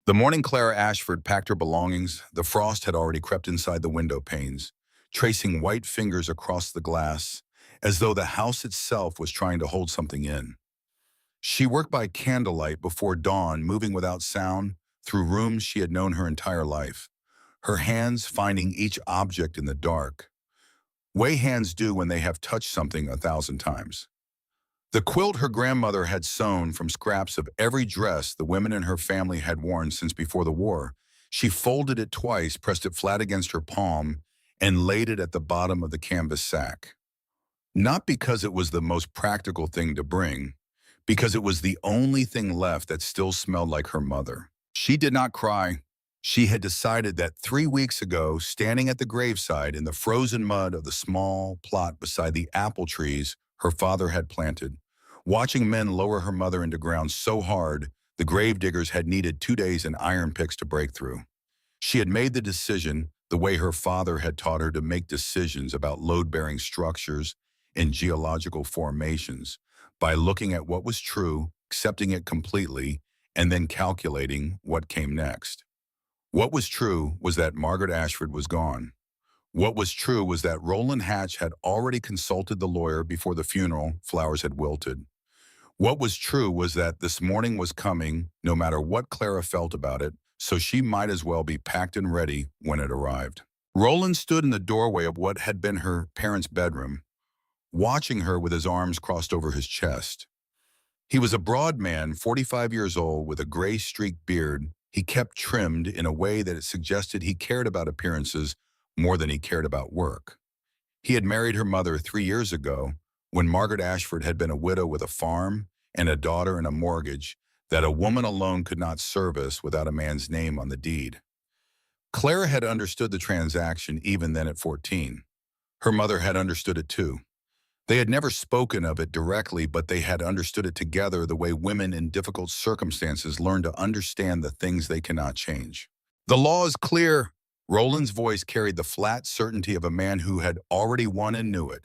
The morning Clara Ashford packed her belongings, the frost had already crept inside the window panes, tracing white fingers across the glass, as though the house itself was trying to hold something in. She worked by candlelight before dawn, moving without sound through rooms she had known her entire life, her hands finding each object in the dark, way hands do when they have touched something 1,000 times. The quilt her grandmother had sewn from scraps of every dress the women in her family had worn since before the war. She folded it twice, pressed it flat against her palm, and laid it at the bottom of the canvas sack. Not because it was the most practical thing to bring, because it was the only thing left that still smelled like her mother. She did not cry. She had decided that 3 weeks ago, standing at the graveside in the frozen mud of the small plot beside the apple trees her father had planted, watching men lower her mother into ground so hard the gravediggers had needed 2 days and iron picks to break through. She had made the decision the way her father had taught her to make decisions about load-bearing structures and geological formations, by looking at what was true, accepting it completely, and then calculating what came next. What was true was that Margaret Ashford was gone. What was true was that Roland Hatch had already consulted the lawyer before the funeral flowers had wilted. What was true was that this morning was coming, no matter what Clara felt about it, so she might as well be packed and ready when it arrived. Roland stood in the doorway of what had been her parents' bedroom, watching her with his arms crossed over his chest. He was a broad man, 45 years old, with a gray-streaked beard he kept trimmed in a way that it suggested he cared about appearances more than he cared about work. He had married her mother 3 years ago, when Margaret Ashford had been a widow with a farm and a daughter and a mortgage that a woman alone could not service without a man's name on the deed. Clara had understood the transaction even then at 14. Her mother had understood it too. They had never spoken of it directly, but they had understood it together the way women in difficult circumstances learn to understand the things they cannot change. The law is clear. Roland's voice carried the flat certainty of a man who had already won and knew it.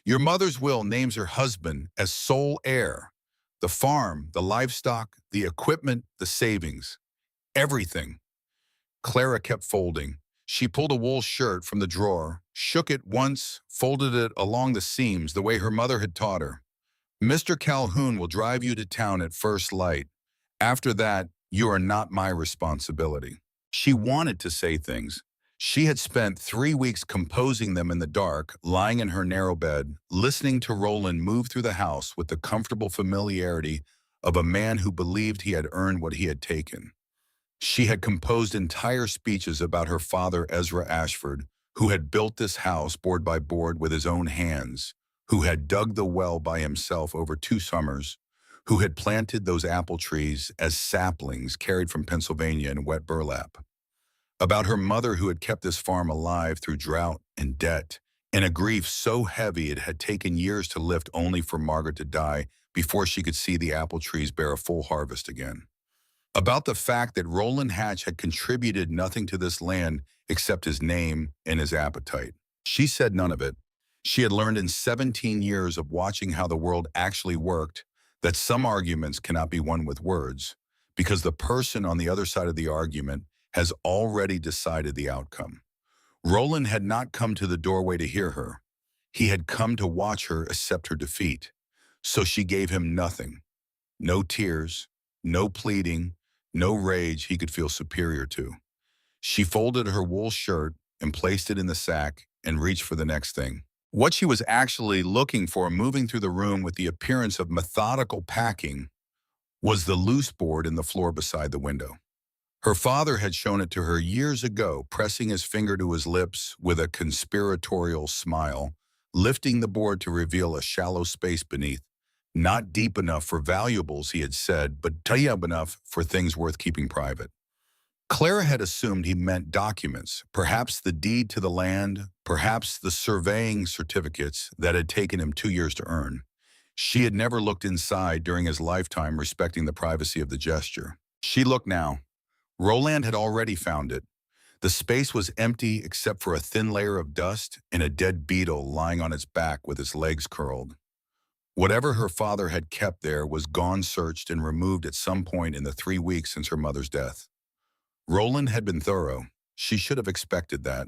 Your mother's will names her husband as sole heir. The farm, the livestock, the equipment, the savings, everything. Clara kept folding. She pulled a wool shirt from the drawer, shook it once, folded it along the seams the way her mother had taught her. Mr. Calhoun will drive you to town at first light. After that, you are not my responsibility. She wanted to say things. She had spent 3 weeks composing them in the dark, lying in her narrow bed, listening to Roland move through the house with the comfortable familiarity of a man who believed he had earned what he had taken. She had composed entire speeches about her father, Ezra Ashford, who had built this house board by board with his own hands, who had dug the well by himself over 2 summers, who had planted those apple trees as saplings carried from Pennsylvania in wet burlap. About her mother who had kept this farm alive through drought and debt, and a grief so heavy it had taken years to lift only for Margaret to die before she could see the apple trees bear a full harvest again. About the fact that Roland Hatch had contributed nothing to this land except his name and his appetite. She said none of it. She had learned in 17 years of watching how the world actually worked that some arguments cannot be won with words, because the person on the other side of the argument has already decided the outcome. Roland had not come to the doorway to hear her. He had come to watch her accept her defeat. So she gave him nothing. No tears, no pleading, no rage he could feel superior to. She folded her wool shirt and placed it in the sack and reached for the next thing. What she was actually looking for, moving through the room with the appearance of methodical packing, was the loose board in the floor beside the window. Her father had shown it to her years ago, pressing his finger to his lips with a conspiratorial smile, lifting the board to reveal a shallow space beneath. Not deep enough for valuables, he had said, but deep enough for things worth keeping private. Clara had assumed he meant documents, perhaps the deed to the land, perhaps the surveying certificates that had taken him 2 years to earn. She had never looked inside during his lifetime, respecting the privacy of the gesture. She looked now. Roland had already found it. The space was empty except for a thin layer of dust and a dead beetle lying on its back with its legs curled. Whatever her father had kept there was gone, searched, and removed at some point in the 3 weeks since her mother's death. Roland had been thorough. She should have expected that,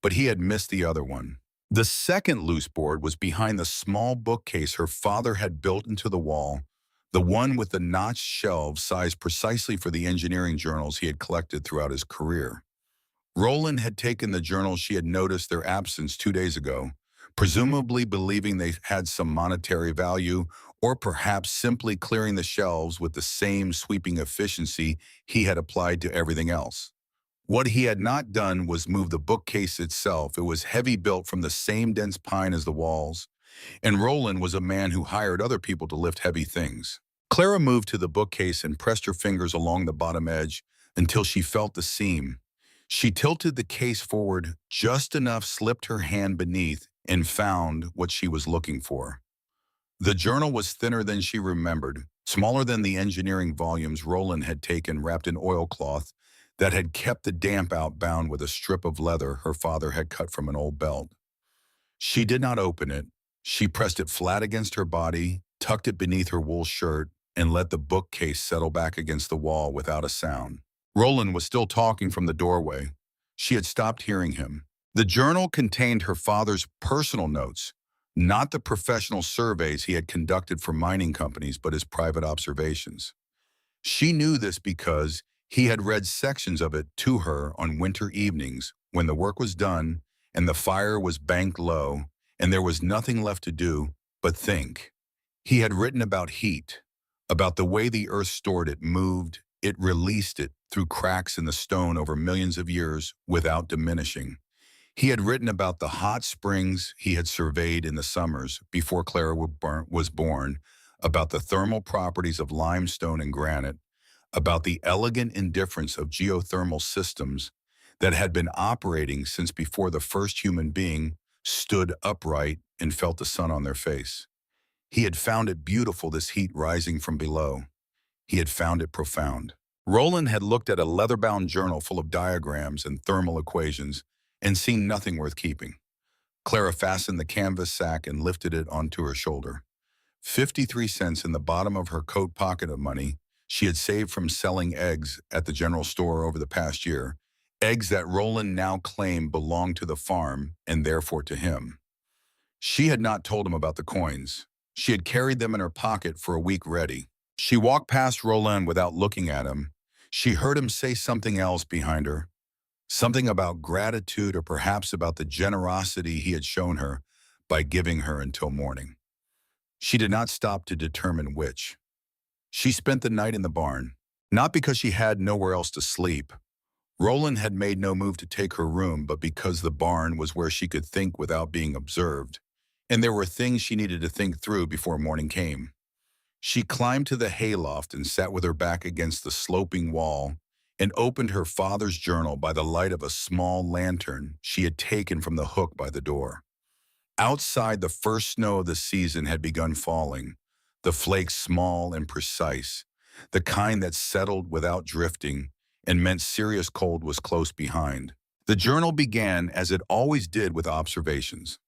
but he had missed the other one. The second loose board was behind the small bookcase her father had built into the wall, the one with the notched shelves sized precisely for the engineering journals he had collected throughout his career. Roland had taken the journals she had noticed their absence 2 days ago, presumably believing they had some monetary value, or perhaps simply clearing the shelves with the same sweeping efficiency he had applied to everything else. What he had not done was move the bookcase itself. It was heavy, built from the same dense pine as the walls, and Roland was a man who hired other people to lift heavy things. Clara moved to the bookcase and pressed her fingers along the bottom edge until she felt the seam. She tilted the case forward just enough, slipped her hand beneath, and found what she was looking for. The journal was thinner than she remembered, smaller than the engineering volumes Roland had taken, wrapped in oilcloth that had kept the damp out, bound with a strip of leather her father had cut from an old belt. She did not open it. She pressed it flat against her body, tucked it beneath her wool shirt, and let the bookcase settle back against the wall without a sound. Roland was still talking from the doorway. She had stopped hearing him. The journal contained her father's personal notes, not the professional surveys he had conducted for mining companies, but his private observations. She knew this because he had read sections of it to her on winter evenings when the work was done and the fire was banked low and there was nothing left to do but think. He had written about heat, about the way the earth stored it, moved it, released it through cracks in the stone over millions of years without diminishing. He had written about the hot springs he had surveyed in the summers before Clara was born, about the thermal properties of limestone and granite, about the elegant indifference of geothermal systems that had been operating since before the first human being stood upright and felt the sun on their face. He had found it beautiful, this heat rising from below. He had found it profound. Roland had looked at a leather-bound journal full of diagrams and thermal equations and seen nothing worth keeping. Clara fastened the canvas sack and lifted it onto her shoulder. 53 cents in the bottom of her coat pocket of money she had saved from selling eggs at the general store over the past year, eggs that Roland now claimed belonged to the farm and therefore to him. She had not told him about the coins. She had carried them in her pocket for a week ready. She walked past Roland without looking at him. She heard him say something else behind her, something about gratitude or perhaps about the generosity he had shown her by giving her until morning. She did not stop to determine which. She spent the night in the barn, not because she had nowhere else to sleep. Roland had made no move to take her room, but because the barn was where she could think without being observed, and there were things she needed to think through before morning came. She climbed to the hayloft and sat with her back against the sloping wall and opened her father's journal by the light of a small lantern she had taken from the hook by the door. Outside, the first snow of the season had begun falling, the flakes small and precise, the kind that settled without drifting and meant serious cold was close behind. The journal began, as it always did, with observations.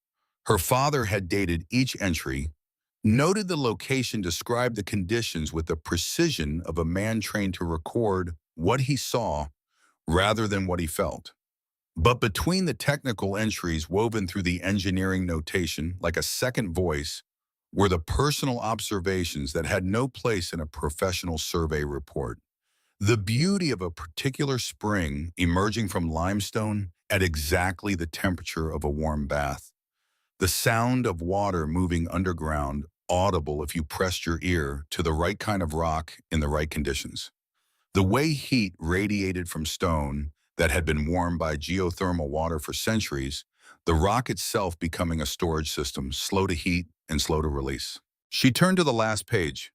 Her father had dated each entry, noted the location, described the conditions with the precision of a man trained to record what he saw rather than what he felt. But between the technical entries woven through the engineering notation, like a second voice, were the personal observations that had no place in a professional survey report. The beauty of a particular spring emerging from limestone at exactly the temperature of a warm bath. The sound of water moving underground, audible if you pressed your ear to the right kind of rock in the right conditions. The way heat radiated from stone that had been warmed by geothermal water for centuries, the rock itself becoming a storage system, slow to heat and slow to release. She turned to the last page.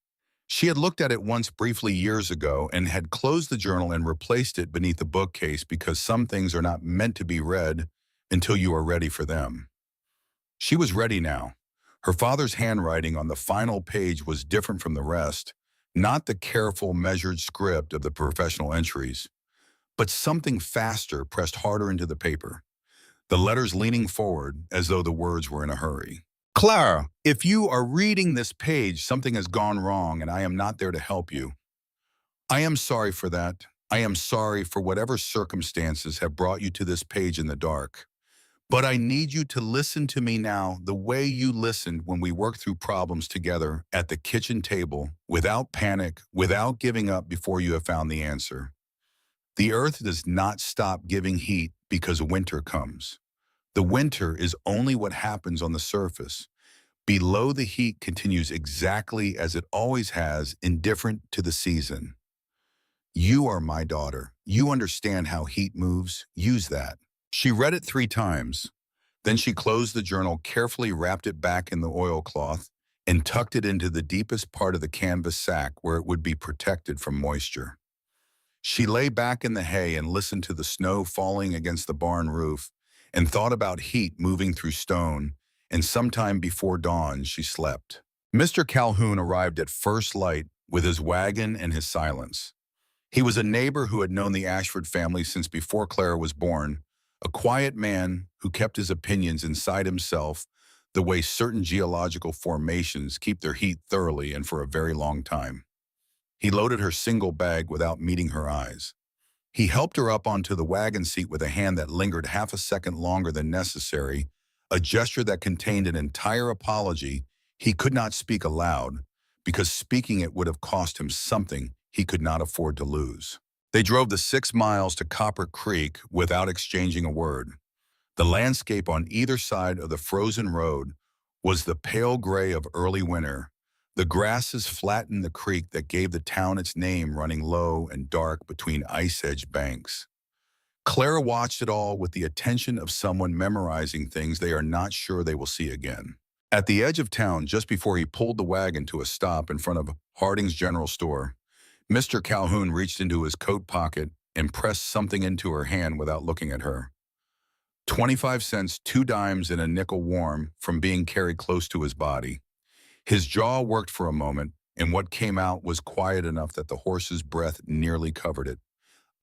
She had looked at it once briefly years ago and had closed the journal and replaced it beneath the bookcase because some things are not meant to be read until you are ready for them. She was ready now. Her father's handwriting on the final page was different from the rest, not the careful, measured script of the professional entries, but something faster, pressed harder into the paper, the letters leaning forward as though the words were in a hurry. Clara, if you are reading this page, something has gone wrong and I am not there to help you. I am sorry for that. I am sorry for whatever circumstances have brought you to this page in the dark. But I need you to listen to me now the way you listened when we worked through problems together at the kitchen table, without panic, without giving up before you have found the answer. The earth does not stop giving heat because winter comes. The winter is only what happens on the surface. Below, the heat continues exactly as it always has, indifferent to the season. You are my daughter. You understand how heat moves. Use that. She read it 3 times. Then she closed the journal, carefully wrapped it back in the oilcloth, and tucked it into the deepest part of the canvas sack where it would be protected from moisture. She lay back in the hay and listened to the snow falling against the barn roof and thought about heat moving through stone, and sometime before dawn she slept. Mr. Calhoun arrived at first light with his wagon and his silence. He was a neighbor who had known the Ashford family since before Clara was born, a quiet man who kept his opinions inside himself the way certain geological formations keep their heat thoroughly and for a very long time. He loaded her single bag without meeting her eyes. He helped her up onto the wagon seat with a hand that lingered half a second longer than necessary, a gesture that contained an entire apology he could not speak aloud, because speaking it would have cost him something he could not afford to lose. They drove the 6 miles to Copper Creek without exchanging a word. The landscape on either side of the frozen road was the pale gray of early winter. The grasses flattened the creek that gave the town its name, running low and dark between ice-edged banks. Clara watched it all with the attention of someone memorizing things they are not sure they will see again. At the edge of town, just before he pulled the wagon to a stop in front of Harding's General Store, Mr. Calhoun reached into his coat pocket and pressed something into her hand without looking at her. 25 cents, 2 dimes, and a nickel warm from being carried close to his body. His jaw worked for a moment, and what came out was quiet enough that the horse's breath nearly covered it.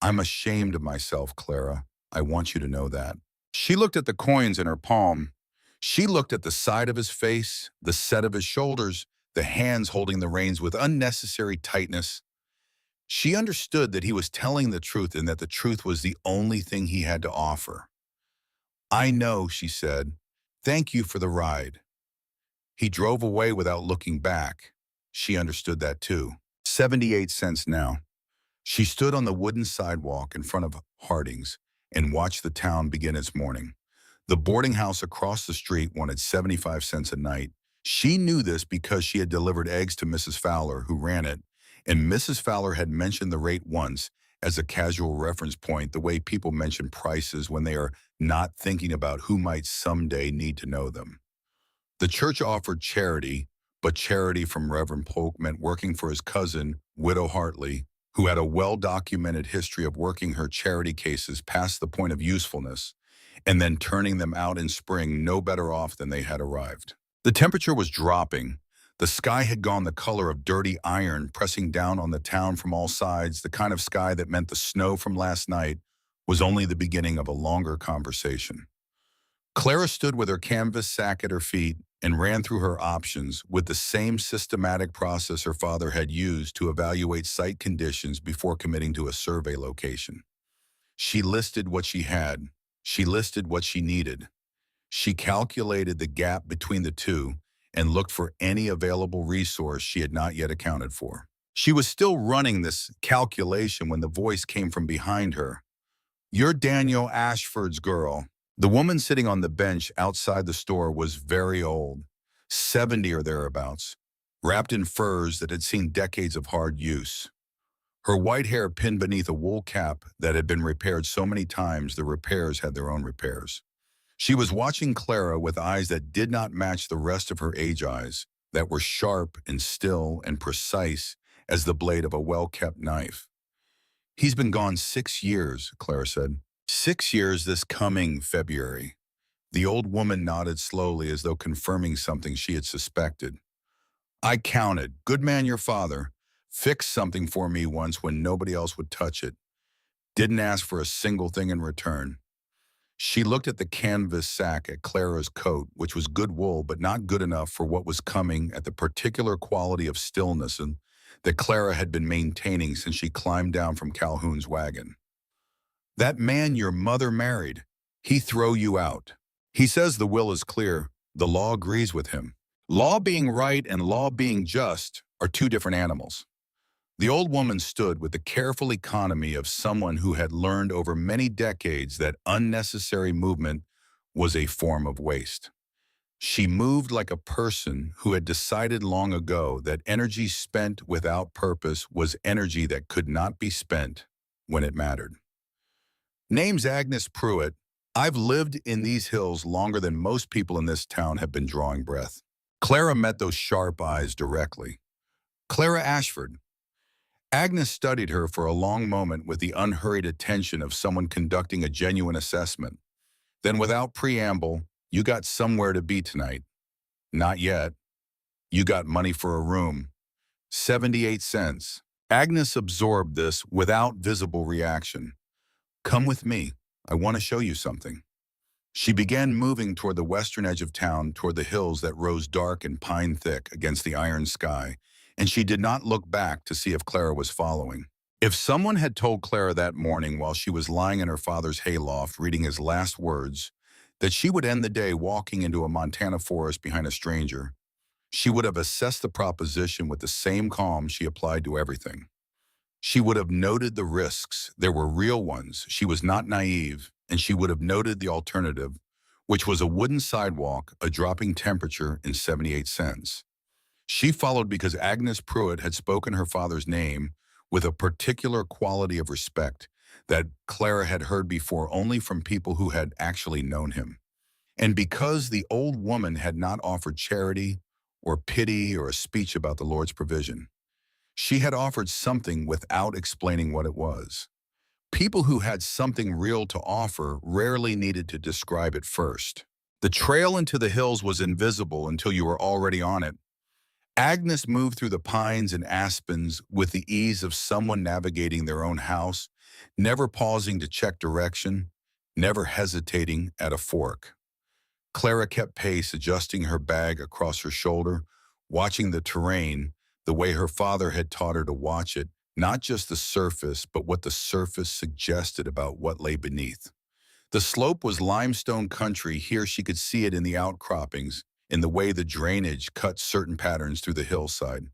I'm ashamed of myself, Clara. I want you to know that. She looked at the coins in her palm. She looked at the side of his face, the set of his shoulders, the hands holding the reins with unnecessary tightness. She understood that he was telling the truth and that the truth was the only thing he had to offer. I know, she said. Thank you for the ride. He drove away without looking back. She understood that too. 78 cents now. She stood on the wooden sidewalk in front of Harding's and watched the town begin its morning. The boarding house across the street wanted 75 cents a night. She knew this because she had delivered eggs to Mrs. Fowler, who ran it, and Mrs. Fowler had mentioned the rate once as a casual reference point, the way people mention prices when they are not thinking about who might someday need to know them. The church offered charity, but charity from Reverend Polk meant working for his cousin, Widow Hartley, who had a well-documented history of working her charity cases past the point of usefulness and then turning them out in spring no better off than they had arrived. The temperature was dropping. The sky had gone the color of dirty iron, pressing down on the town from all sides, the kind of sky that meant the snow from last night was only the beginning of a longer conversation. Clara stood with her canvas sack at her feet and ran through her options with the same systematic process her father had used to evaluate site conditions before committing to a survey location. She listed what she had. She listed what she needed. She calculated the gap between the two and looked for any available resource she had not yet accounted for. She was still running this calculation when the voice came from behind her. "You're Daniel Ashford's girl." The woman sitting on the bench outside the store was very old, 70 or thereabouts, wrapped in furs that had seen decades of hard use. Her white hair pinned beneath a wool cap that had been repaired so many times the repairs had their own repairs. She was watching Clara with eyes that did not match the rest of her age eyes, that were sharp and still and precise as the blade of a well-kept knife. "He's been gone 6 years, Clara said. 6 years this coming February." The old woman nodded slowly as though confirming something she had suspected. "I counted. Good man, your father. Fixed something for me once when nobody else would touch it. Didn't ask for a single thing in return." She looked at the canvas sack at Clara's coat, which was good wool but not good enough for what was coming, at the particular quality of stillness and that Clara had been maintaining since she climbed down from Calhoun's wagon. That man your mother married, he throw you out. He says the will is clear. The law agrees with him. Law being right and law being just are two different animals. The old woman stood with the careful economy of someone who had learned over many decades that unnecessary movement was a form of waste. She moved like a person who had decided long ago that energy spent without purpose was energy that could not be spent when it mattered. Name's Agnes Pruitt. I've lived in these hills longer than most people in this town have been drawing breath. Clara met those sharp eyes directly. Clara Ashford. Agnes studied her for a long moment with the unhurried attention of someone conducting a genuine assessment. Then without preamble, you got somewhere to be tonight. Not yet. You got money for a room. 78 cents. Agnes absorbed this without visible reaction. Come with me. I want to show you something. She began moving toward the western edge of town, toward the hills that rose dark and pine-thick against the iron sky, and she did not look back to see if Clara was following. If someone had told Clara that morning while she was lying in her father's hayloft reading his last words that she would end the day walking into a Montana forest behind a stranger, she would have assessed the proposition with the same calm she applied to everything. She would have noted the risks. There were real ones. She was not naive, and she would have noted the alternative, which was a wooden sidewalk, a dropping temperature, and 78 cents. She followed because Agnes Pruitt had spoken her father's name with a particular quality of respect that Clara had heard before only from people who had actually known him. And because the old woman had not offered charity or pity or a speech about the Lord's provision. She had offered something without explaining what it was. People who had something real to offer rarely needed to describe it first. The trail into the hills was invisible until you were already on it. Agnes moved through the pines and aspens with the ease of someone navigating their own house, never pausing to check direction, never hesitating at a fork. Clara kept pace, adjusting her bag across her shoulder, watching the terrain the way her father had taught her to watch it, not just the surface, but what the surface suggested about what lay beneath. The slope was limestone country. Here she could see it in the outcroppings, in the way the drainage cut certain patterns through the hillside.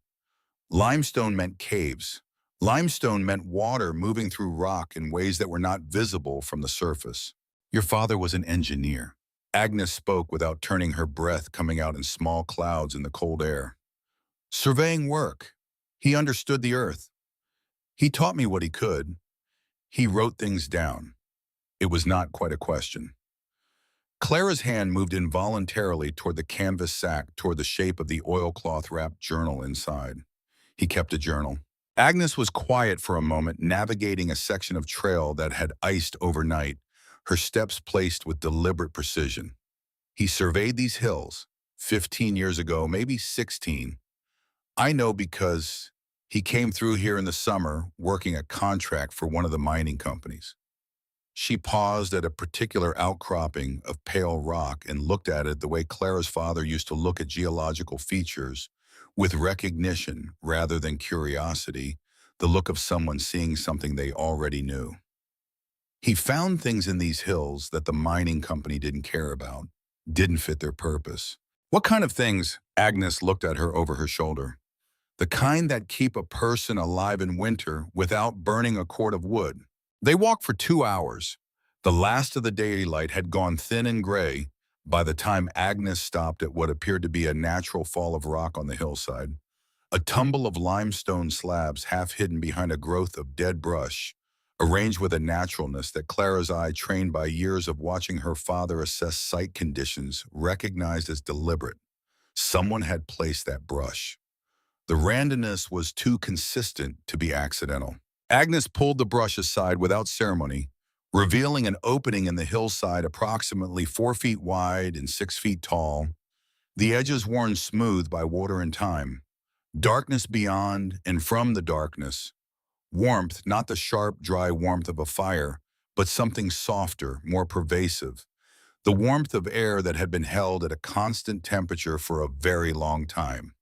Limestone meant caves. Limestone meant water moving through rock in ways that were not visible from the surface. Your father was an engineer. Agnes spoke without turning, her breath coming out in small clouds in the cold air. Surveying work. He understood the earth. He taught me what he could. He wrote things down. It was not quite a question. Clara's hand moved involuntarily toward the canvas sack, toward the shape of the oilcloth-wrapped journal inside. He kept a journal. Agnes was quiet for a moment, navigating a section of trail that had iced overnight, her steps placed with deliberate precision. He surveyed these hills 15 years ago, maybe 16. I know because he came through here in the summer working a contract for one of the mining companies. She paused at a particular outcropping of pale rock and looked at it the way Clara's father used to look at geological features, with recognition rather than curiosity, the look of someone seeing something they already knew. He found things in these hills that the mining company didn't care about, didn't fit their purpose. What kind of things? Agnes looked at her over her shoulder. The kind that keep a person alive in winter without burning a cord of wood. They walked for 2 hours. The last of the daylight had gone thin and gray by the time Agnes stopped at what appeared to be a natural fall of rock on the hillside. A tumble of limestone slabs half hidden behind a growth of dead brush, arranged with a naturalness that Clara's eye, trained by years of watching her father assess site conditions, recognized as deliberate. Someone had placed that brush. The randomness was too consistent to be accidental. Agnes pulled the brush aside without ceremony, revealing an opening in the hillside approximately 4 feet wide and 6 feet tall, the edges worn smooth by water and time. Darkness beyond and from the darkness. Warmth, not the sharp, dry warmth of a fire, but something softer, more pervasive. The warmth of air that had been held at a constant temperature for a very long time.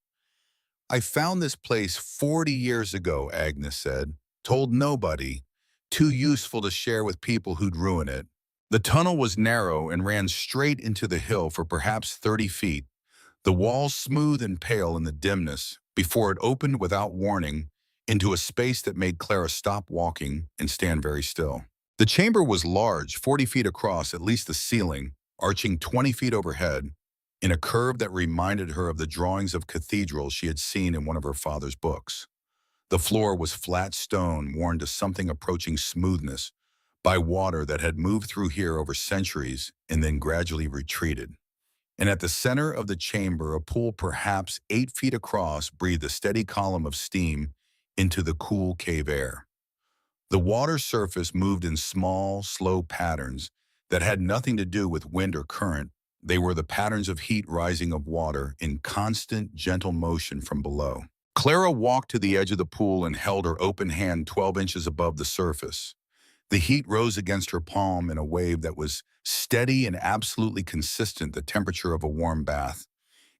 I found this place 40 years ago, Agnes said. Told nobody. Too useful to share with people who'd ruin it. The tunnel was narrow and ran straight into the hill for perhaps 30 feet, the walls smooth and pale in the dimness, before it opened without warning into a space that made Clara stop walking and stand very still. The chamber was large, 40 feet across, at least the ceiling, arching 20 feet overhead, in a curve that reminded her of the drawings of cathedrals she had seen in one of her father's books. The floor was flat stone, worn to something approaching smoothness by water that had moved through here over centuries and then gradually retreated. And at the center of the chamber, a pool perhaps 8 feet across breathed a steady column of steam into the cool cave air. The water surface moved in small, slow patterns that had nothing to do with wind or current. They were the patterns of heat rising of water in constant, gentle motion from below. Clara walked to the edge of the pool and held her open hand 12 inches above the surface. The heat rose against her palm in a wave that was steady and absolutely consistent, the temperature of a warm bath.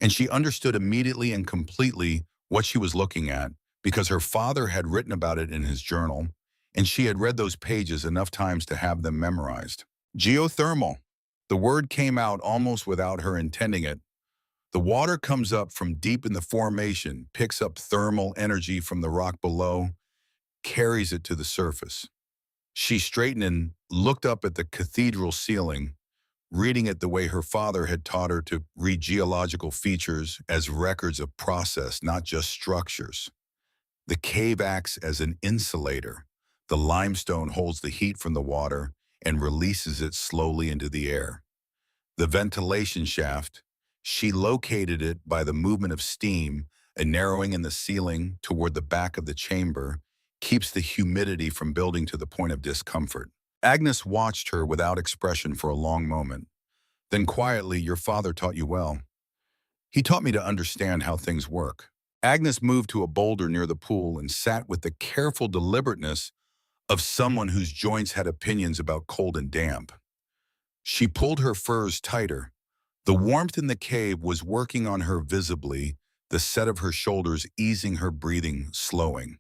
And she understood immediately and completely what she was looking at, because her father had written about it in his journal, and she had read those pages enough times to have them memorized. Geothermal. The word came out almost without her intending it. The water comes up from deep in the formation, picks up thermal energy from the rock below, carries it to the surface. She straightened and looked up at the cathedral ceiling, reading it the way her father had taught her to read geological features as records of process, not just structures. The cave acts as an insulator. The limestone holds the heat from the water and releases it slowly into the air. The ventilation shaft, she located it by the movement of steam, a narrowing in the ceiling toward the back of the chamber, keeps the humidity from building to the point of discomfort. Agnes watched her without expression for a long moment. Then quietly, "Your father taught you well." "He taught me to understand how things work." Agnes moved to a boulder near the pool and sat with the careful deliberateness of someone whose joints had opinions about cold and damp. She pulled her furs tighter. The warmth in the cave was working on her visibly, the set of her shoulders easing her breathing, slowing.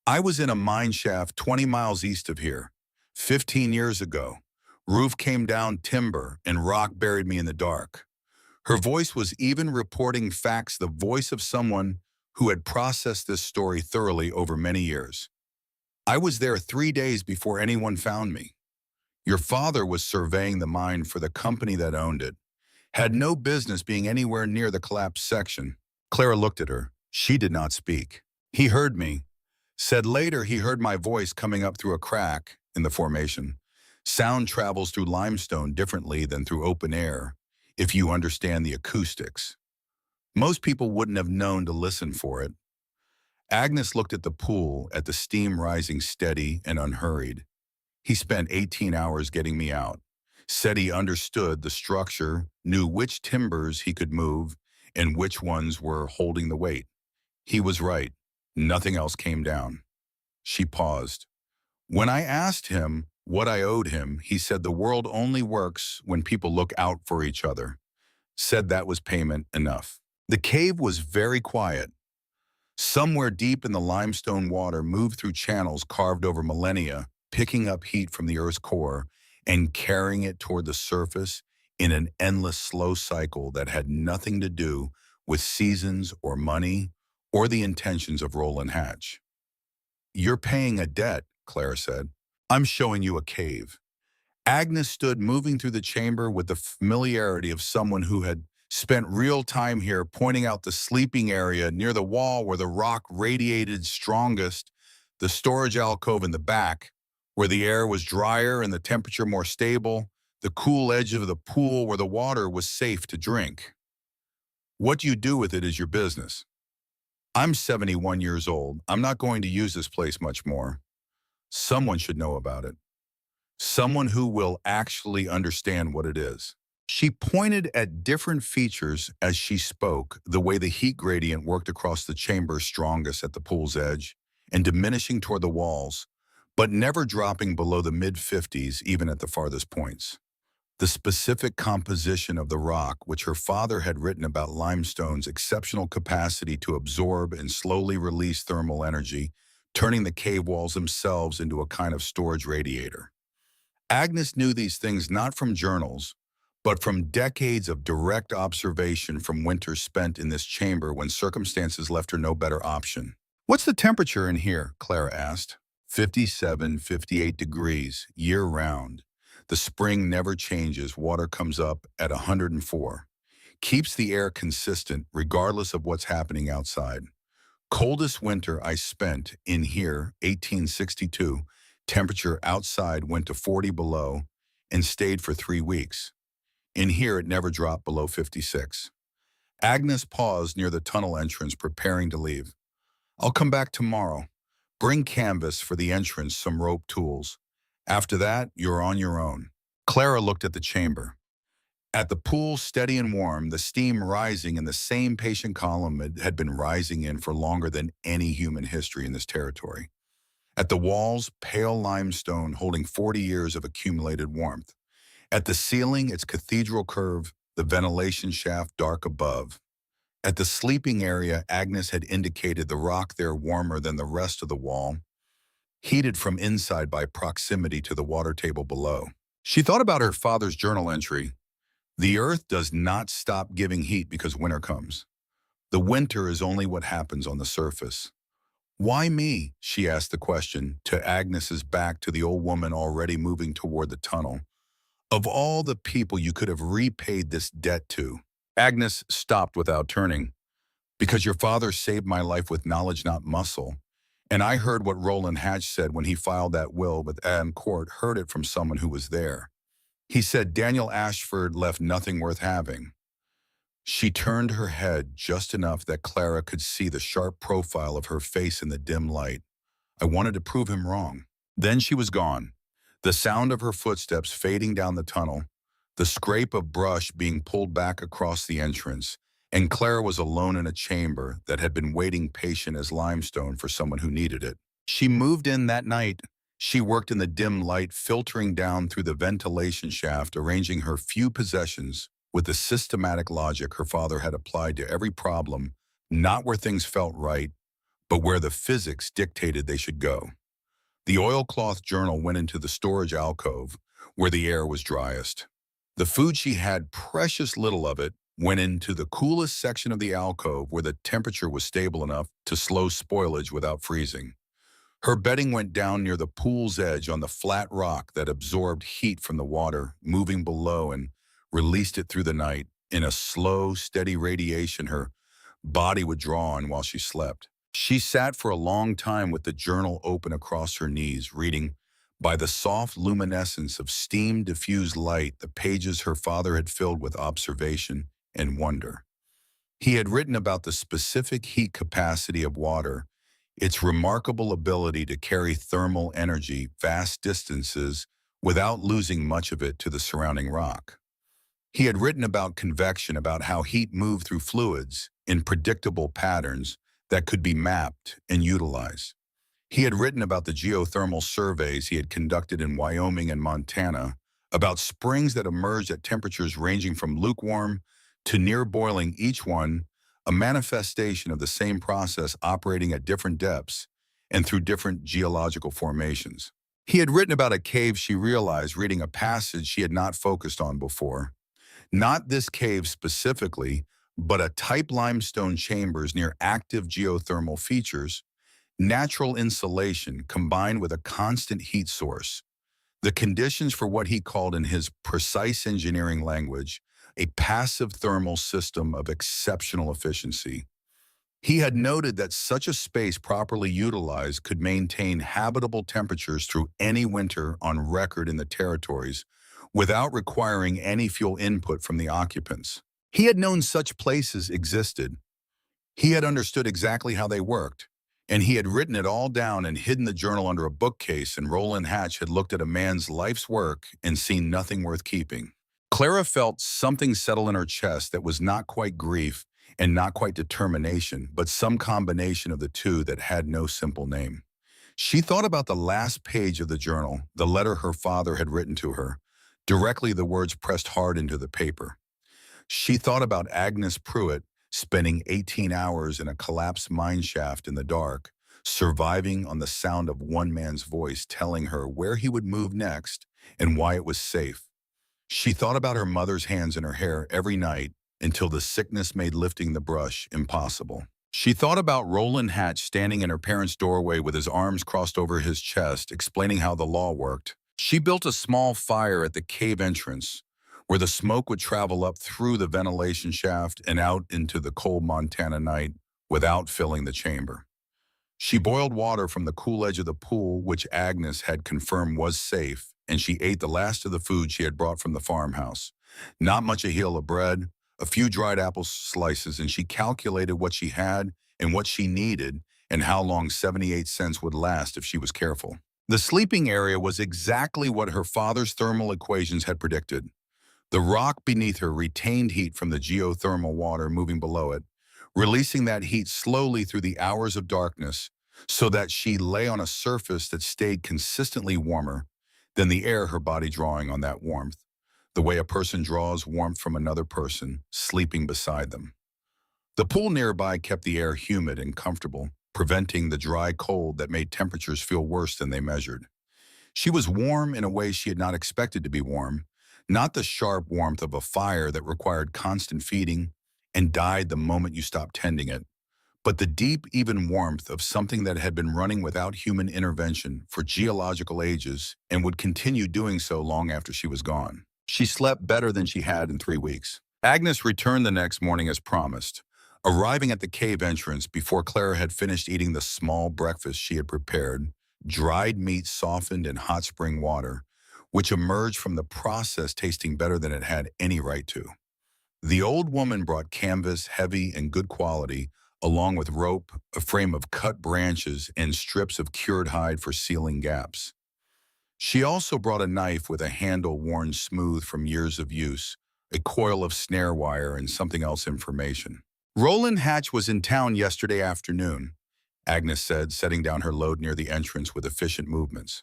"I was in a mine shaft 20 miles east of here, 15 years ago. Roof came down, timber and rock buried me in the dark." Her voice was even reporting facts, the voice of someone who had processed this story thoroughly over many years. "I was there 3 days before anyone found me. Your father was surveying the mine for the company that owned it. Had no business being anywhere near the collapsed section." Clara looked at her. She did not speak. "He heard me. Said later he heard my voice coming up through a crack in the formation. Sound travels through limestone differently than through open air, if you understand the acoustics. Most people wouldn't have known to listen for it." Agnes looked at the pool, at the steam rising steady and unhurried. "He spent 18 hours getting me out. Said he understood the structure, knew which timbers he could move, and which ones were holding the weight. He was right. Nothing else came down." She paused. "When I asked him what I owed him, he said the world only works when people look out for each other. Said that was payment enough." The cave was very quiet. Somewhere deep in the limestone water moved through channels carved over millennia, picking up heat from the Earth's core and carrying it toward the surface in an endless slow cycle that had nothing to do with seasons or money or the intentions of Roland Hatch. "You're paying a debt," Clara said. "I'm showing you a cave." Agnes stood moving through the chamber with the familiarity of someone who had spent real time here, pointing out the sleeping area near the wall where the rock radiated strongest, the storage alcove in the back, where the air was drier and the temperature more stable, the cool edge of the pool where the water was safe to drink. "What you do with it is your business. I'm 71 years old. I'm not going to use this place much more. Someone should know about it. Someone who will actually understand what it is." She pointed at different features as she spoke, the way the heat gradient worked across the chamber strongest at the pool's edge and diminishing toward the walls, but never dropping below the mid-50s even at the farthest points. The specific composition of the rock, which her father had written about limestone's exceptional capacity to absorb and slowly release thermal energy, turning the cave walls themselves into a kind of storage radiator. Agnes knew these things not from journals, but from decades of direct observation from winters spent in this chamber when circumstances left her no better option. "What's the temperature in here?" Clara asked. 57, 58 degrees, year-round. The spring never changes, water comes up at 104. Keeps the air consistent regardless of what's happening outside. Coldest winter I spent in here, 1862, temperature outside went to 40 below and stayed for 3 weeks. In here, it never dropped below 56. Agnes paused near the tunnel entrance, preparing to leave. "I'll come back tomorrow. Bring canvas for the entrance, some rope tools. After that, you're on your own." Clara looked at the chamber. At the pool, steady and warm, the steam rising in the same patient column it had been rising in for longer than any human history in this territory. At the walls, pale limestone holding 40 years of accumulated warmth. At the ceiling, its cathedral curve, the ventilation shaft dark above. At the sleeping area, Agnes had indicated the rock there warmer than the rest of the wall, heated from inside by proximity to the water table below. She thought about her father's journal entry. "The earth does not stop giving heat because winter comes. The winter is only what happens on the surface." "Why me?" she asked the question, to Agnes's back to the old woman already moving toward the tunnel. "Of all the people you could have repaid this debt to." Agnes stopped without turning. "Because your father saved my life with knowledge, not muscle. And I heard what Roland Hatch said when he filed that will with Anne Court, heard it from someone who was there. He said Daniel Ashford left nothing worth having." She turned her head just enough that Clara could see the sharp profile of her face in the dim light. "I wanted to prove him wrong." Then she was gone. The sound of her footsteps fading down the tunnel, the scrape of brush being pulled back across the entrance, and Clara was alone in a chamber that had been waiting patient as limestone for someone who needed it. She moved in that night. She worked in the dim light, filtering down through the ventilation shaft, arranging her few possessions with the systematic logic her father had applied to every problem, not where things felt right, but where the physics dictated they should go. The oilcloth journal went into the storage alcove, where the air was driest. The food she had, precious little of it, went into the coolest section of the alcove where the temperature was stable enough to slow spoilage without freezing. Her bedding went down near the pool's edge on the flat rock that absorbed heat from the water, moving below and released it through the night. In a slow, steady radiation her body would draw on while she slept. She sat for a long time with the journal open across her knees, reading, by the soft luminescence of steam-diffused light, the pages her father had filled with observation and wonder. He had written about the specific heat capacity of water, its remarkable ability to carry thermal energy vast distances without losing much of it to the surrounding rock. He had written about convection, about how heat moved through fluids in predictable patterns that could be mapped and utilized. He had written about the geothermal surveys he had conducted in Wyoming and Montana, about springs that emerged at temperatures ranging from lukewarm to near boiling, each one a manifestation of the same process operating at different depths and through different geological formations. He had written about a cave she realized reading a passage she had not focused on before. Not this cave specifically, but a type limestone chambers near active geothermal features, natural insulation combined with a constant heat source. The conditions for what he called in his precise engineering language, a passive thermal system of exceptional efficiency. He had noted that such a space properly utilized could maintain habitable temperatures through any winter on record in the territories without requiring any fuel input from the occupants. He had known such places existed. He had understood exactly how they worked, and he had written it all down and hidden the journal under a bookcase, and Roland Hatch had looked at a man's life's work and seen nothing worth keeping. Clara felt something settle in her chest that was not quite grief and not quite determination, but some combination of the two that had no simple name. She thought about the last page of the journal, the letter her father had written to her, Directly, the words pressed hard into the paper. She thought about Agnes Pruitt spending 18 hours in a collapsed mine shaft in the dark, surviving on the sound of one man's voice telling her where he would move next and why it was safe. She thought about her mother's hands in her hair every night until the sickness made lifting the brush impossible. She thought about Roland Hatch standing in her parents' doorway with his arms crossed over his chest, explaining how the law worked. She built a small fire at the cave entrance, where the smoke would travel up through the ventilation shaft and out into the cold Montana night without filling the chamber. She boiled water from the cool edge of the pool, which Agnes had confirmed was safe, and she ate the last of the food she had brought from the farmhouse. Not much a heel of bread, a few dried apple slices, and she calculated what she had and what she needed and how long 78 cents would last if she was careful. The sleeping area was exactly what her father's thermal equations had predicted. The rock beneath her retained heat from the geothermal water moving below it, releasing that heat slowly through the hours of darkness so that she lay on a surface that stayed consistently warmer than the air her body drawing on that warmth, the way a person draws warmth from another person sleeping beside them. The pool nearby kept the air humid and comfortable, preventing the dry cold that made temperatures feel worse than they measured. She was warm in a way she had not expected to be warm, not the sharp warmth of a fire that required constant feeding and died the moment you stopped tending it, but the deep, even warmth of something that had been running without human intervention for geological ages and would continue doing so long after she was gone. She slept better than she had in 3 weeks. Agnes returned the next morning as promised, arriving at the cave entrance before Clara had finished eating the small breakfast she had prepared, dried meat softened in hot spring water, which emerged from the process tasting better than it had any right to. The old woman brought canvas, heavy and good quality, along with rope, a frame of cut branches, and strips of cured hide for sealing gaps. She also brought a knife with a handle worn smooth from years of use, a coil of snare wire, and something else information. Roland Hatch was in town yesterday afternoon, Agnes said, setting down her load near the entrance with efficient movements.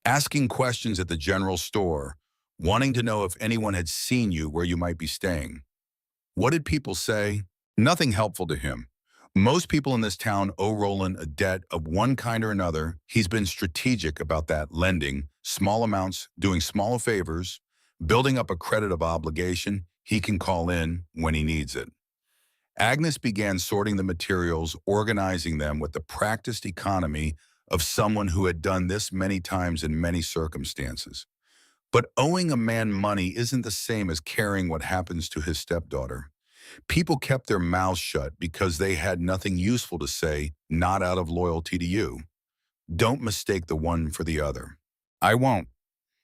Asking questions at the general store, wanting to know if anyone had seen you where you might be staying. What did people say? Nothing helpful to him. Most people in this town owe Roland a debt of one kind or another. He's been strategic about that, lending small amounts, doing small favors, building up a credit of obligation he can call in when he needs it. Agnes began sorting the materials, organizing them with the practiced economy of someone who had done this many times in many circumstances. But owing a man money isn't the same as caring what happens to his stepdaughter. People kept their mouths shut because they had nothing useful to say, not out of loyalty to you. Don't mistake the one for the other. I won't.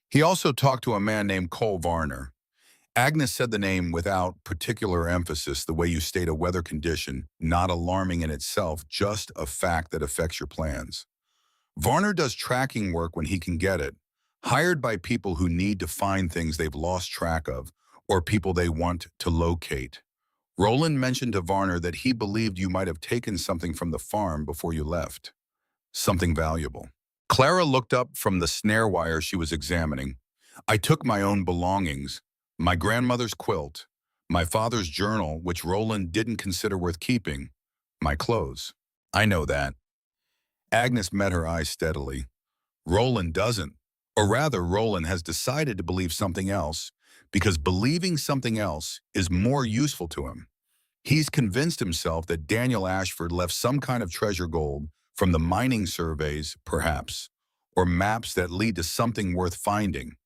He also talked to a man named Cole Varner. Agnes said the name without particular emphasis, the way you state a weather condition, not alarming in itself, just a fact that affects your plans. Varner does tracking work when he can get it, hired by people who need to find things they've lost track of or people they want to locate. Roland mentioned to Varner that he believed you might have taken something from the farm before you left. Something valuable. Clara looked up from the snare wire she was examining. I took my own belongings, my grandmother's quilt, my father's journal, which Roland didn't consider worth keeping, my clothes. I know that. Agnes met her eyes steadily. Roland doesn't. Or rather, Roland has decided to believe something else because believing something else is more useful to him. He's convinced himself that Daniel Ashford left some kind of treasure gold from the mining surveys, perhaps, or maps that lead to something worth finding.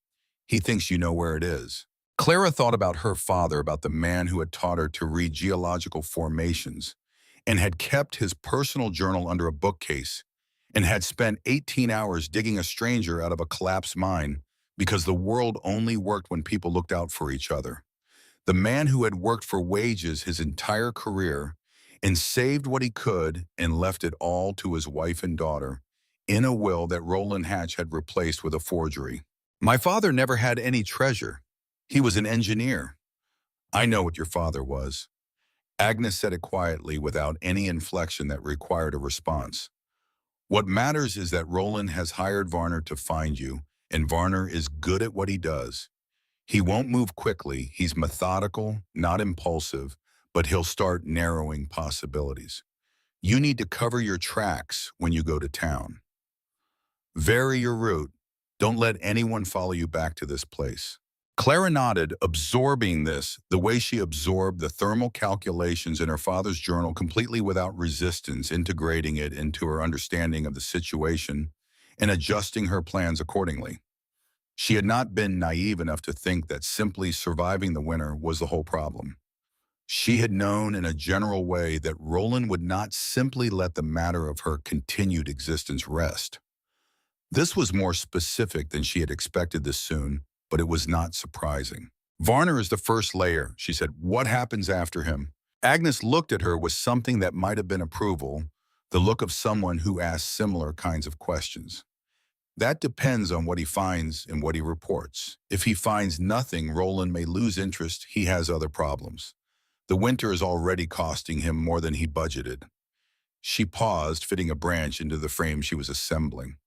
He thinks you know where it is. Clara thought about her father, about the man who had taught her to read geological formations and had kept his personal journal under a bookcase and had spent 18 hours digging a stranger out of a collapsed mine because the world only worked when people looked out for each other. The man who had worked for wages his entire career and saved what he could and left it all to his wife and daughter in a will that Roland Hatch had replaced with a forgery. My father never had any treasure. He was an engineer. I know what your father was. Agnes said it quietly without any inflection that required a response. What matters is that Roland has hired Varner to find you, and Varner is good at what he does. He won't move quickly. He's methodical, not impulsive, but he'll start narrowing possibilities. You need to cover your tracks when you go to town. Vary your route. Don't let anyone follow you back to this place. Clara nodded, absorbing this the way she absorbed the thermal calculations in her father's journal completely without resistance, integrating it into her understanding of the situation and adjusting her plans accordingly. She had not been naive enough to think that simply surviving the winter was the whole problem. She had known in a general way that Roland would not simply let the matter of her continued existence rest. This was more specific than she had expected this soon, but it was not surprising. Varner is the first layer, she said. What happens after him? Agnes looked at her with something that might have been approval, the look of someone who asks similar kinds of questions. That depends on what he finds and what he reports. If he finds nothing, Roland may lose interest. He has other problems. The winter is already costing him more than he budgeted. She paused, fitting a branch into the frame she was assembling.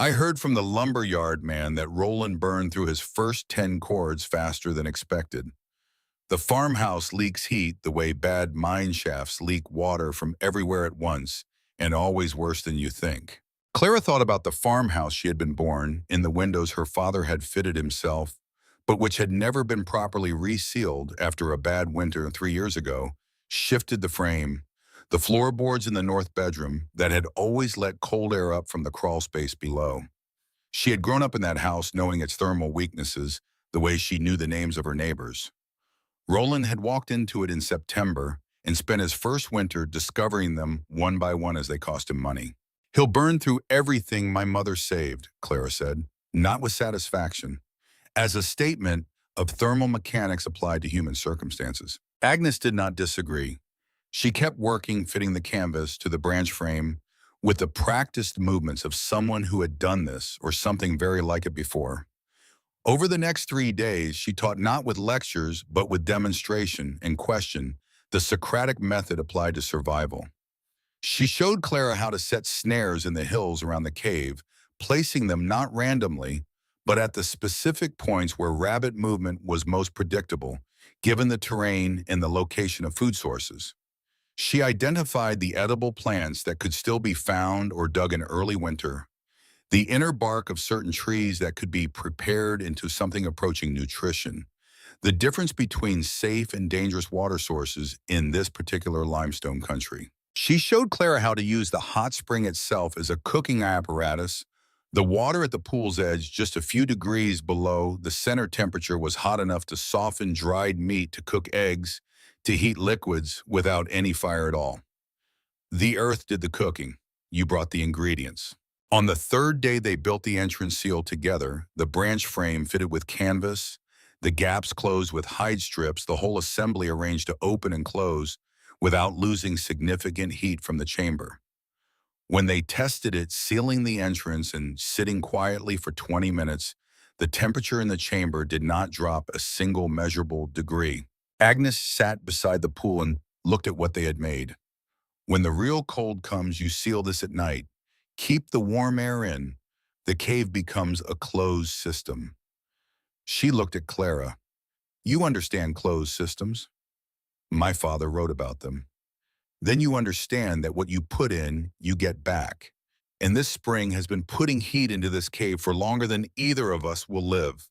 I heard from the lumber yard man that Roland burned through his first 10 cords faster than expected. The farmhouse leaks heat the way bad mine shafts leak water from everywhere at once, and always worse than you think. Clara thought about the farmhouse she had been born in, the windows her father had fitted himself, but which had never been properly resealed after a bad winter 3 years ago, shifted the frame. The floorboards in the north bedroom that had always let cold air up from the crawl space below. She had grown up in that house knowing its thermal weaknesses the way she knew the names of her neighbors. Roland had walked into it in September and spent his first winter discovering them one by one as they cost him money. He'll burn through everything my mother saved, Clara said, not with satisfaction, as a statement of thermal mechanics applied to human circumstances. Agnes did not disagree. She kept working, fitting the canvas to the branch frame with the practiced movements of someone who had done this or something very like it before. Over the next 3 days, she taught not with lectures, but with demonstration and question, the Socratic method applied to survival. She showed Clara how to set snares in the hills around the cave, placing them not randomly, but at the specific points where rabbit movement was most predictable, given the terrain and the location of food sources. She identified the edible plants that could still be found or dug in early winter, the inner bark of certain trees that could be prepared into something approaching nutrition, the difference between safe and dangerous water sources in this particular limestone country. She showed Clara how to use the hot spring itself as a cooking apparatus. The water at the pool's edge, just a few degrees below the center temperature, was hot enough to soften dried meat, to cook eggs, to heat liquids without any fire at all. The earth did the cooking. You brought the ingredients. On the third day, they built the entrance seal together, the branch frame fitted with canvas, the gaps closed with hide strips, the whole assembly arranged to open and close without losing significant heat from the chamber. When they tested it, sealing the entrance and sitting quietly for 20 minutes, the temperature in the chamber did not drop a single measurable degree. Agnes sat beside the pool and looked at what they had made. When the real cold comes, you seal this at night. Keep the warm air in. The cave becomes a closed system. She looked at Clara. You understand closed systems? My father wrote about them. Then you understand that what you put in, you get back. And this spring has been putting heat into this cave for longer than either of us will live.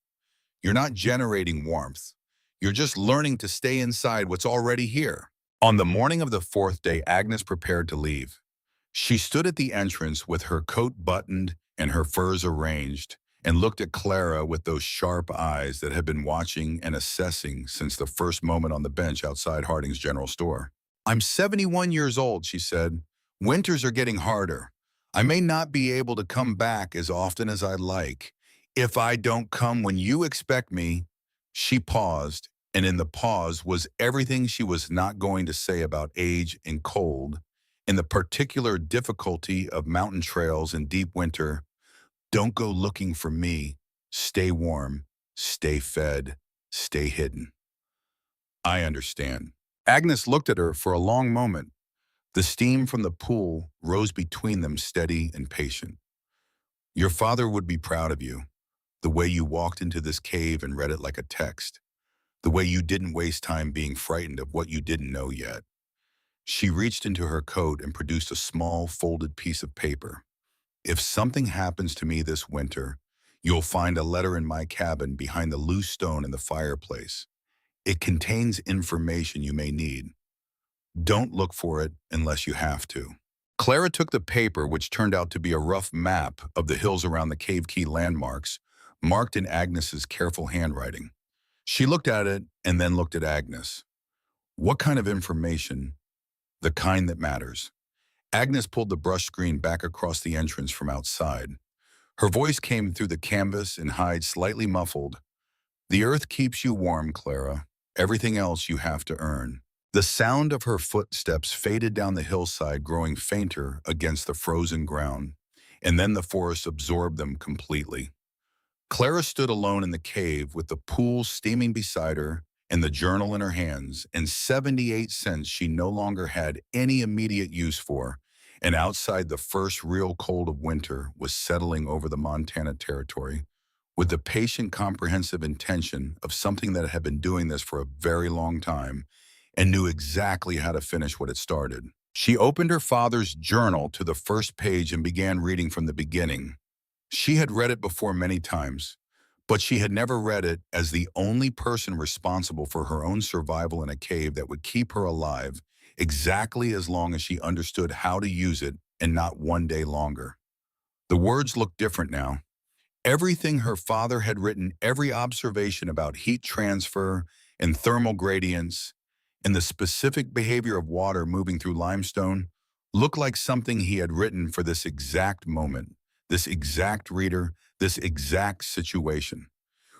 You're not generating warmth. You're just learning to stay inside what's already here. On the morning of the fourth day, Agnes prepared to leave. She stood at the entrance with her coat buttoned and her furs arranged, and looked at Clara with those sharp eyes that had been watching and assessing since the first moment on the bench outside Harding's general store. I'm 71 years old, she said. Winters are getting harder. I may not be able to come back as often as I'd like. If I don't come when you expect me. She paused, and in the pause was everything she was not going to say about age and cold, and the particular difficulty of mountain trails in deep winter. Don't go looking for me. Stay warm, stay fed, stay hidden. I understand. Agnes looked at her for a long moment. The steam from the pool rose between them, steady and patient. Your father would be proud of you. The way you walked into this cave and read it like a text. The way you didn't waste time being frightened of what you didn't know yet. She reached into her coat and produced a small, folded piece of paper. If something happens to me this winter, you'll find a letter in my cabin behind the loose stone in the fireplace. It contains information you may need. Don't look for it unless you have to. Clara took the paper, which turned out to be a rough map of the hills around the Cave Key landmarks, marked in Agnes's careful handwriting. She looked at it and then looked at Agnes. What kind of information? The kind that matters. Agnes pulled the brush screen back across the entrance from outside. Her voice came through the canvas and hide slightly muffled. The earth keeps you warm, Clara. Everything else you have to earn. The sound of her footsteps faded down the hillside, growing fainter against the frozen ground, and then the forest absorbed them completely. Clara stood alone in the cave with the pool steaming beside her and the journal in her hands, and 78 cents she no longer had any immediate use for, and outside the first real cold of winter was settling over the Montana territory, with the patient, comprehensive intention of something that had been doing this for a very long time and knew exactly how to finish what it started. She opened her father's journal to the first page and began reading from the beginning. She had read it before many times, but she had never read it as the only person responsible for her own survival in a cave that would keep her alive exactly as long as she understood how to use it, and not one day longer. The words looked different now. Everything her father had written, every observation about heat transfer and thermal gradients, and the specific behavior of water moving through limestone, looked like something he had written for this exact moment, this exact reader, this exact situation,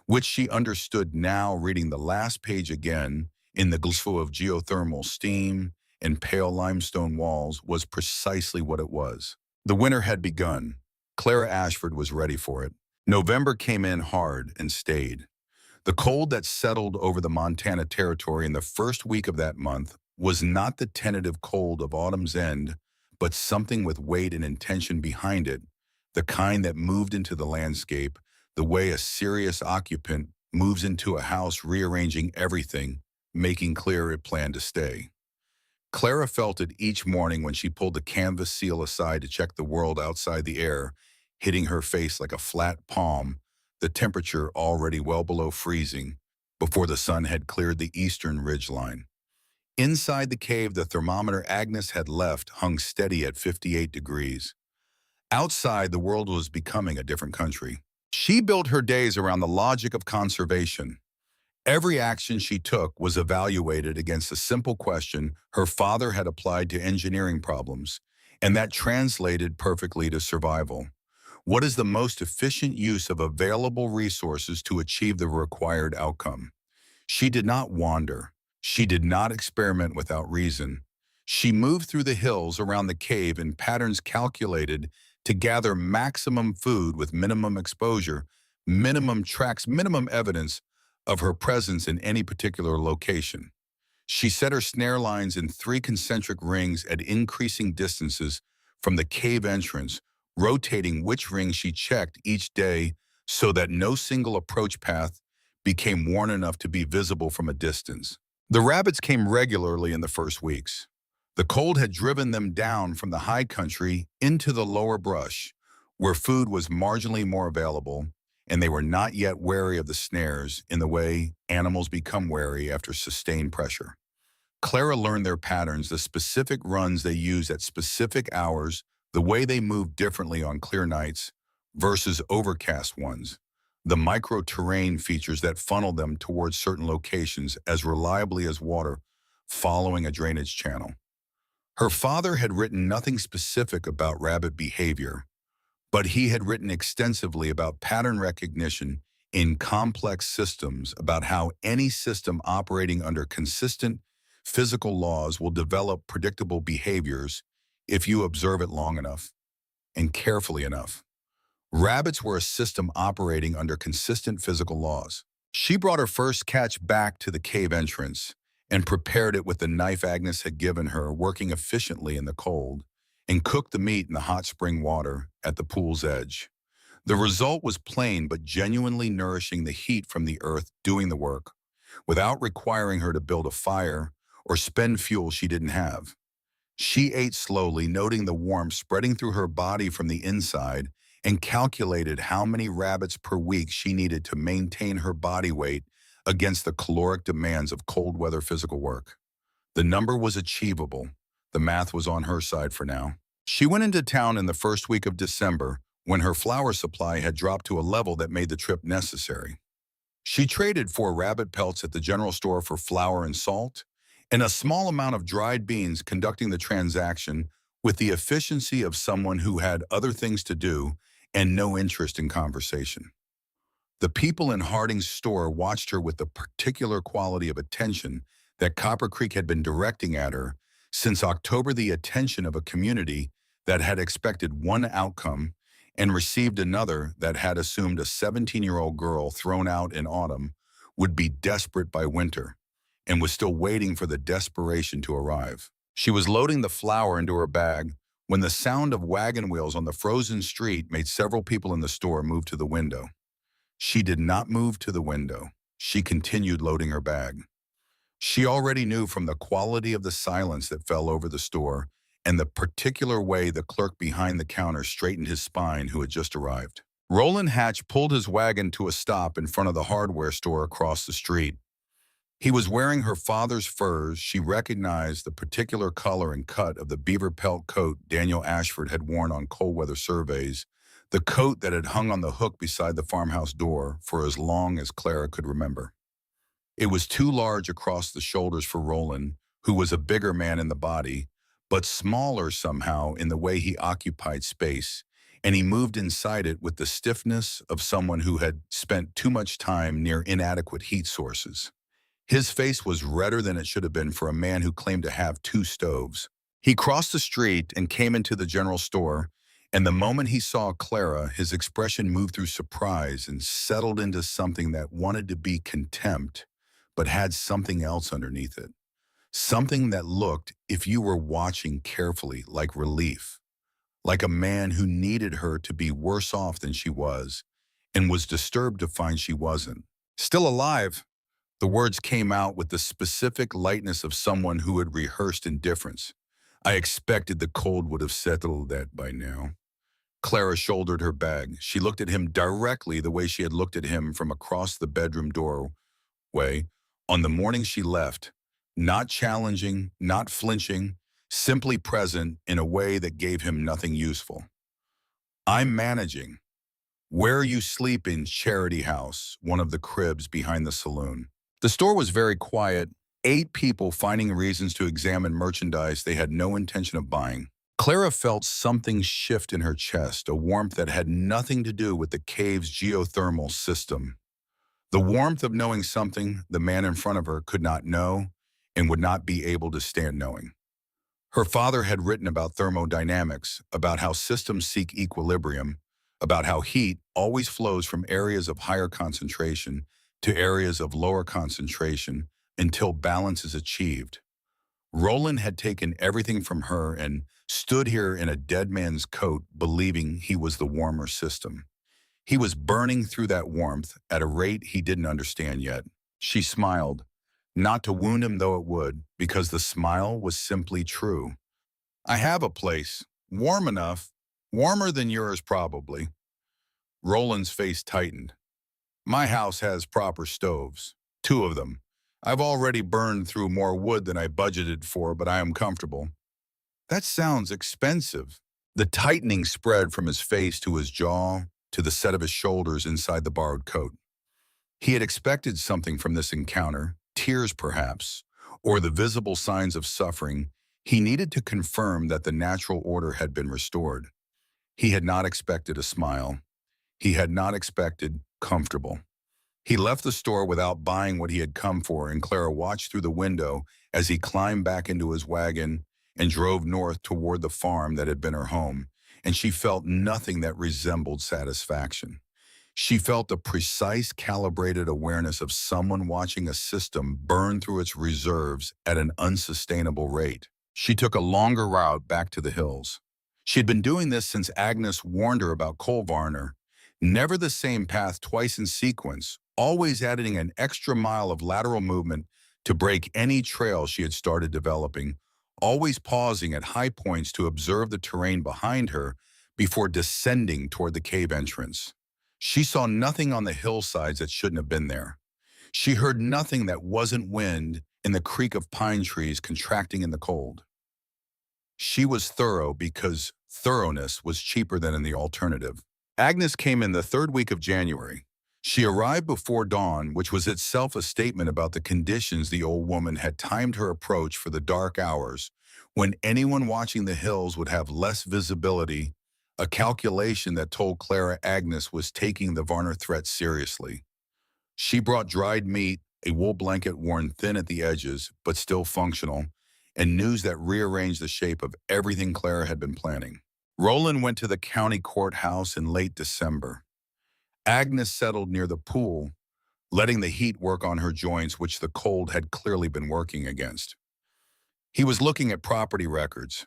which she understood now reading the last page again in the glow of geothermal steam and pale limestone walls was precisely what it was. The winter had begun. Clara Ashford was ready for it. November came in hard and stayed. The cold that settled over the Montana territory in the first week of that month was not the tentative cold of autumn's end, but something with weight and intention behind it, the kind that moved into the landscape, the way a serious occupant moves into a house, rearranging everything, making clear it planned to stay. Clara felt it each morning when she pulled the canvas seal aside to check the world outside the air, hitting her face like a flat palm, the temperature already well below freezing, before the sun had cleared the eastern ridgeline. Inside the cave, the thermometer Agnes had left hung steady at 58 degrees. Outside, the world was becoming a different country. She built her days around the logic of conservation. Every action she took was evaluated against a simple question her father had applied to engineering problems, and that translated perfectly to survival. What is the most efficient use of available resources to achieve the required outcome? She did not wander. She did not experiment without reason. She moved through the hills around the cave in patterns calculated to gather maximum food with minimum exposure, minimum tracks, minimum evidence of her presence in any particular location. She set her snare lines in 3 concentric rings at increasing distances from the cave entrance, rotating which ring she checked each day so that no single approach path became worn enough to be visible from a distance. The rabbits came regularly in the first weeks. The cold had driven them down from the high country into the lower brush, where food was marginally more available, and they were not yet wary of the snares in the way animals become wary after sustained pressure. Clara learned their patterns, the specific runs they used at specific hours, the way they moved differently on clear nights versus overcast ones, the micro-terrain features that funneled them towards certain locations as reliably as water following a drainage channel. Her father had written nothing specific about rabbit behavior, but he had written extensively about pattern recognition in complex systems, about how any system operating under consistent physical laws will develop predictable behaviors if you observe it long enough and carefully enough. Rabbits were a system operating under consistent physical laws. She brought her first catch back to the cave entrance and prepared it with the knife Agnes had given her, working efficiently in the cold, and cooked the meat in the hot spring water at the pool's edge. The result was plain but genuinely nourishing the heat from the earth doing the work, without requiring her to build a fire or spend fuel she didn't have. She ate slowly, noting the warmth spreading through her body from the inside, and calculated how many rabbits per week she needed to maintain her body weight against the caloric demands of cold weather physical work. The number was achievable. The math was on her side for now. She went into town in the first week of December when her flour supply had dropped to a level that made the trip necessary. She traded 4 rabbit pelts at the general store for flour and salt, and a small amount of dried beans, conducting the transaction with the efficiency of someone who had other things to do and no interest in conversation. The people in Harding's store watched her with the particular quality of attention that Copper Creek had been directing at her since October, the attention of a community that had expected one outcome and received another, that had assumed a 17-year-old girl thrown out in autumn would be desperate by winter, and was still waiting for the desperation to arrive. She was loading the flour into her bag when the sound of wagon wheels on the frozen street made several people in the store move to the window. She did not move to the window. She continued loading her bag. She already knew from the quality of the silence that fell over the store and the particular way the clerk behind the counter straightened his spine who had just arrived. Roland Hatch pulled his wagon to a stop in front of the hardware store across the street. He was wearing her father's furs. She recognized the particular color and cut of the beaver pelt coat Daniel Ashford had worn on cold weather surveys, the coat that had hung on the hook beside the farmhouse door for as long as Clara could remember. It was too large across the shoulders for Roland, who was a bigger man in the body, but smaller somehow in the way he occupied space, and he moved inside it with the stiffness of someone who had spent too much time near inadequate heat sources. His face was redder than it should have been for a man who claimed to have 2 stoves. He crossed the street and came into the general store, and the moment he saw Clara, his expression moved through surprise and settled into something that wanted to be contempt, but had something else underneath it. Something that looked, if you were watching carefully, like relief. Like a man who needed her to be worse off than she was, and was disturbed to find she wasn't. Still alive. The words came out with the specific lightness of someone who had rehearsed indifference. I expected the cold would have settled that by now. Clara shouldered her bag. She looked at him directly the way she had looked at him from across the bedroom doorway on the morning she left, not challenging, not flinching, simply present in a way that gave him nothing useful. I'm managing. Where you sleep in Charity House, one of the cribs behind the saloon. The store was very quiet, 8 people finding reasons to examine merchandise they had no intention of buying. Clara felt something shift in her chest, a warmth that had nothing to do with the cave's geothermal system. The warmth of knowing something the man in front of her could not know and would not be able to stand knowing. Her father had written about thermodynamics, about how systems seek equilibrium, about how heat always flows from areas of higher concentration to areas of lower concentration until balance is achieved. Roland had taken everything from her and stood here in a dead man's coat, believing he was the warmer system. He was burning through that warmth at a rate he didn't understand yet. She smiled, not to wound him though it would, because the smile was simply true. I have a place, warm enough, warmer than yours probably. Roland's face tightened. My house has proper stoves, 2 of them. I've already burned through more wood than I budgeted for, but I am comfortable. That sounds expensive. The tightening spread from his face to his jaw, to the set of his shoulders inside the borrowed coat. He had expected something from this encounter, tears perhaps, or the visible signs of suffering. He needed to confirm that the natural order had been restored. He had not expected a smile. He had not expected comfortable. He left the store without buying what he had come for, and Clara watched through the window as he climbed back into his wagon and drove north toward the farm that had been her home, and she felt nothing that resembled satisfaction. She felt the precise, calibrated awareness of someone watching a system burn through its reserves at an unsustainable rate. She took a longer route back to the hills. She had been doing this since Agnes warned her about coal Varner, Never the same path twice in sequence, always adding an extra mile of lateral movement to break any trail she had started developing, always pausing at high points to observe the terrain behind her before descending toward the cave entrance. She saw nothing on the hillsides that shouldn't have been there. She heard nothing that wasn't wind in the creak of pine trees contracting in the cold. She was thorough because thoroughness was cheaper than in the alternative. Agnes came in the third week of January. She arrived before dawn, which was itself a statement about the conditions the old woman had timed her approach for the dark hours, when anyone watching the hills would have less visibility, a calculation that told Clara Agnes was taking the Varner threat seriously. She brought dried meat, a wool blanket worn thin at the edges, but still functional, and news that rearranged the shape of everything Clara had been planning. Roland went to the county courthouse in late December. Agnes settled near the pool, letting the heat work on her joints, which the cold had clearly been working against. He was looking at property records,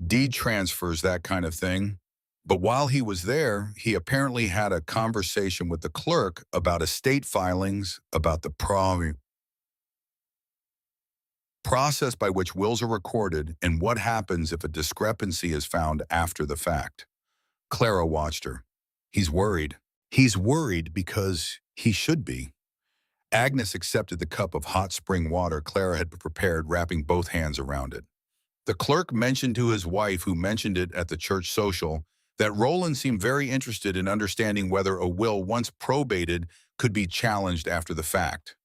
deed transfers, that kind of thing. But while he was there, he apparently had a conversation with the clerk about estate filings, about the process by which wills are recorded, and what happens if a discrepancy is found after the fact. Clara watched her. He's worried. He's worried because he should be. Agnes accepted the cup of hot spring water Clara had prepared, wrapping both hands around it. The clerk mentioned to his wife, who mentioned it at the church social, that Roland seemed very interested in understanding whether a will once probated could be challenged after the fact.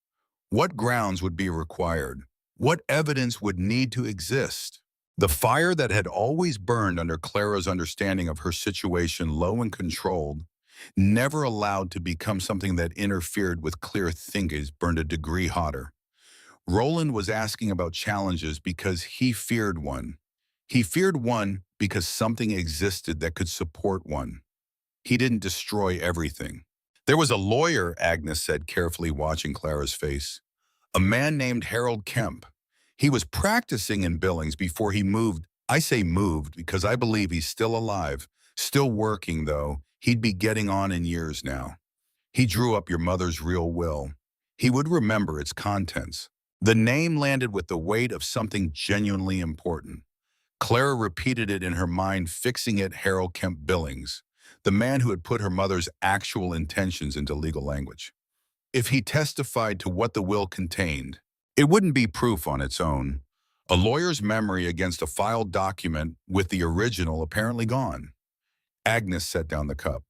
What grounds would be required? What evidence would need to exist? The fire that had always burned under Clara's understanding of her situation, low and controlled, never allowed to become something that interfered with clear thinking, burned a degree hotter. Roland was asking about challenges because he feared one. He feared one because something existed that could support one. He didn't destroy everything. There was a lawyer, Agnes said, carefully watching Clara's face. A man named Harold Kemp. He was practicing in Billings before he moved. I say moved because I believe he's still alive, still working, though. He'd be getting on in years now. He drew up your mother's real will. He would remember its contents. The name landed with the weight of something genuinely important. Clara repeated it in her mind, fixing it Harold Kemp Billings, the man who had put her mother's actual intentions into legal language. If he testified to what the will contained, it wouldn't be proof on its own. A lawyer's memory against a filed document with the original apparently gone. Agnes set down the cup.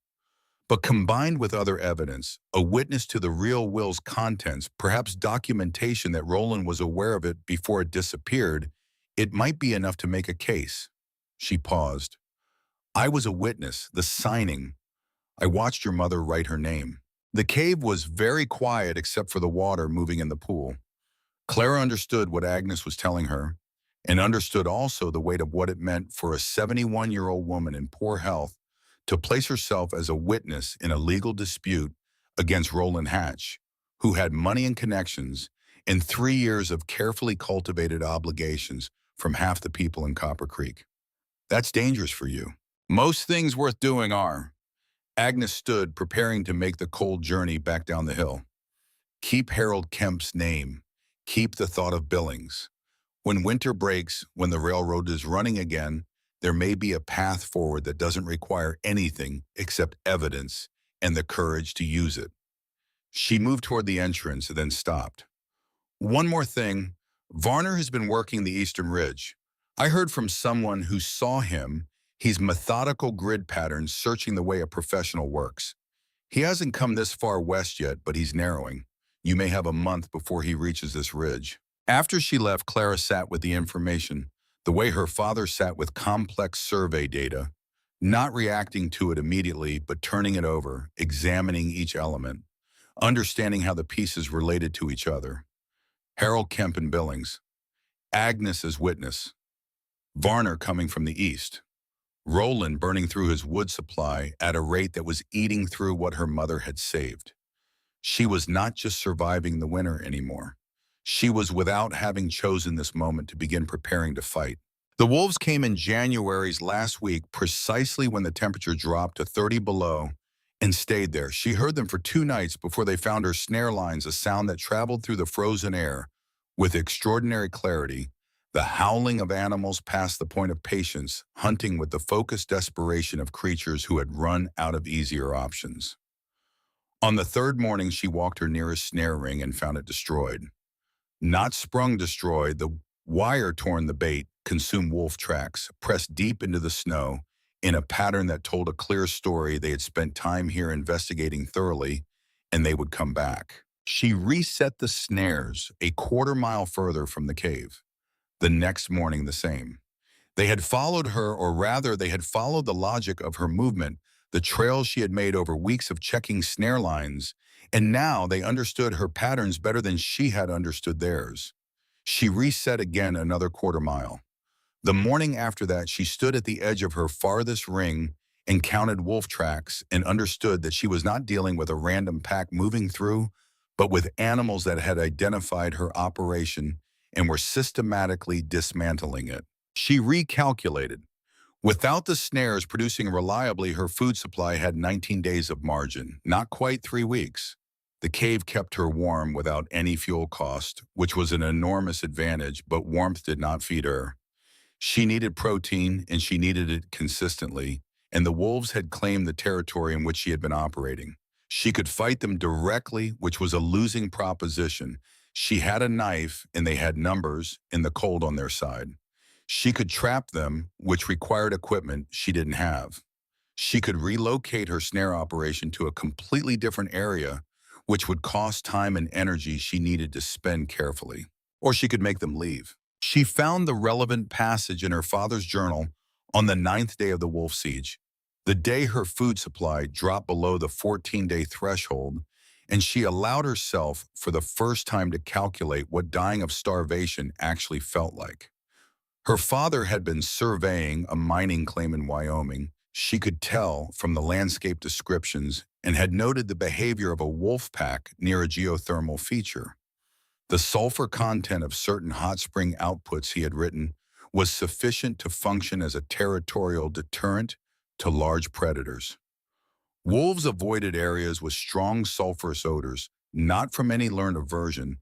But combined with other evidence, a witness to the real will's contents, perhaps documentation that Roland was aware of it before it disappeared, it might be enough to make a case. She paused. I was a witness, the signing. I watched your mother write her name. The cave was very quiet except for the water moving in the pool. Clara understood what Agnes was telling her, and understood also the weight of what it meant for a 71-year-old woman in poor health to place herself as a witness in a legal dispute against Roland Hatch, who had money and connections and 3 years of carefully cultivated obligations from half the people in Copper Creek. That's dangerous for you. Most things worth doing are. Agnes stood, preparing to make the cold journey back down the hill. Keep Harold Kemp's name. Keep the thought of Billings. When winter breaks, when the railroad is running again, there may be a path forward that doesn't require anything except evidence and the courage to use it. She moved toward the entrance and then stopped. One more thing. Varner has been working the Eastern Ridge. I heard from someone who saw him. He's methodical grid patterns, searching the way a professional works. He hasn't come this far west yet, but he's narrowing. You may have a month before he reaches this ridge. After she left, Clara sat with the information, the way her father sat with complex survey data, not reacting to it immediately, but turning it over, examining each element, understanding how the pieces related to each other. Harold Kemp and Billings. Agnes as witness. Varner coming from the east. Roland burning through his wood supply at a rate that was eating through what her mother had saved. She was not just surviving the winter anymore. She was without having chosen this moment to begin preparing to fight. The wolves came in January's last week, precisely when the temperature dropped to 30 below, and stayed there. She heard them for 2 nights before they found her snare lines, a sound that traveled through the frozen air with extraordinary clarity, the howling of animals past the point of patience, hunting with the focused desperation of creatures who had run out of easier options. On the third morning, she walked her nearest snare ring and found it destroyed. Not sprung destroyed, the wire torn the bait, consumed wolf tracks, pressed deep into the snow, in a pattern that told a clear story. They had spent time here investigating thoroughly, and they would come back. She reset the snares a quarter-mile further from the cave. The next morning, the same. They had followed her, or rather, they had followed the logic of her movement, the trails she had made over weeks of checking snare lines, and now they understood her patterns better than she had understood theirs. She reset again another quarter-mile. The morning after that, she stood at the edge of her farthest ring and counted wolf tracks and understood that she was not dealing with a random pack moving through, but with animals that had identified her operation and were systematically dismantling it. She recalculated. Without the snares producing reliably, her food supply had 19 days of margin, not quite 3 weeks. The cave kept her warm without any fuel cost, which was an enormous advantage, but warmth did not feed her. She needed protein, and she needed it consistently, and the wolves had claimed the territory in which she had been operating. She could fight them directly, which was a losing proposition. She had a knife, and they had numbers and the cold on their side. She could trap them, which required equipment she didn't have. She could relocate her snare operation to a completely different area, which would cost time and energy she needed to spend carefully. Or she could make them leave. She found the relevant passage in her father's journal on the 9th day of the wolf siege, the day her food supply dropped below the 14-day threshold, and she allowed herself for the first time to calculate what dying of starvation actually felt like. Her father had been surveying a mining claim in Wyoming. She could tell from the landscape descriptions and had noted the behavior of a wolf pack near a geothermal feature. The sulfur content of certain hot spring outputs, he had written, was sufficient to function as a territorial deterrent to large predators. Wolves avoided areas with strong sulfurous odors, not from any learned aversion,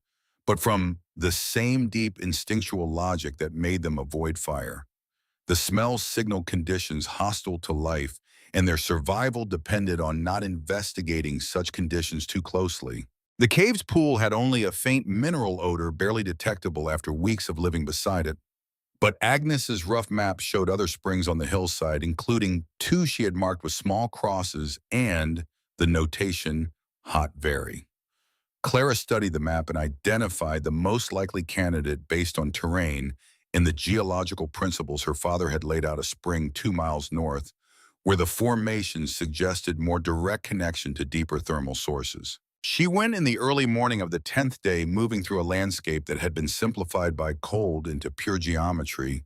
but from the same deep instinctual logic that made them avoid fire. The smells signaled conditions hostile to life, and their survival depended on not investigating such conditions too closely. The cave's pool had only a faint mineral odor barely detectable after weeks of living beside it, but Agnes's rough map showed other springs on the hillside, including 2 she had marked with small crosses and the notation, "Hot Very." Clara studied the map and identified the most likely candidate based on terrain and the geological principles. Her father had laid out a spring 2 miles north, where the formations suggested more direct connection to deeper thermal sources. She went in the early morning of the 10th day, moving through a landscape that had been simplified by cold into pure geometry: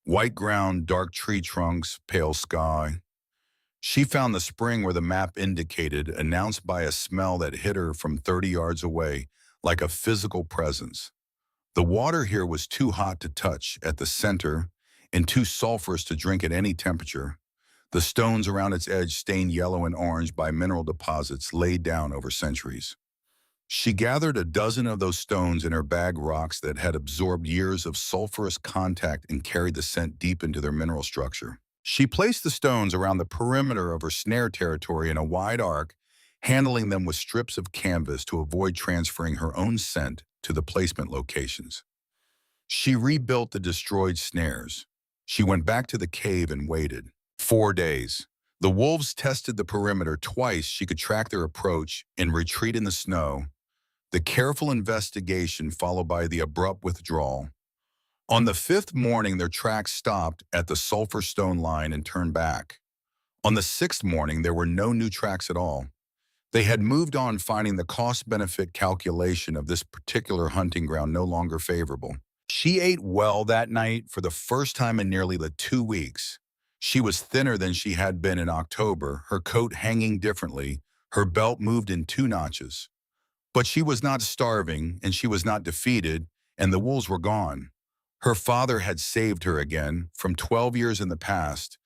white ground, dark tree trunks, pale sky. She found the spring where the map indicated, announced by a smell that hit her from 30 yards away, like a physical presence. The water here was too hot to touch at the center and too sulfurous to drink at any temperature. The stones around its edge stained yellow and orange by mineral deposits laid down over centuries. She gathered a dozen of those stones in her bag, rocks that had absorbed years of sulfurous contact and carried the scent deep into their mineral structure. She placed the stones around the perimeter of her snare territory in a wide arc, handling them with strips of canvas to avoid transferring her own scent to the placement locations. She rebuilt the destroyed snares. She went back to the cave and waited. 4 days. The wolves tested the perimeter twice. She could track their approach and retreat in the snow. The careful investigation followed by the abrupt withdrawal. On the 5th morning, their tracks stopped at the sulfur stone line and turned back. On the 6th morning, there were no new tracks at all. They had moved on, finding the cost-benefit calculation of this particular hunting ground no longer favorable. She ate well that night for the first time in nearly 2 weeks. She was thinner than she had been in October, her coat hanging differently, her belt moved in 2 notches. But she was not starving, and she was not defeated, and the wolves were gone. Her father had saved her again from 12 years in the past.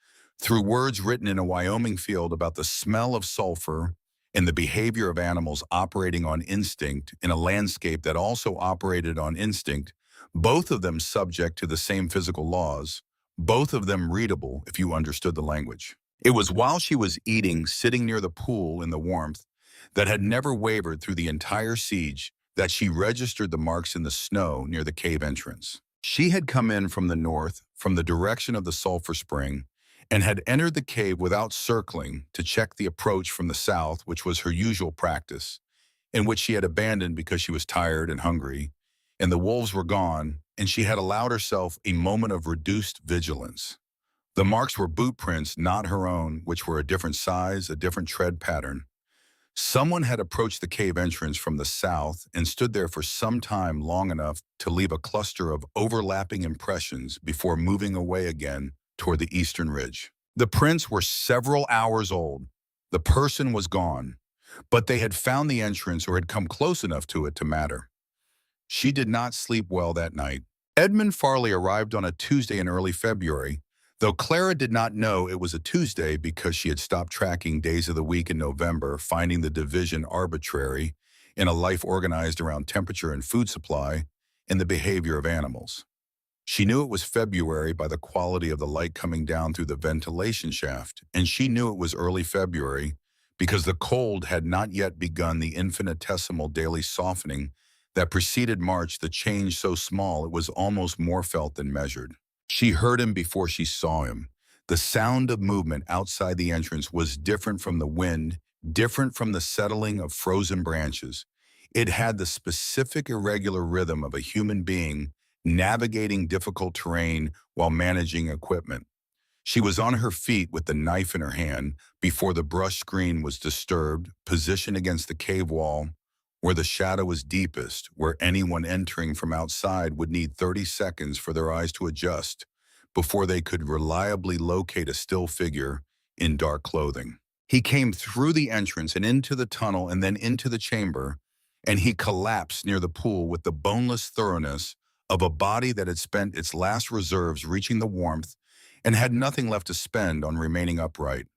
through words written in a Wyoming field about the smell of sulfur and the behavior of animals operating on instinct in a landscape that also operated on instinct, both of them subject to the same physical laws, both of them readable if you understood the language. It was while she was eating, sitting near the pool in the warmth that had never wavered through the entire siege, that she registered the marks in the snow near the cave entrance. She had come in from the north, from the direction of the sulfur spring, and had entered the cave without circling to check the approach from the south, which was her usual practice, and which she had abandoned because she was tired and hungry, and the wolves were gone, and she had allowed herself a moment of reduced vigilance. The marks were boot prints, not her own, which were a different size, a different tread pattern. Someone had approached the cave entrance from the south and stood there for some time, long enough to leave a cluster of overlapping impressions before moving away again toward the eastern ridge. The prints were several hours old. The person was gone, but they had found the entrance or had come close enough to it to matter. She did not sleep well that night. Edmund Farley arrived on a Tuesday in early February, though Clara did not know it was a Tuesday because she had stopped tracking days of the week in November, finding the division arbitrary in a life organized around temperature and food supply and the behavior of animals. She knew it was February by the quality of the light coming down through the ventilation shaft, and she knew it was early February because the cold had not yet begun the infinitesimal daily softening that preceded March, the change so small it was almost more felt than measured. She heard him before she saw him. The sound of movement outside the entrance was different from the wind, different from the settling of frozen branches. It had the specific irregular rhythm of a human being navigating difficult terrain while managing equipment. She was on her feet with the knife in her hand before the brush screen was disturbed, positioned against the cave wall, where the shadow was deepest, where anyone entering from outside would need 30 seconds for their eyes to adjust before they could reliably locate a still figure in dark clothing. He came through the entrance and into the tunnel and then into the chamber, and he collapsed near the pool with the boneless thoroughness of a body that had spent its last reserves reaching the warmth and had nothing left to spend on remaining upright.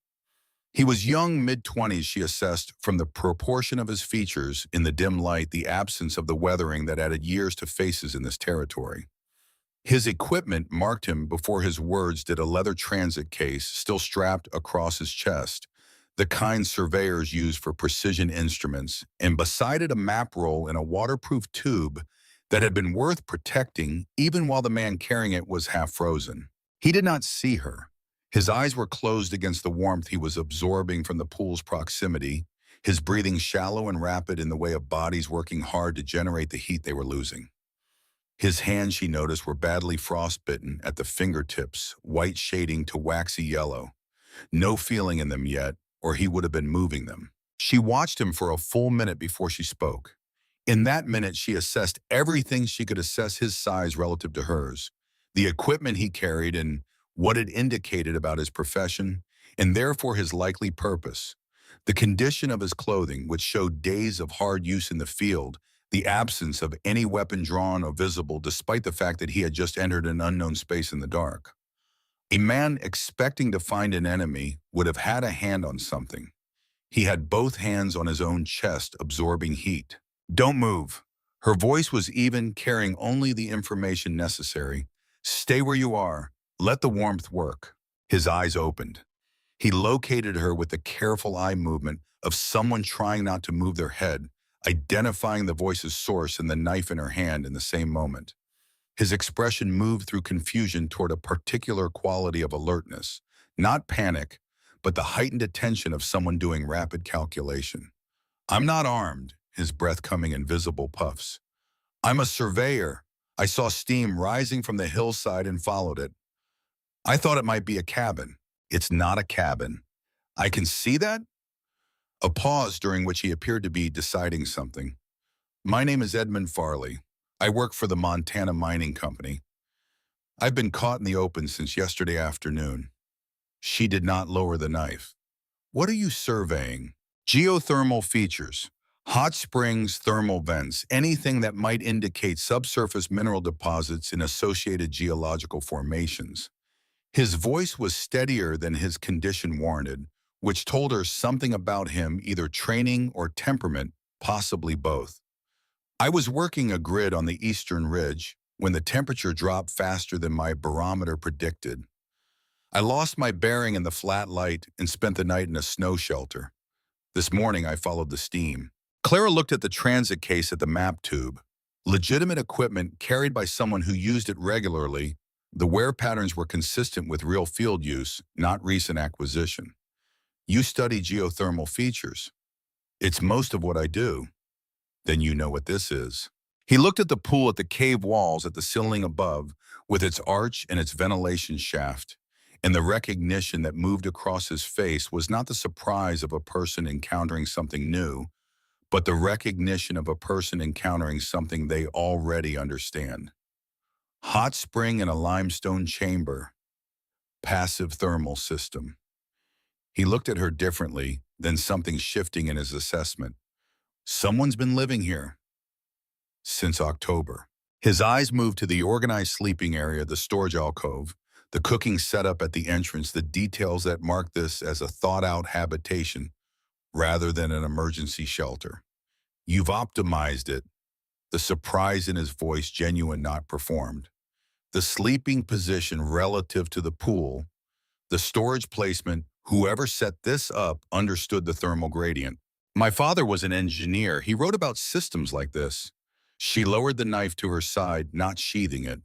He was young, mid-20s, she assessed, from the proportion of his features, in the dim light, the absence of the weathering that added years to faces in this territory. His equipment marked him before his words did a leather transit case still strapped across his chest, the kind surveyors use for precision instruments, and beside it a map roll in a waterproof tube that had been worth protecting even while the man carrying it was half frozen. He did not see her. His eyes were closed against the warmth he was absorbing from the pool's proximity, his breathing shallow and rapid in the way of bodies working hard to generate the heat they were losing. His hands, she noticed, were badly frostbitten at the fingertips, white shading to waxy yellow. No feeling in them yet, or he would have been moving them. She watched him for a full minute before she spoke. In that minute, she assessed everything she could assess his size relative to hers, the equipment he carried and what it indicated about his profession, and therefore his likely purpose, the condition of his clothing, which showed days of hard use in the field, the absence of any weapon drawn or visible despite the fact that he had just entered an unknown space in the dark. A man expecting to find an enemy would have had a hand on something. He had both hands on his own chest, absorbing heat. "Don't move." Her voice was even, carrying only the information necessary. "Stay where you are. Let the warmth work." His eyes opened. He located her with the careful eye movement of someone trying not to move their head, identifying the voice's source and the knife in her hand in the same moment. His expression moved through confusion toward a particular quality of alertness, not panic, but the heightened attention of someone doing rapid calculation. "I'm not armed," his breath coming in visible puffs. "I'm a surveyor. I saw steam rising from the hillside and followed it. I thought it might be a cabin." "It's not a cabin." "I can see that?" A pause during which he appeared to be deciding something. "My name is Edmund Farley. I work for the Montana Mining Company. I've been caught in the open since yesterday afternoon." She did not lower the knife. "What are you surveying?" "Geothermal features. Hot springs, thermal vents, anything that might indicate subsurface mineral deposits in associated geological formations." His voice was steadier than his condition warranted, which told her something about him, either training or temperament, possibly both. I was working a grid on the eastern ridge when the temperature dropped faster than my barometer predicted. I lost my bearing in the flat light and spent the night in a snow shelter. This morning, I followed the steam. Clara looked at the transit case at the map tube. Legitimate equipment carried by someone who used it regularly. The wear patterns were consistent with real field use, not recent acquisition. You study geothermal features. It's most of what I do. Then you know what this is. He looked at the pool at the cave walls at the ceiling above, with its arch and its ventilation shaft, and the recognition that moved across his face was not the surprise of a person encountering something new, but the recognition of a person encountering something they already understand. Hot spring in a limestone chamber. Passive thermal system. He looked at her differently, then something shifting in his assessment. Someone's been living here since October. His eyes moved to the organized sleeping area, the storage alcove, the cooking setup at the entrance, the details that marked this as a thought-out habitation rather than an emergency shelter. You've optimized it. The surprise in his voice, genuine, not performed. The sleeping position relative to the pool, the storage placement, whoever set this up understood the thermal gradient. My father was an engineer. He wrote about systems like this. She lowered the knife to her side, not sheathing it.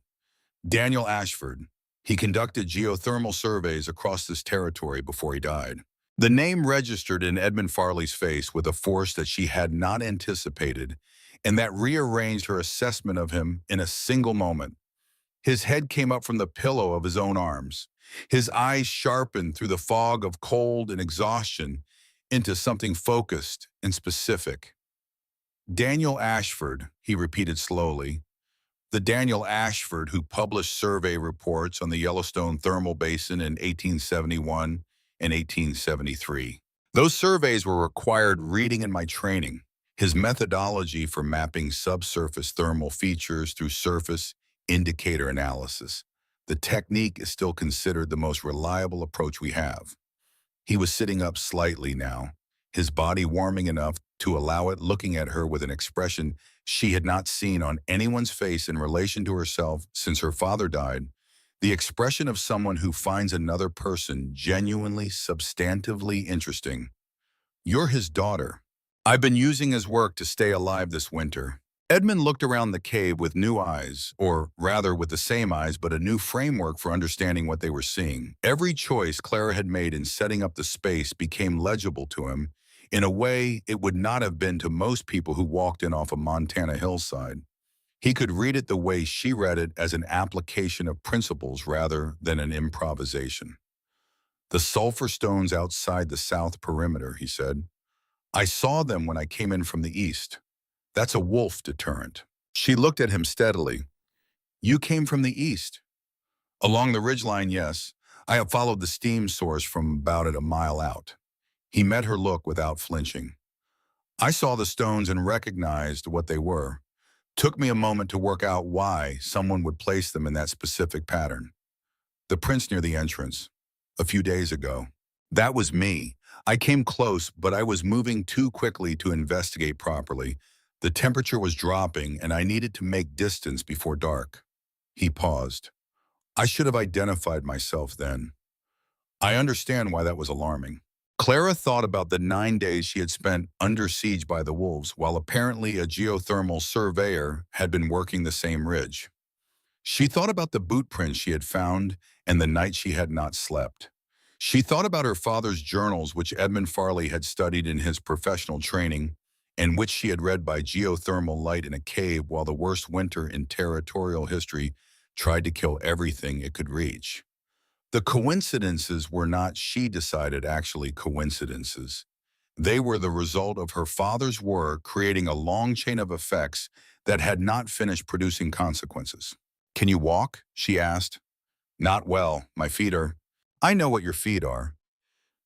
Daniel Ashford. He conducted geothermal surveys across this territory before he died. The name registered in Edmund Farley's face with a force that she had not anticipated, and that rearranged her assessment of him in a single moment. His head came up from the pillow of his own arms. His eyes sharpened through the fog of cold and exhaustion into something focused and specific. Daniel Ashford, he repeated slowly. The Daniel Ashford who published survey reports on the Yellowstone Thermal Basin in 1871 and 1873. Those surveys were required reading in my training. His methodology for mapping subsurface thermal features through surface indicator analysis. The technique is still considered the most reliable approach we have. He was sitting up slightly now, his body warming enough to allow it, looking at her with an expression she had not seen on anyone's face in relation to herself since her father died, the expression of someone who finds another person genuinely, substantively interesting. You're his daughter. I've been using his work to stay alive this winter. Edmund looked around the cave with new eyes, or rather with the same eyes, but a new framework for understanding what they were seeing. Every choice Clara had made in setting up the space became legible to him in a way it would not have been to most people who walked in off a Montana hillside. He could read it the way she read it, as an application of principles rather than an improvisation. The sulfur stones outside the south perimeter, he said. I saw them when I came in from the east. That's a wolf deterrent. She looked at him steadily. You came from the east. Along the ridgeline, yes. I have followed the steam source from about a mile out. He met her look without flinching. I saw the stones and recognized what they were. Took me a moment to work out why someone would place them in that specific pattern. The prints near the entrance, a few days ago. That was me. I came close, but I was moving too quickly to investigate properly. The temperature was dropping, and I needed to make distance before dark. He paused. I should have identified myself then. I understand why that was alarming. Clara thought about the 9 days she had spent under siege by the wolves, while apparently a geothermal surveyor had been working the same ridge. She thought about the boot prints she had found and the night she had not slept. She thought about her father's journals, which Edmund Farley had studied in his professional training, and which she had read by geothermal light in a cave while the worst winter in territorial history tried to kill everything it could reach. The coincidences were not, she decided, actually coincidences. They were the result of her father's work creating a long chain of effects that had not finished producing consequences. Can you walk? She asked. Not well. My feet are. I know what your feet are.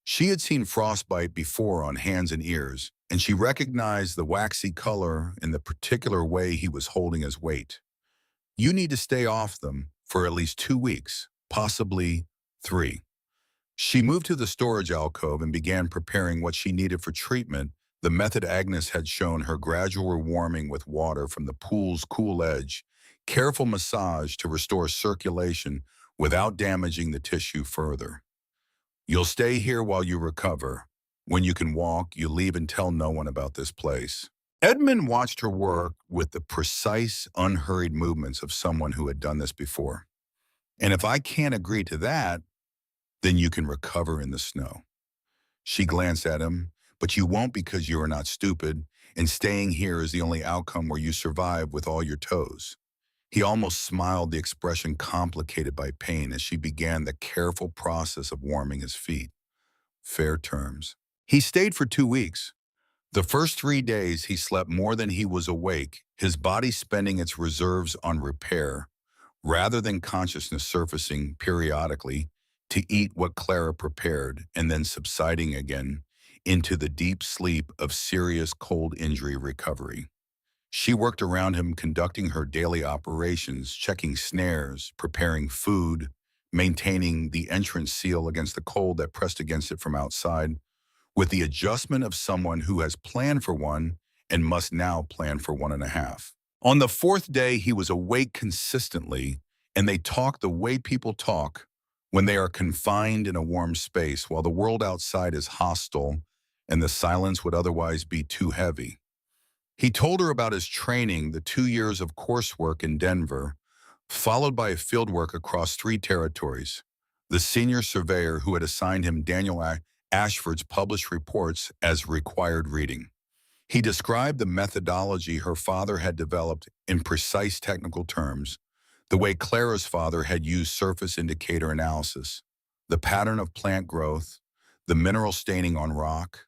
She had seen frostbite before on hands and ears, and she recognized the waxy color in the particular way he was holding his weight. You need to stay off them for at least 2 weeks, possibly 3. She moved to the storage alcove and began preparing what she needed for treatment. The method Agnes had shown her: gradual warming with water from the pool's cool edge, careful massage to restore circulation without damaging the tissue further. You'll stay here while you recover. When you can walk, you leave and tell no one about this place. Edmund watched her work with the precise, unhurried movements of someone who had done this before. And if I can't agree to that, then you can recover in the snow. She glanced at him. But you won't, because you are not stupid, and staying here is the only outcome where you survive with all your toes. He almost smiled, the expression complicated by pain, as she began the careful process of warming his feet. Fair terms. He stayed for 2 weeks. The first 3 days he slept more than he was awake, his body spending its reserves on repair, rather than consciousness surfacing periodically to eat what Clara prepared and then subsiding again into the deep sleep of serious cold injury recovery. She worked around him, conducting her daily operations, checking snares, preparing food, maintaining the entrance seal against the cold that pressed against it from outside, with the adjustment of someone who has planned for one and must now plan for 1.5. On the fourth day, he was awake consistently, and they talked the way people talk when they are confined in a warm space while the world outside is hostile and the silence would otherwise be too heavy. He told her about his training, the 2 years of coursework in Denver, followed by a fieldwork across 3 territories. The senior surveyor who had assigned him Daniel Ashford's published reports as required reading. He described the methodology her father had developed in precise technical terms, the way Clara's father had used surface indicator analysis, the pattern of plant growth, the mineral staining on rock,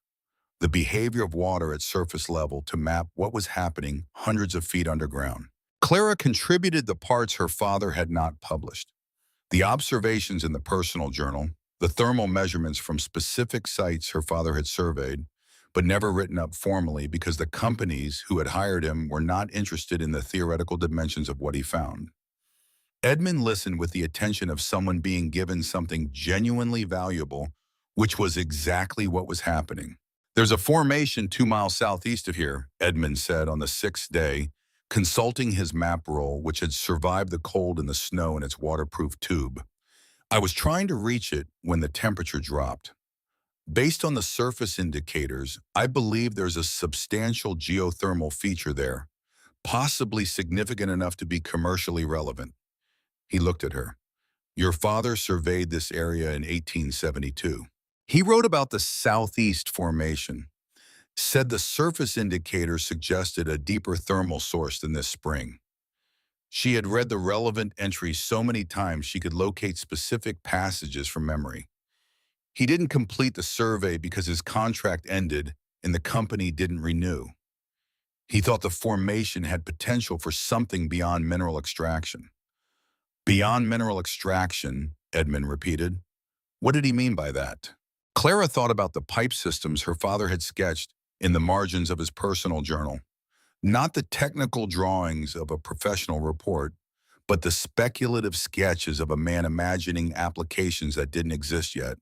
the behavior of water at surface level to map what was happening hundreds of feet underground. Clara contributed the parts her father had not published: the observations in the personal journal, the thermal measurements from specific sites her father had surveyed, but never written up formally because the companies who had hired him were not interested in the theoretical dimensions of what he found. Edmund listened with the attention of someone being given something genuinely valuable, which was exactly what was happening. There's a formation 2 miles southeast of here, Edmund said on the 6th day, consulting his map roll, which had survived the cold and the snow in its waterproof tube. I was trying to reach it when the temperature dropped. Based on the surface indicators, I believe there's a substantial geothermal feature there, possibly significant enough to be commercially relevant. He looked at her. Your father surveyed this area in 1872. He wrote about the Southeast Formation, said the surface indicators suggested a deeper thermal source than this spring. She had read the relevant entries so many times she could locate specific passages from memory. He didn't complete the survey because his contract ended and the company didn't renew. He thought the formation had potential for something beyond mineral extraction. Beyond mineral extraction, Edmund repeated. What did he mean by that? Clara thought about the pipe systems her father had sketched in the margins of his personal journal. Not the technical drawings of a professional report, but the speculative sketches of a man imagining applications that didn't exist yet.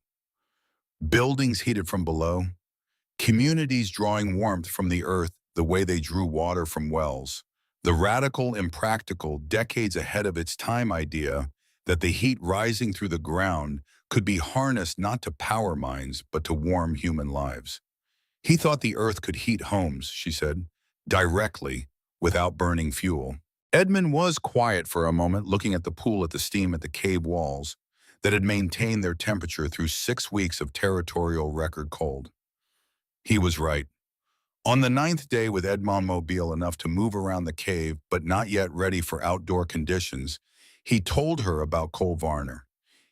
Buildings heated from below, communities drawing warmth from the earth the way they drew water from wells. The radical, impractical, decades ahead of its time idea that the heat rising through the ground could be harnessed not to power mines, but to warm human lives. He thought the earth could heat homes, she said, directly, without burning fuel. Edmund was quiet for a moment, looking at the pool, at the steam at the cave walls that had maintained their temperature through 6 weeks of territorial record cold. He was right. On the 9th day, with Edmond mobile enough to move around the cave but not yet ready for outdoor conditions, he told her about Cole Varner.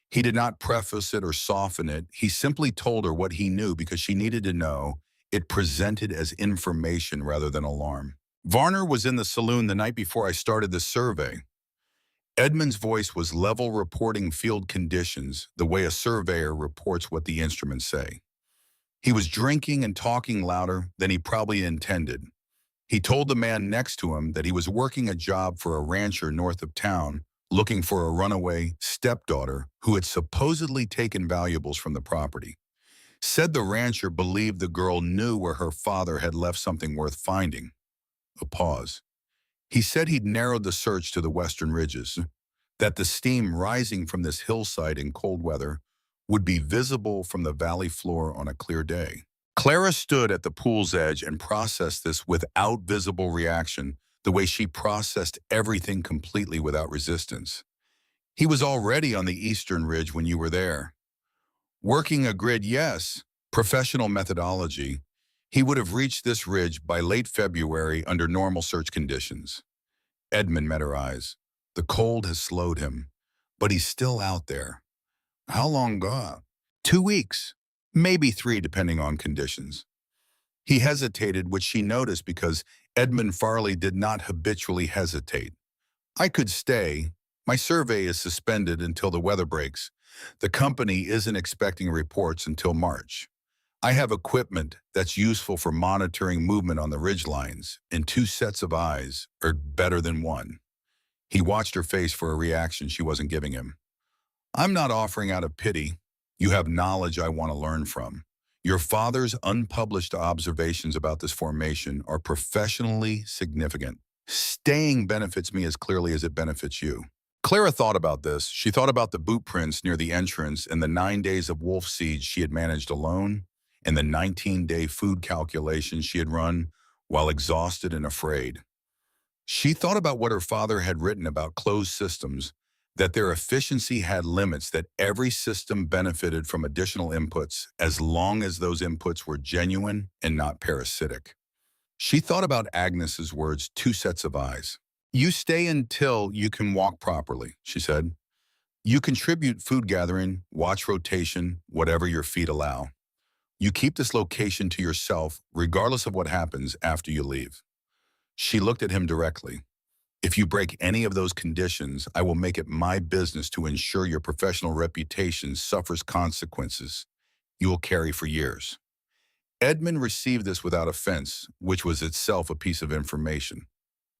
He did not preface it or soften it. He simply told her what he knew because she needed to know. It presented as information rather than alarm. Varner was in the saloon the night before I started the survey. Edmund's voice was level, reporting field conditions, the way a surveyor reports what the instruments say. He was drinking and talking louder than he probably intended. He told the man next to him that he was working a job for a rancher north of town, looking for a runaway stepdaughter who had supposedly taken valuables from the property. Said the rancher believed the girl knew where her father had left something worth finding. A pause. He said he'd narrowed the search to the western ridges, that the steam rising from this hillside in cold weather would be visible from the valley floor on a clear day. Clara stood at the pool's edge and processed this without visible reaction, the way she processed everything completely without resistance. He was already on the eastern ridge when you were there. Working a grid, yes. Professional methodology. He would have reached this ridge by late February under normal search conditions. Edmund met her eyes. The cold has slowed him, but he's still out there. How long gone? 2 weeks, maybe 3 depending on conditions. He hesitated, which she noticed because Edmund Farley did not habitually hesitate. I could stay. My survey is suspended until the weather breaks. The company isn't expecting reports until March. I have equipment that's useful for monitoring movement on the ridgelines, and 2 sets of eyes are better than 1. He watched her face for a reaction she wasn't giving him. I'm not offering out of pity. You have knowledge I want to learn from. Your father's unpublished observations about this formation are professionally significant. Staying benefits me as clearly as it benefits you. Clara thought about this. She thought about the boot prints near the entrance and the 9 days of wolf seeds she had managed alone, and the 19-day food calculations she had run while exhausted and afraid. She thought about what her father had written about closed systems, that their efficiency had limits, that every system benefited from additional inputs as long as those inputs were genuine and not parasitic. She thought about Agnes's words, 2 sets of eyes. You stay until you can walk properly, she said. You contribute food gathering, watch rotation, whatever your feet allow. You keep this location to yourself, regardless of what happens after you leave. She looked at him directly. If you break any of those conditions, I will make it my business to ensure your professional reputation suffers consequences you will carry for years. Edmund received this without offense, which was itself a piece of information.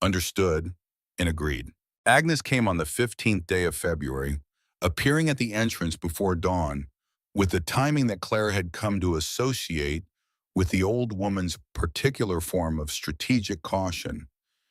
Understood and agreed. Agnes came on the 15th day of February, appearing at the entrance before dawn, with the timing that Clara had come to associate with the old woman's particular form of strategic caution.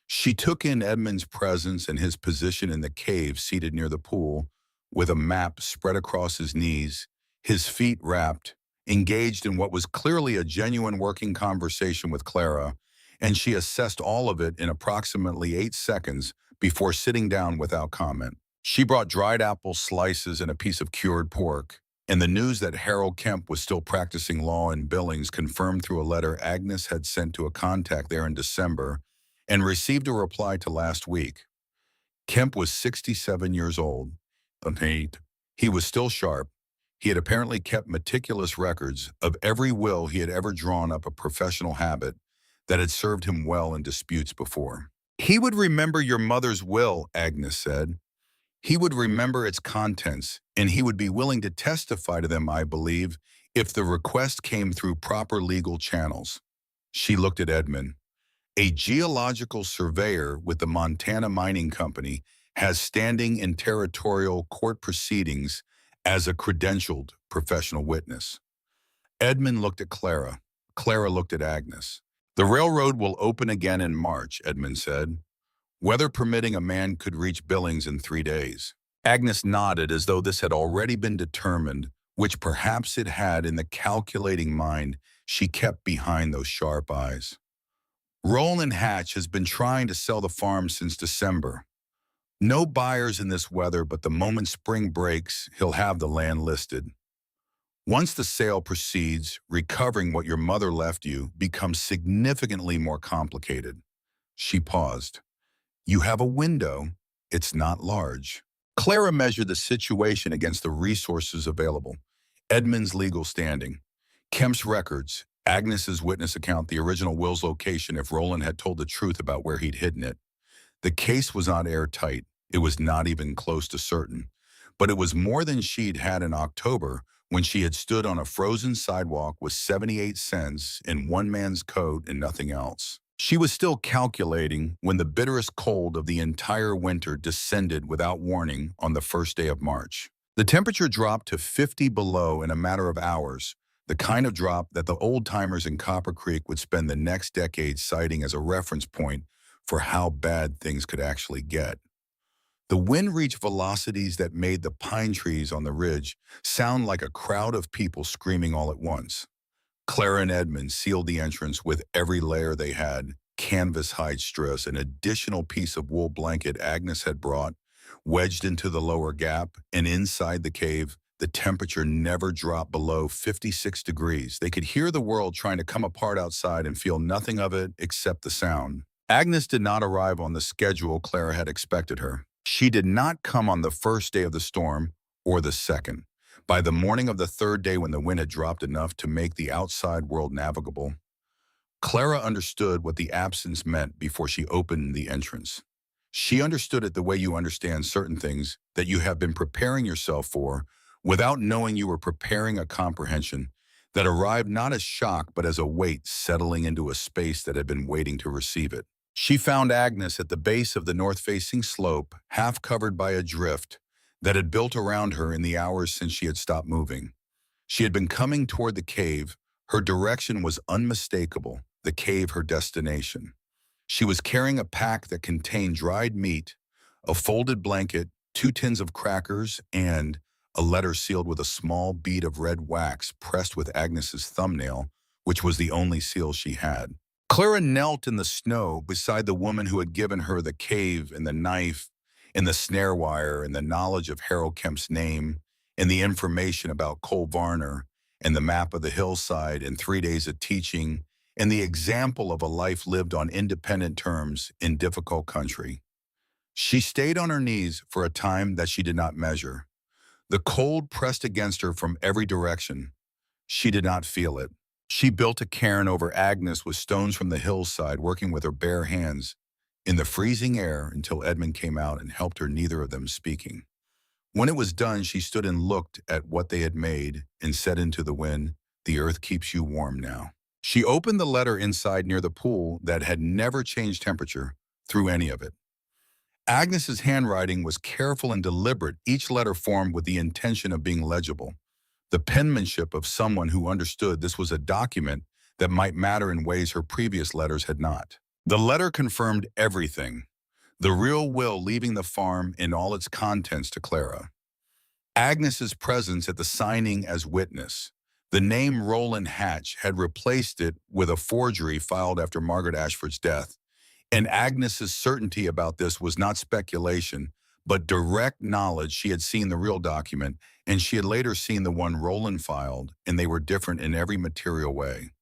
She took in Edmund's presence and his position in the cave seated near the pool, with a map spread across his knees, his feet wrapped, engaged in what was clearly a genuine working conversation with Clara, and she assessed all of it in approximately 8 seconds before sitting down without comment. She brought dried apple slices and a piece of cured pork, and the news that Harold Kemp was still practicing law in Billings confirmed through a letter Agnes had sent to a contact there in December and received a reply to last week. Kemp was 67 years old. He was still sharp. He had apparently kept meticulous records of every will he had ever drawn up, a professional habit that had served him well in disputes before. He would remember your mother's will, Agnes said. He would remember its contents, and he would be willing to testify to them, I believe, if the request came through proper legal channels. She looked at Edmund. A geological surveyor with the Montana Mining Company has standing in territorial court proceedings as a credentialed professional witness. Edmund looked at Clara. Clara looked at Agnes. The railroad will open again in March, Edmund said. Weather permitting, a man could reach Billings in 3 days. Agnes nodded as though this had already been determined, which perhaps it had in the calculating mind she kept behind those sharp eyes. Roland Hatch has been trying to sell the farm since December. No buyers in this weather, but the moment spring breaks, he'll have the land listed. Once the sale proceeds, recovering what your mother left you becomes significantly more complicated. She paused. You have a window. It's not large. Clara measured the situation against the resources available. Edmund's legal standing, Kemp's records, Agnes's witness account, the original will's location if Roland had told the truth about where he'd hidden it. The case was not airtight. It was not even close to certain. But it was more than she'd had in October when she had stood on a frozen sidewalk with 78 cents in one man's coat and nothing else. She was still calculating when the bitterest cold of the entire winter descended without warning on the first day of March. The temperature dropped to 50 below in a matter of hours, the kind of drop that the old-timers in Copper Creek would spend the next decade citing as a reference point for how bad things could actually get. The wind reached velocities that made the pine trees on the ridge sound like a crowd of people screaming all at once. Clara and Edmund sealed the entrance with every layer they had, canvas hide strips, an additional piece of wool blanket Agnes had brought, wedged into the lower gap, and inside the cave, the temperature never dropped below 56 degrees. They could hear the world trying to come apart outside and feel nothing of it except the sound. Agnes did not arrive on the schedule Clara had expected her. She did not come on the first day of the storm or the second. By the morning of the third day, when the wind had dropped enough to make the outside world navigable, Clara understood what the absence meant before she opened the entrance. She understood it the way you understand certain things that you have been preparing yourself for without knowing you were preparing a comprehension that arrived not as shock but as a weight settling into a space that had been waiting to receive it. She found Agnes at the base of the north-facing slope, half covered by a drift that had built around her in the hours since she had stopped moving. She had been coming toward the cave. Her direction was unmistakable, the cave her destination. She was carrying a pack that contained dried meat, a folded blanket, 2 tins of crackers, and a letter sealed with a small bead of red wax pressed with Agnes's thumbnail, which was the only seal she had. Clara knelt in the snow beside the woman who had given her the cave and the knife and the snare wire and the knowledge of Harold Kemp's name and the information about Cole Varner and the map of the hillside and 3 days of teaching and the example of a life lived on independent terms in difficult country. She stayed on her knees for a time that she did not measure. The cold pressed against her from every direction. She did not feel it. She built a cairn over Agnes with stones from the hillside, working with her bare hands in the freezing air until Edmund came out and helped her, neither of them speaking. When it was done, she stood and looked at what they had made and said into the wind, "The earth keeps you warm now." She opened the letter inside near the pool that had never changed temperature through any of it. Agnes's handwriting was careful and deliberate, each letter formed with the intention of being legible. The penmanship of someone who understood this was a document that might matter in ways her previous letters had not. The letter confirmed everything, the real will leaving the farm in all its contents to Clara. Agnes's presence at the signing as witness. The name Roland Hatch had replaced it with a forgery filed after Margaret Ashford's death, and Agnes's certainty about this was not speculation, but direct knowledge. She had seen the real document, and she had later seen the one Roland filed, and they were different in every material way.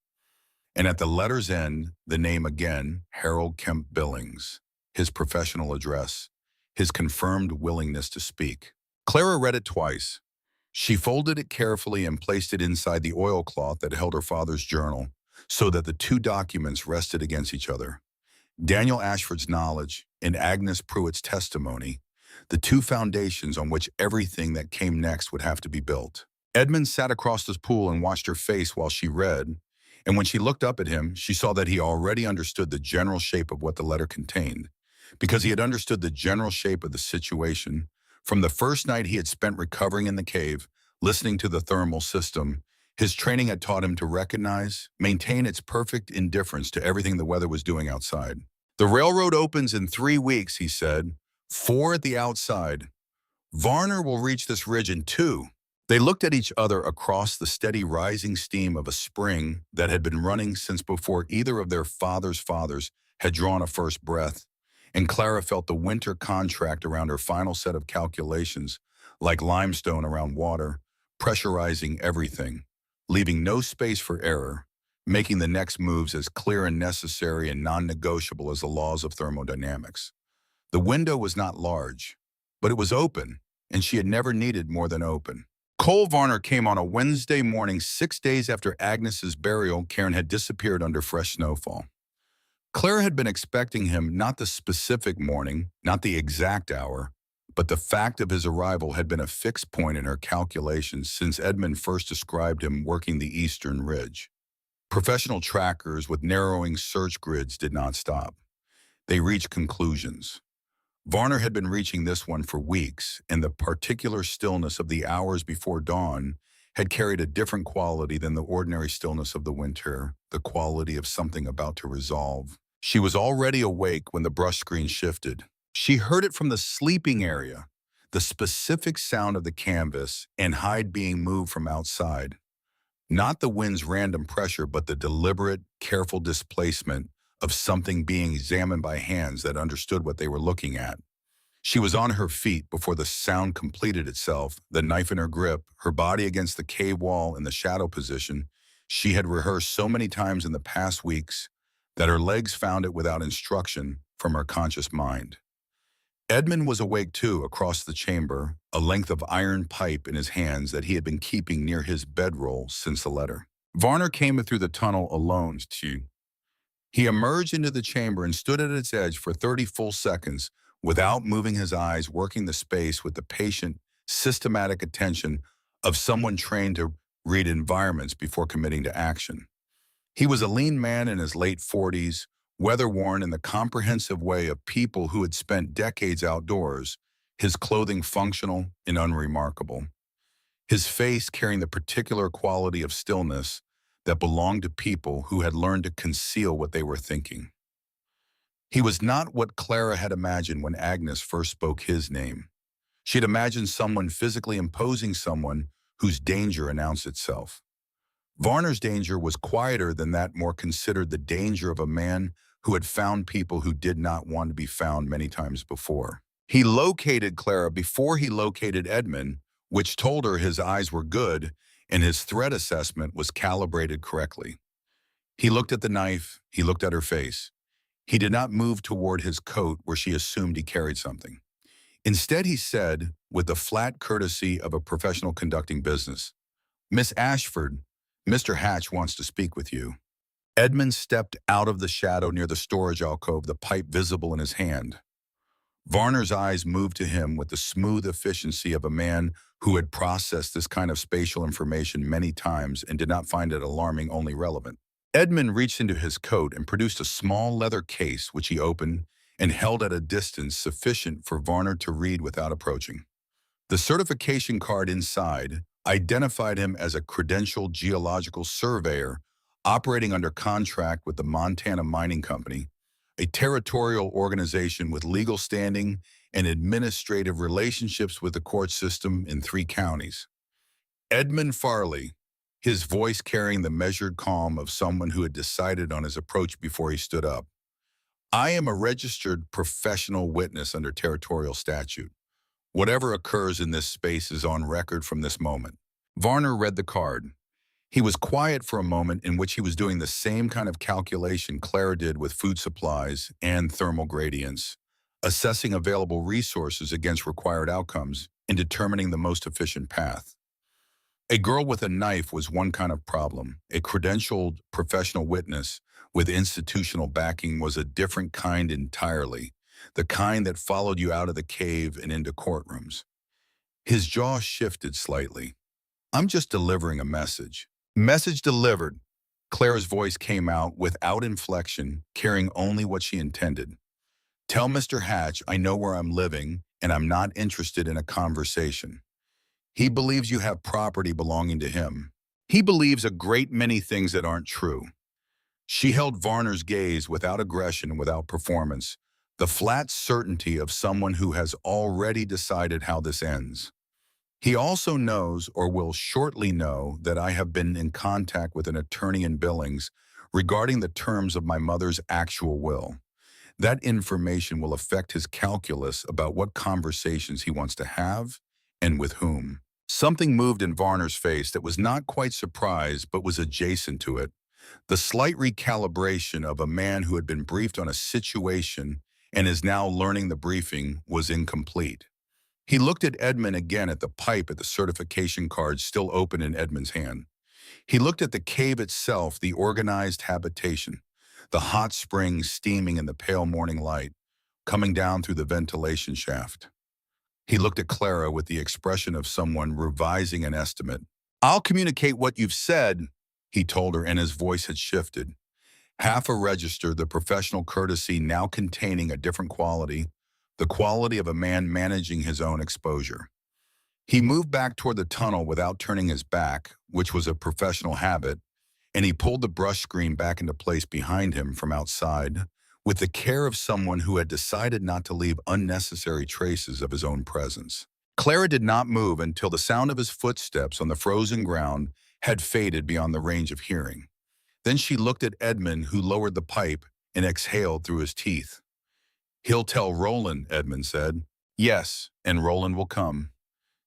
And at the letter's end, the name again, Harold Kemp Billings, his professional address, his confirmed willingness to speak. Clara read it twice. She folded it carefully and placed it inside the oilcloth that held her father's journal, so that the 2 documents rested against each other. Daniel Ashford's knowledge and Agnes Pruitt's testimony, the 2 foundations on which everything that came next would have to be built. Edmund sat across the pool and watched her face while she read, and when she looked up at him, she saw that he already understood the general shape of what the letter contained, because he had understood the general shape of the situation from the first night he had spent recovering in the cave, listening to the thermal system. His training had taught him to recognize, maintain its perfect indifference to everything the weather was doing outside. "The railroad opens in 3 weeks," he said. 4 at the outside. "Varner will reach this ridge in 2. They looked at each other across the steady rising steam of a spring that had been running since before either of their fathers' had drawn a first breath, and Clara felt the winter contract around her final set of calculations, like limestone around water, pressurizing everything, leaving no space for error, making the next moves as clear and necessary and non-negotiable as the laws of thermodynamics. The window was not large, but it was open, and she had never needed more than open. Cole Varner came on a Wednesday morning 6 days after Agnes's burial cairn had disappeared under fresh snowfall. Clara had been expecting him, not the specific morning, not the exact hour, but the fact of his arrival had been a fixed point in her calculations since Edmund first described him working the eastern ridge. Professional trackers with narrowing search grids did not stop. They reached conclusions. Varner had been reaching this one for weeks, and the particular stillness of the hours before dawn had carried a different quality than the ordinary stillness of the winter, the quality of something about to resolve. She was already awake when the brush screen shifted. She heard it from the sleeping area, the specific sound of the canvas and hide being moved from outside. Not the wind's random pressure, but the deliberate, careful displacement of something being examined by hands that understood what they were looking at. She was on her feet before the sound completed itself, the knife in her grip, her body against the cave wall in the shadow position. She had rehearsed so many times in the past weeks that her legs found it without instruction from her conscious mind. Edmund was awake too, across the chamber, a length of iron pipe in his hands that he had been keeping near his bedroll since the letter. Varner came through the tunnel alone, too. He emerged into the chamber and stood at its edge for 30 full seconds without moving his eyes, working the space with the patient, systematic attention of someone trained to read environments before committing to action. He was a lean man in his late 40s, weather-worn in the comprehensive way of people who had spent decades outdoors, his clothing functional and unremarkable, his face carrying the particular quality of stillness that belonged to people who had learned to conceal what they were thinking. He was not what Clara had imagined when Agnes first spoke his name. She had imagined someone physically imposing someone whose danger announced itself. Varner's danger was quieter than that, more considered the danger of a man who had found people who did not want to be found many times before. He located Clara before he located Edmund, which told her his eyes were good and his threat assessment was calibrated correctly. He looked at the knife, he looked at her face. He did not move toward his coat where she assumed he carried something. Instead, he said, with the flat courtesy of a professional conducting business, "Miss Ashford, Mr. Hatch wants to speak with you." Edmund stepped out of the shadow near the storage alcove, the pipe visible in his hand. Varner's eyes moved to him with the smooth efficiency of a man who had processed this kind of spatial information many times and did not find it alarming, only relevant. Edmund reached into his coat and produced a small leather case, which he opened and held at a distance sufficient for Varner to read without approaching. The certification card inside identified him as a credentialed geological surveyor operating under contract with the Montana Mining Company, a territorial organization with legal standing and administrative relationships with the court system in 3 counties. Edmund Farley, his voice carrying the measured calm of someone who had decided on his approach before he stood up. "I am a registered professional witness under territorial statute. Whatever occurs in this space is on record from this moment." Varner read the card. He was quiet for a moment in which he was doing the same kind of calculation Clara did with food supplies and thermal gradients, assessing available resources against required outcomes and determining the most efficient path. A girl with a knife was one kind of problem. A credentialed professional witness with institutional backing was a different kind entirely, the kind that followed you out of the cave and into courtrooms. His jaw shifted slightly. "I'm just delivering a message." "Message delivered." Clara's voice came out without inflection, carrying only what she intended. "Tell Mr. Hatch I know where I'm living and I'm not interested in a conversation. He believes you have property belonging to him. He believes a great many things that aren't true." She held Varner's gaze without aggression and without performance, the flat certainty of someone who has already decided how this ends. "He also knows, or will shortly know, that I have been in contact with an attorney in Billings regarding the terms of my mother's actual will. That information will affect his calculus about what conversations he wants to have and with whom." Something moved in Varner's face that was not quite surprise but was adjacent to it. The slight recalibration of a man who had been briefed on a situation and is now learning the briefing was incomplete. He looked at Edmund again, at the pipe at the certification card still open in Edmund's hand. He looked at the cave itself, the organized habitation, the hot springs steaming in the pale morning light, coming down through the ventilation shaft. He looked at Clara with the expression of someone revising an estimate. "I'll communicate what you've said," he told her, and his voice had shifted. Half a register, the professional courtesy now containing a different quality, the quality of a man managing his own exposure. He moved back toward the tunnel without turning his back, which was a professional habit, and he pulled the brush screen back into place behind him from outside, with the care of someone who had decided not to leave unnecessary traces of his own presence. Clara did not move until the sound of his footsteps on the frozen ground had faded beyond the range of hearing. Then she looked at Edmund, who lowered the pipe and exhaled through his teeth. "He'll tell Roland," Edmund said. "Yes, and Roland will come."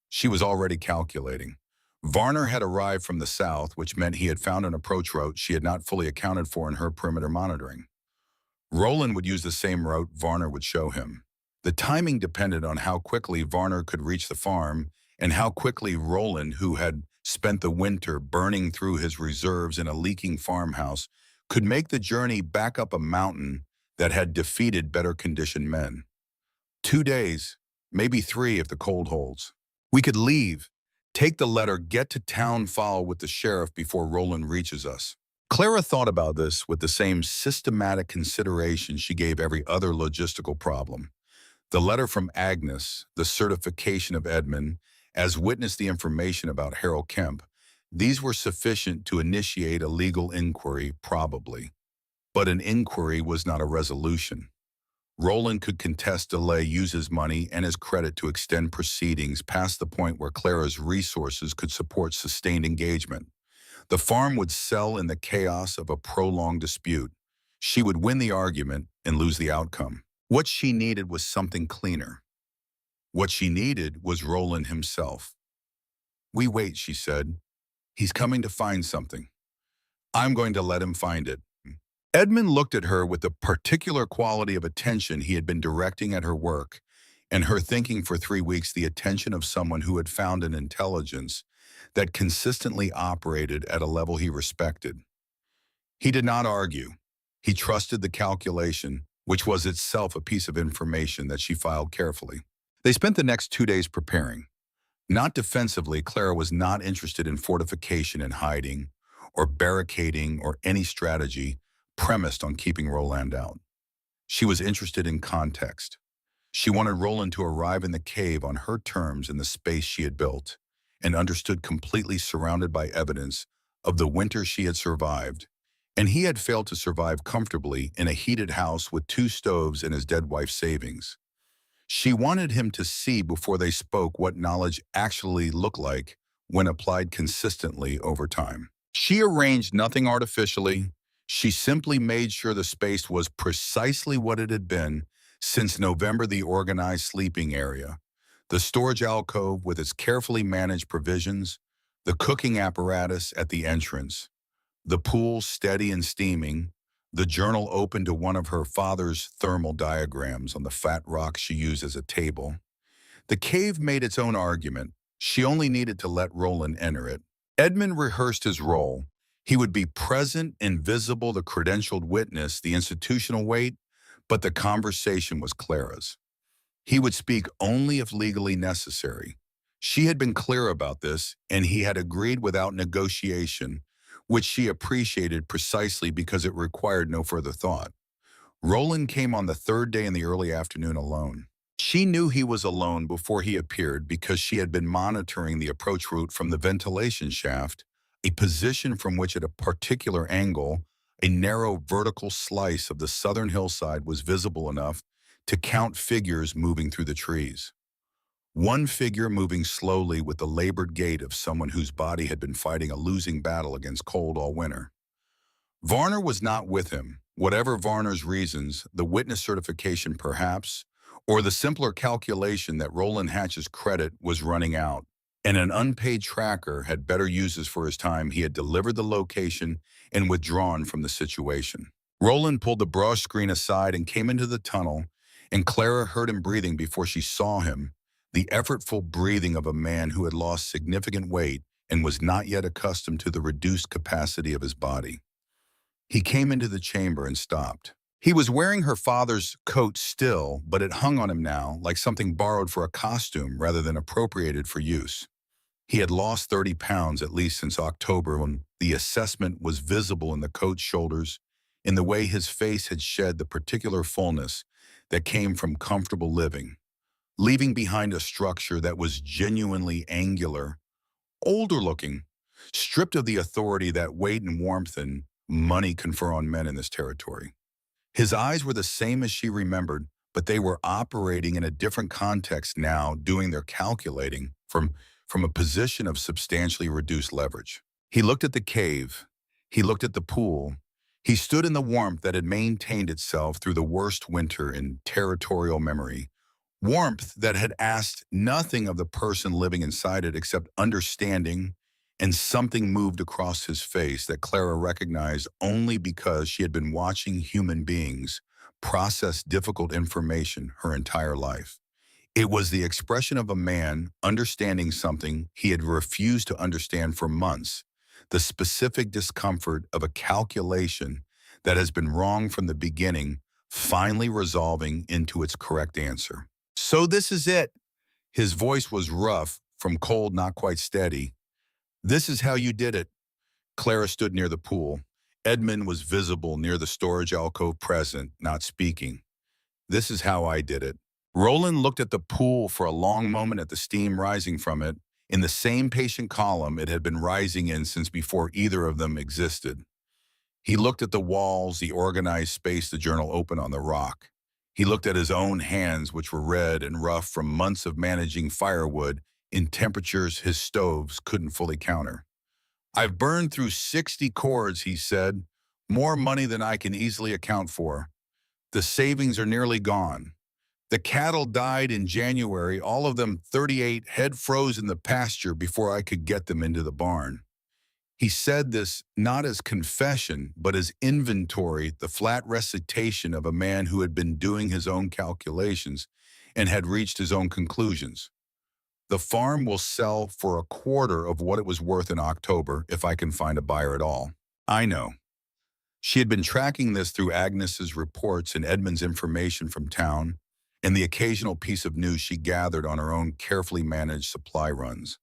She was already calculating. Varner had arrived from the south, which meant he had found an approach route she had not fully accounted for in her perimeter monitoring. Roland would use the same route Varner would show him. The timing depended on how quickly Varner could reach the farm and how quickly Roland, who had spent the winter burning through his reserves in a leaking farmhouse, could make the journey back up a mountain that had defeated better-conditioned men. 2 days, maybe 3 if the cold holds. "We could leave, take the letter, get to town, file with the sheriff before Roland reaches us." Clara thought about this with the same systematic consideration she gave every other logistical problem. The letter from Agnes, the certification of Edmund, as witness the information about Harold Kemp, these were sufficient to initiate a legal inquiry, probably. But an inquiry was not a resolution. Roland could contest delay, use his money and his credit to extend proceedings past the point where Clara's resources could support sustained engagement. The farm would sell in the chaos of a prolonged dispute. She would win the argument and lose the outcome. What she needed was something cleaner. What she needed was Roland himself. "We wait," she said. "He's coming to find something. I'm going to let him find it." Edmund looked at her with the particular quality of attention he had been directing at her work, and her thinking for 3 weeks, the attention of someone who had found an intelligence that consistently operated at a level he respected. He did not argue. He trusted the calculation, which was itself a piece of information that she filed carefully. They spent the next 2 days preparing. Not defensively, Clara was not interested in fortification and hiding, or barricading, or any strategy premised on keeping Roland out. She was interested in context. She wanted Roland to arrive in the cave on her terms in the space she had built, and understood completely surrounded by evidence of the winter she had survived, and he had failed to survive comfortably in a heated house with 2 stoves and his dead wife's savings. She wanted him to see before they spoke what knowledge actually looked like when applied consistently over time. She arranged nothing artificially. She simply made sure the space was precisely what it had been since November: the organized sleeping area, the storage alcove with its carefully managed provisions, the cooking apparatus at the entrance, the pool steady and steaming, the journal open to one of her father's thermal diagrams on the flat rock she used as a table. The cave made its own argument. She only needed to let Roland enter it. Edmund rehearsed his role. He would be present, invisible, the credentialed witness, the institutional weight, but the conversation was Clara's. He would speak only if legally necessary. She had been clear about this, and he had agreed without negotiation, which she appreciated precisely because it required no further thought. Roland came on the 3rd day in the early afternoon alone. She knew he was alone before he appeared because she had been monitoring the approach route from the ventilation shaft, a position from which at a particular angle, a narrow vertical slice of the southern hillside was visible enough to count figures moving through the trees. One figure moving slowly with the labored gait of someone whose body had been fighting a losing battle against cold all winter. Varner was not with him. Whatever Varner's reasons, the witness certification perhaps, or the simpler calculation that Roland Hatch's credit was running out, and an unpaid tracker had better uses for his time, he had delivered the location and withdrawn from the situation. Roland pulled the brush screen aside and came into the tunnel, and Clara heard him breathing before she saw him, the effortful breathing of a man who had lost significant weight and was not yet accustomed to the reduced capacity of his body. He came into the chamber and stopped. He was wearing her father's coat still, but it hung on him now like something borrowed for a costume rather than appropriated for use. He had lost 30 pounds at least since October when the assessment was visible in the coat's shoulders, in the way his face had shed the particular fullness that came from comfortable living, leaving behind a structure that was genuinely angular, older looking, stripped of the authority that weight and warmth and money confer on men in this territory. His eyes were the same as she remembered, but they were operating in a different context now, doing their calculating from a position of substantially reduced leverage. He looked at the cave. He looked at the pool. He stood in the warmth that had maintained itself through the worst winter in territorial memory. Warmth that had asked nothing of the person living inside it except understanding, and something moved across his face that Clara recognized only because she had been watching human beings process difficult information her entire life. It was the expression of a man understanding something he had refused to understand for months, the specific discomfort of a calculation that has been wrong from the beginning, finally resolving into its correct answer. So this is it. His voice was rough, from cold, not quite steady. This is how you did it. Clara stood near the pool. Edmund was visible near the storage alcove present, not speaking. This is how I did it. Roland looked at the pool for a long moment at the steam rising from it, in the same patient column it had been rising in since before either of them existed. He looked at the walls, the organized space the journal opened on the rock. He looked at his own hands, which were red and rough from months of managing firewood in temperatures his stoves couldn't fully counter. I've burned through 60 cords, he said, more money than I can easily account for. The savings are nearly gone. The cattle died in January, all of them 38 head froze in the pasture before I could get them into the barn. He said this not as confession, but as inventory, the flat recitation of a man who had been doing his own calculations and had reached his own conclusions. The farm will sell for a quarter of what it was worth in October if I can find a buyer at all. I know. She had been tracking this through Agnes's reports and Edmund's information from town, and the occasional piece of news she gathered on her own carefully managed supply runs.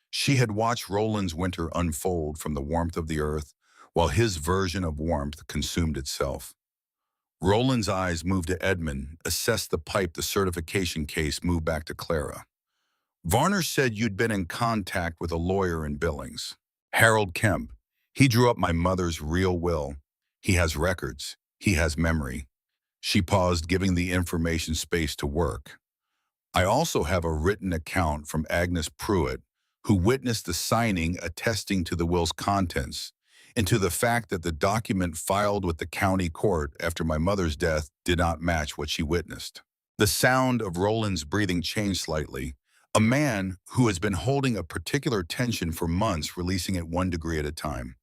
She had watched Roland's winter unfold from the warmth of the earth, while his version of warmth consumed itself. Roland's eyes moved to Edmund, assessed the pipe the certification case, moved back to Clara. Varner said you'd been in contact with a lawyer in Billings. Harold Kemp. He drew up my mother's real will. He has records. He has memory. She paused, giving the information space to work. I also have a written account from Agnes Pruitt, who witnessed the signing attesting to the will's contents and to the fact that the document filed with the county court after my mother's death did not match what she witnessed. The sound of Roland's breathing changed slightly. A man who has been holding a particular tension for months, releasing it 1 degree at a time.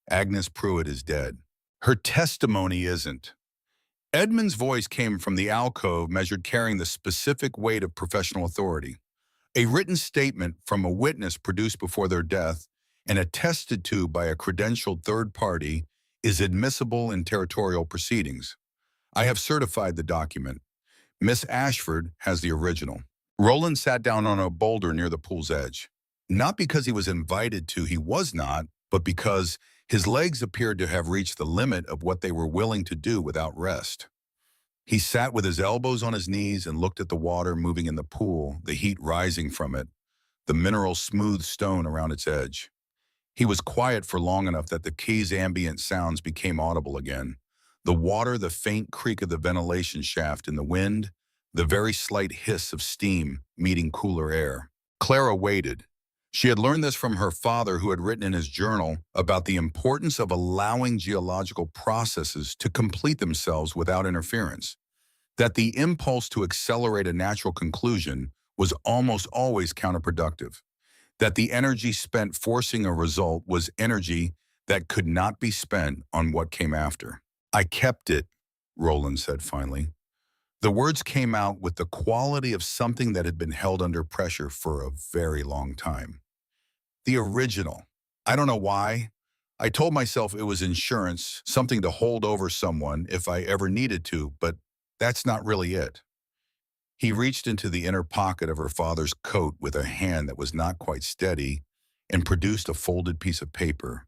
Agnes Pruitt is dead. Her testimony isn't. Edmund's voice came from the alcove, measured carrying the specific weight of professional authority. A written statement from a witness produced before their death and attested to by a credentialed third party is admissible in territorial proceedings. I have certified the document. Miss Ashford has the original. Roland sat down on a boulder near the pool's edge. Not because he was invited to, he was not, but because his legs appeared to have reached the limit of what they were willing to do without rest. He sat with his elbows on his knees and looked at the water moving in the pool, the heat rising from it, the mineral smooth stone around its edge. He was quiet for long enough that the quay's ambient sounds became audible again. The water, the faint creak of the ventilation shaft in the wind, the very slight hiss of steam meeting cooler air. Clara waited. She had learned this from her father, who had written in his journal about the importance of allowing geological processes to complete themselves without interference, that the impulse to accelerate a natural conclusion was almost always counterproductive, that the energy spent forcing a result was energy that could not be spent on what came after. I kept it, Roland said finally. The words came out with the quality of something that had been held under pressure for a very long time. The original. I don't know why. I told myself it was insurance, something to hold over someone if I ever needed to, but that's not really it. He reached into the inner pocket of her father's coat with a hand that was not quite steady and produced a folded piece of paper,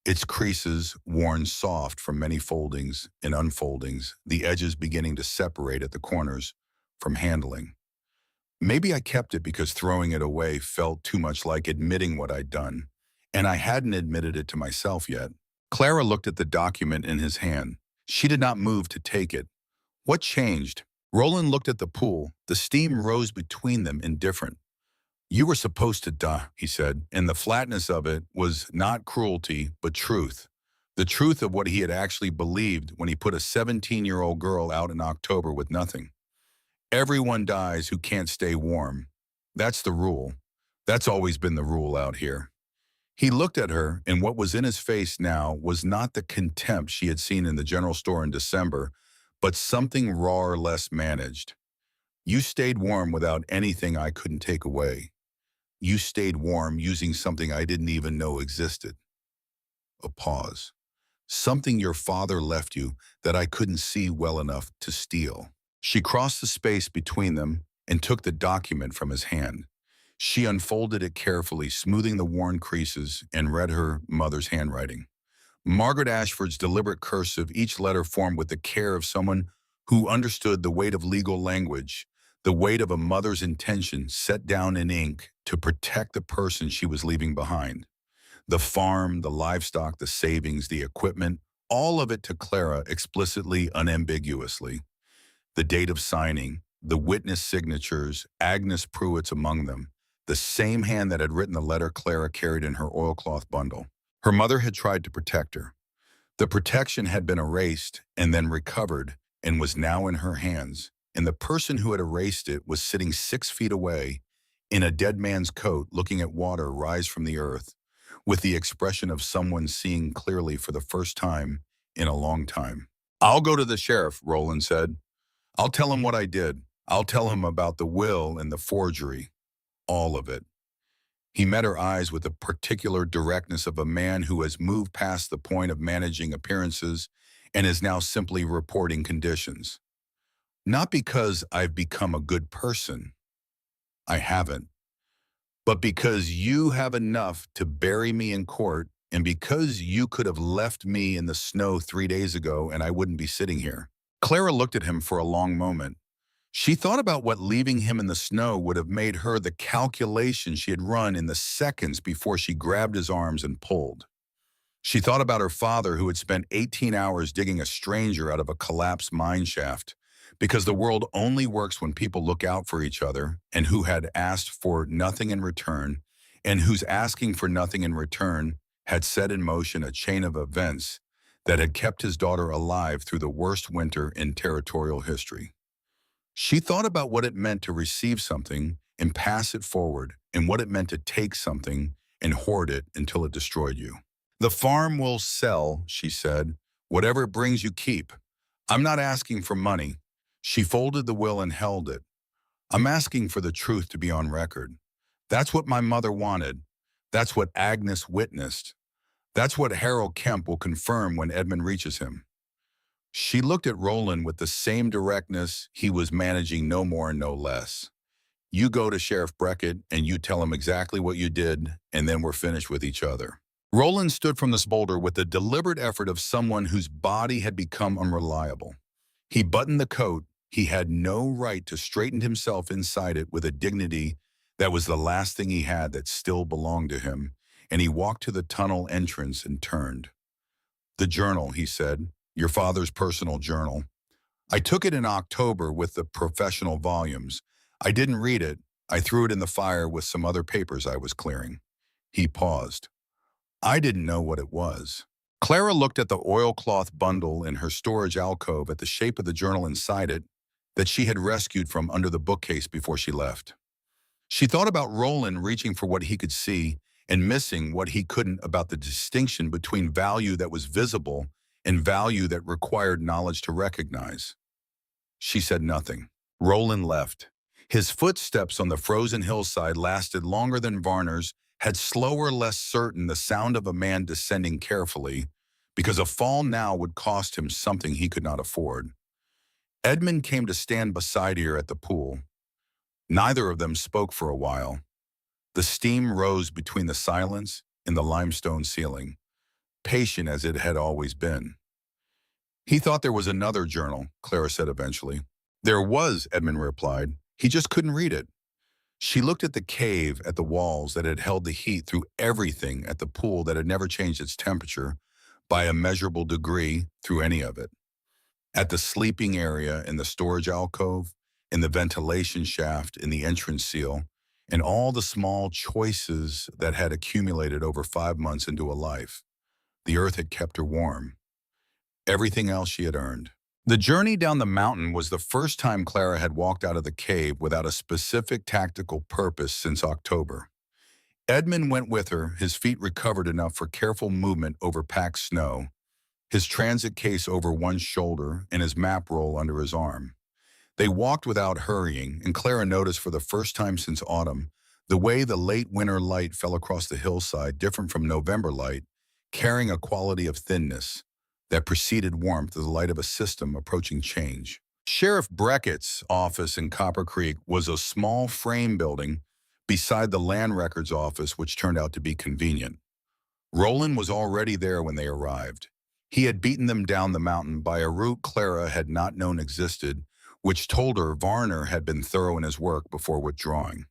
its creases worn soft from many foldings and unfoldings, the edges beginning to separate at the corners from handling. Maybe I kept it because throwing it away felt too much like admitting what I'd done, and I hadn't admitted it to myself yet. Clara looked at the document in his hand. She did not move to take it. What changed? Roland looked at the pool. The steam rose between them, indifferent. You were supposed to die, he said, and the flatness of it was not cruelty, but truth. The truth of what he had actually believed when he put a 17-year-old girl out in October with nothing. Everyone dies who can't stay warm. That's the rule. That's always been the rule out here. He looked at her, and what was in his face now was not the contempt she had seen in the general store in December, but something rawer, less managed. You stayed warm without anything I couldn't take away. You stayed warm using something I didn't even know existed. A pause. Something your father left you that I couldn't see well enough to steal. She crossed the space between them and took the document from his hand. She unfolded it carefully, smoothing the worn creases, and read her mother's handwriting. Margaret Ashford's deliberate cursive, each letter formed with the care of someone who understood the weight of legal language, the weight of a mother's intention set down in ink to protect the person she was leaving behind. The farm, the livestock, the savings, the equipment, all of it to Clara explicitly, unambiguously. The date of signing, the witness signatures, Agnes Pruitt's among them, the same hand that had written the letter Clara carried in her oilcloth bundle. Her mother had tried to protect her. The protection had been erased and then recovered and was now in her hands, and the person who had erased it was sitting 6 feet away in a dead man's coat looking at water rise from the earth with the expression of someone seeing clearly for the first time in a long time. I'll go to the sheriff, Roland said. I'll tell him what I did. I'll tell him about the will and the forgery. All of it. He met her eyes with the particular directness of a man who has moved past the point of managing appearances and is now simply reporting conditions. Not because I've become a good person. I haven't. But because you have enough to bury me in court, and because you could have left me in the snow 3 days ago and I wouldn't be sitting here. Clara looked at him for a long moment. She thought about what leaving him in the snow would have made her, the calculation she had run in the seconds before she grabbed his arms and pulled. She thought about her father, who had spent 18 hours digging a stranger out of a collapsed mine shaft, because the world only works when people look out for each other, and who had asked for nothing in return, and whose asking for nothing in return had set in motion a chain of events that had kept his daughter alive through the worst winter in territorial history. She thought about what it meant to receive something and pass it forward, and what it meant to take something and hoard it until it destroyed you. The farm will sell, she said. Whatever it brings you, keep. I'm not asking for money. She folded the will and held it. I'm asking for the truth to be on record. That's what my mother wanted. That's what Agnes witnessed. That's what Harold Kemp will confirm when Edmund reaches him. She looked at Roland with the same directness. He was managing no more and no less. You go to Sheriff Breckett and you tell him exactly what you did, and then we're finished with each other. Roland stood from this boulder with the deliberate effort of someone whose body had become unreliable. He buttoned the coat. He had no right to straighten himself inside it with a dignity that was the last thing he had that still belonged to him, and he walked to the tunnel entrance and turned. The journal, he said, your father's personal journal. I took it in October with the professional volumes. I didn't read it. I threw it in the fire with some other papers I was clearing. He paused. I didn't know what it was. Clara looked at the oilcloth bundle in her storage alcove, at the shape of the journal inside it that she had rescued from under the bookcase before she left. She thought about Roland reaching for what he could see and missing what he couldn't, about the distinction between value that was visible and value that required knowledge to recognize. She said nothing. Roland left. His footsteps on the frozen hillside lasted longer than Varner's, had slower, less certain, the sound of a man descending carefully, because a fall now would cost him something he could not afford. Edmund came to stand beside her at the pool. Neither of them spoke for a while. The steam rose between the silence and the limestone ceiling, patient as it had always been. He thought there was another journal, Clara said eventually. There was, Edmund replied. He just couldn't read it. She looked at the cave, at the walls that had held the heat through everything, at the pool that had never changed its temperature by a measurable degree through any of it, at the sleeping area in the storage alcove, in the ventilation shaft, in the entrance seal, and all the small choices that had accumulated over 5 months into a life. The earth had kept her warm. Everything else she had earned. The journey down the mountain was the first time Clara had walked out of the cave without a specific tactical purpose since October. Edmund went with her, his feet recovered enough for careful movement over packed snow, his transit case over one shoulder and his map roll under his arm. They walked without hurrying, and Clara noticed for the first time since autumn the way the late winter light fell across the hillside, different from November light, carrying a quality of thinness that preceded warmth as the light of a system approaching change. Sheriff Brackett's office in Copper Creek was a small frame building beside the land records office, which turned out to be convenient. Roland was already there when they arrived. He had beaten them down the mountain by a route Clara had not known existed, which told her Varner had been thorough in his work before withdrawing.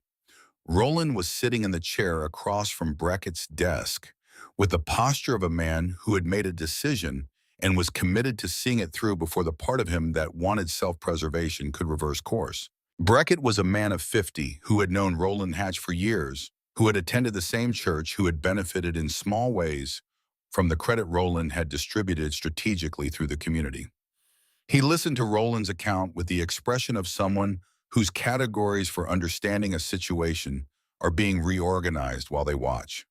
Roland was sitting in the chair across from Brackett's desk, with the posture of a man who had made a decision and was committed to seeing it through before the part of him that wanted self-preservation could reverse course. Brackett was a man of 50 who had known Roland Hatch for years, who had attended the same church, who had benefited in small ways from the credit Roland had distributed strategically through the community. He listened to Roland's account with the expression of someone whose categories for understanding a situation are being reorganized while they watch.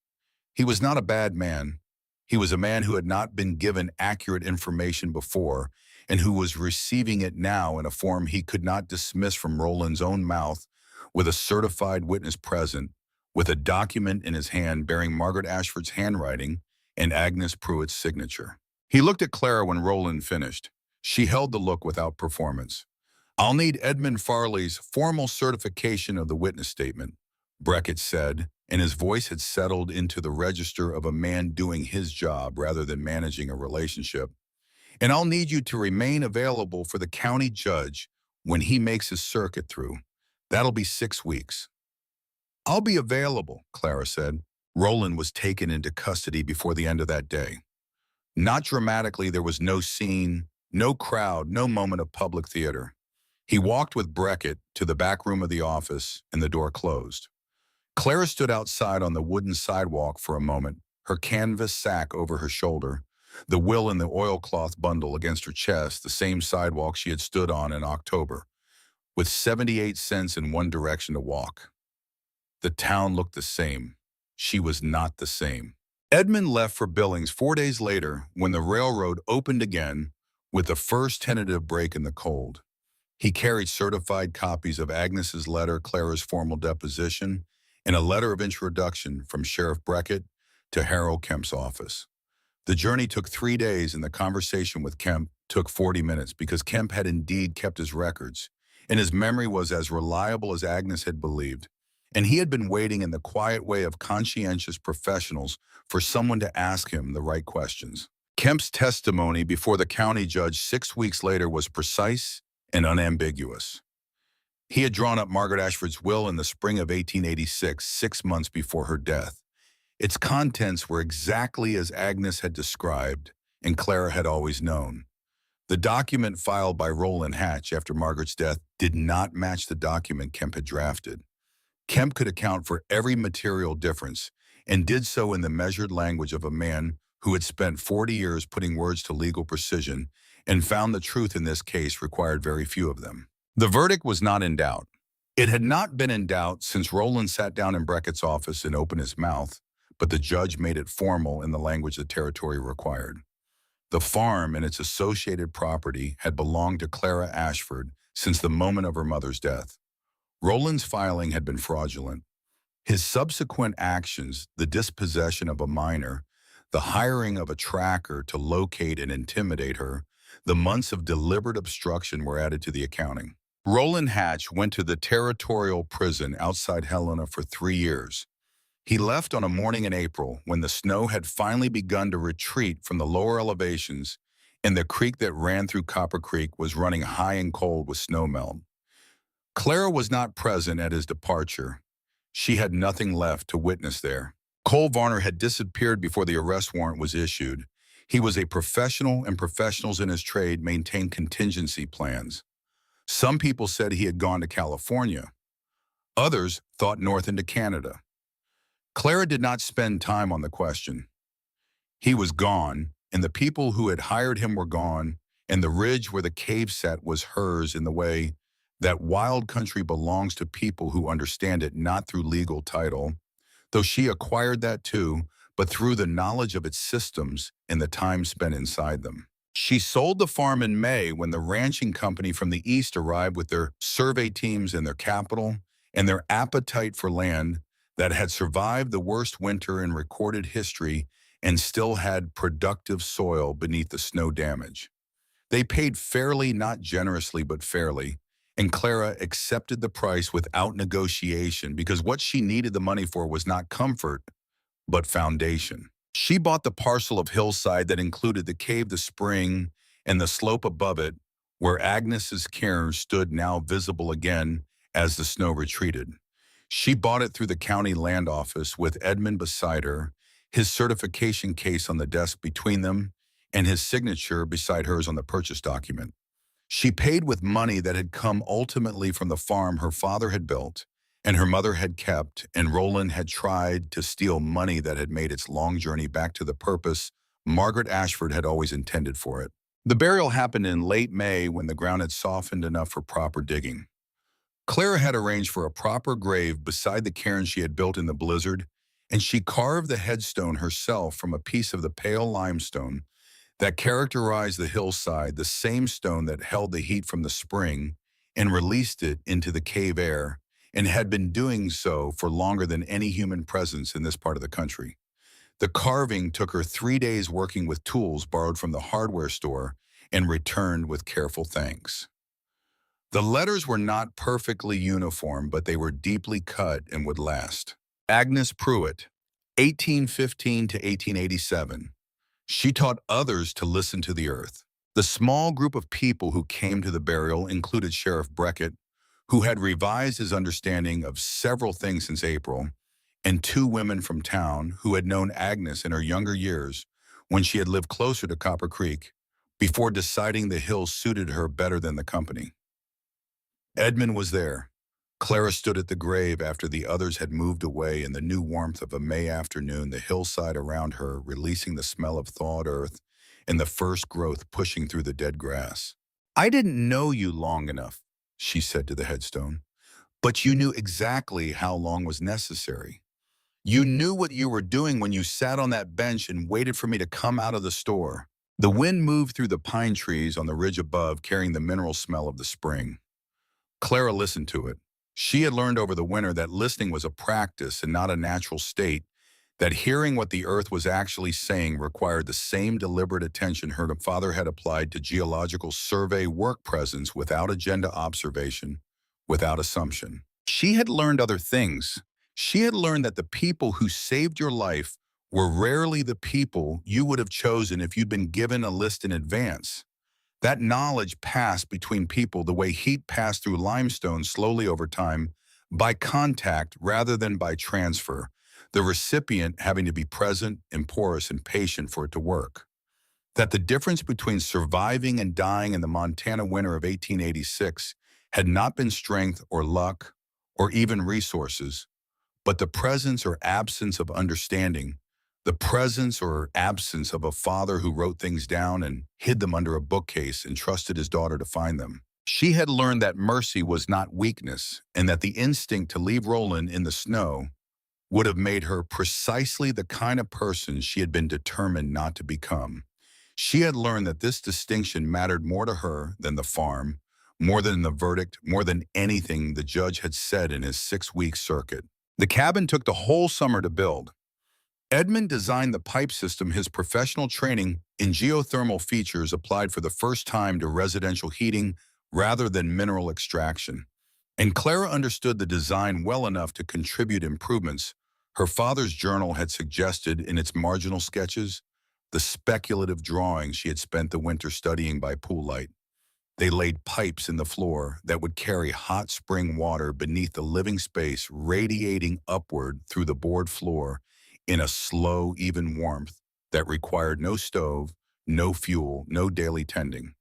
He was not a bad man. He was a man who had not been given accurate information before and who was receiving it now in a form he could not dismiss from Roland's own mouth, with a certified witness present, with a document in his hand bearing Margaret Ashford's handwriting and Agnes Pruitt's signature. He looked at Clara when Roland finished. She held the look without performance. "I'll need Edmund Farley's formal certification of the witness statement," Brackett said, and his voice had settled into the register of a man doing his job rather than managing a relationship. "And I'll need you to remain available for the county judge when he makes his circuit through. That'll be 6 weeks. "I'll be available," Clara said. Roland was taken into custody before the end of that day. Not dramatically, there was no scene, no crowd, no moment of public theater. He walked with Brackett to the back room of the office, and the door closed. Clara stood outside on the wooden sidewalk for a moment, her canvas sack over her shoulder, the will in the oilcloth bundle against her chest, the same sidewalk she had stood on in October, with 78 cents in one direction to walk. The town looked the same. She was not the same. Edmund left for Billings 4 days later when the railroad opened again with the first tentative break in the cold. He carried certified copies of Agnes's letter, Clara's formal deposition, and a letter of introduction from Sheriff Brackett to Harold Kemp's office. The journey took 3 days, and the conversation with Kemp took 40 minutes because Kemp had indeed kept his records, and his memory was as reliable as Agnes had believed. And he had been waiting in the quiet way of conscientious professionals for someone to ask him the right questions. Kemp's testimony before the county judge 6 weeks later was precise and unambiguous. He had drawn up Margaret Ashford's will in the spring of 1886, 6 months before her death. Its contents were exactly as Agnes had described and Clara had always known. The document filed by Roland Hatch after Margaret's death did not match the document Kemp had drafted. Kemp could account for every material difference and did so in the measured language of a man who had spent 40 years putting words to legal precision and found the truth in this case required very few of them. The verdict was not in doubt. It had not been in doubt since Roland sat down in Brackett's office and opened his mouth, but the judge made it formal in the language the territory required. The farm and its associated property had belonged to Clara Ashford since the moment of her mother's death. Roland's filing had been fraudulent. His subsequent actions, the dispossession of a minor, the hiring of a tracker to locate and intimidate her, The months of deliberate obstruction were added to the accounting. Roland Hatch went to the territorial prison outside Helena for 3 years. He left on a morning in April when the snow had finally begun to retreat from the lower elevations and the creek that ran through Copper Creek was running high and cold with snowmelt. Clara was not present at his departure. She had nothing left to witness there. Cole Varner had disappeared before the arrest warrant was issued. He was a professional, and professionals in his trade maintained contingency plans. Some people said he had gone to California. Others thought north into Canada. Clara did not spend time on the question. He was gone, and the people who had hired him were gone, and the ridge where the cave sat was hers in the way that wild country belongs to people who understand it not through legal title, though she acquired that too, but through the knowledge of its systems and the time spent inside them. She sold the farm in May when the ranching company from the east arrived with their survey teams and their capital and their appetite for land that had survived the worst winter in recorded history and still had productive soil beneath the snow damage. They paid fairly, not generously, but fairly, and Clara accepted the price without negotiation because what she needed the money for was not comfort, but foundation. She bought the parcel of hillside that included the cave, the spring, and the slope above it, where Agnes's cairn stood now visible again as the snow retreated. She bought it through the county land office with Edmund beside her, his certification case on the desk between them, and his signature beside hers on the purchase document. She paid with money that had come ultimately from the farm her father had built and her mother had kept, and Roland had tried to steal money that had made its long journey back to the purpose Margaret Ashford had always intended for it. The burial happened in late May when the ground had softened enough for proper digging. Clara had arranged for a proper grave beside the cairn she had built in the blizzard, and she carved the headstone herself from a piece of the pale limestone that characterized the hillside, the same stone that held the heat from the spring and released it into the cave air, and had been doing so for longer than any human presence in this part of the country. The carving took her 3 days working with tools borrowed from the hardware store and returned with careful thanks. The letters were not perfectly uniform, but they were deeply cut and would last. Agnes Pruitt, 1815 to 1887. She taught others to listen to the earth. The small group of people who came to the burial included Sheriff Breckett, who had revised his understanding of several things since April, and 2 women from town who had known Agnes in her younger years when she had lived closer to Copper Creek, before deciding the hill suited her better than the company. Edmund was there. Clara stood at the grave after the others had moved away in the new warmth of a May afternoon, the hillside around her releasing the smell of thawed earth and the first growth pushing through the dead grass. "I didn't know you long enough," she said to the headstone, "but you knew exactly how long was necessary. You knew what you were doing when you sat on that bench and waited for me to come out of the store." The wind moved through the pine trees on the ridge above, carrying the mineral smell of the spring. Clara listened to it. She had learned over the winter that listening was a practice and not a natural state, that hearing what the earth was actually saying required the same deliberate attention her father had applied to geological survey work presence, without agenda observation, without assumption. She had learned other things. She had learned that the people who saved your life were rarely the people you would have chosen if you'd been given a list in advance. That knowledge passed between people the way heat passed through limestone slowly over time, by contact rather than by transfer, the recipient having to be present and porous and patient for it to work. That the difference between surviving and dying in the Montana winter of 1886 had not been strength or luck or even resources, but the presence or absence of understanding, the presence or absence of a father who wrote things down and hid them under a bookcase and trusted his daughter to find them. She had learned that mercy was not weakness, and that the instinct to leave Roland in the snow would have made her precisely the kind of person she had been determined not to become. She had learned that this distinction mattered more to her than the farm, more than the verdict, more than anything the judge had said in his 6-week circuit. The cabin took the whole summer to build. Edmund designed the pipe system his professional training in geothermal features applied for the first time to residential heating rather than mineral extraction. And Clara understood the design well enough to contribute improvements her father's journal had suggested in its marginal sketches, the speculative drawings she had spent the winter studying by pool light. They laid pipes in the floor that would carry hot spring water beneath the living space, radiating upward through the board floor in a slow, even warmth that required no stove, no fuel, no daily tending.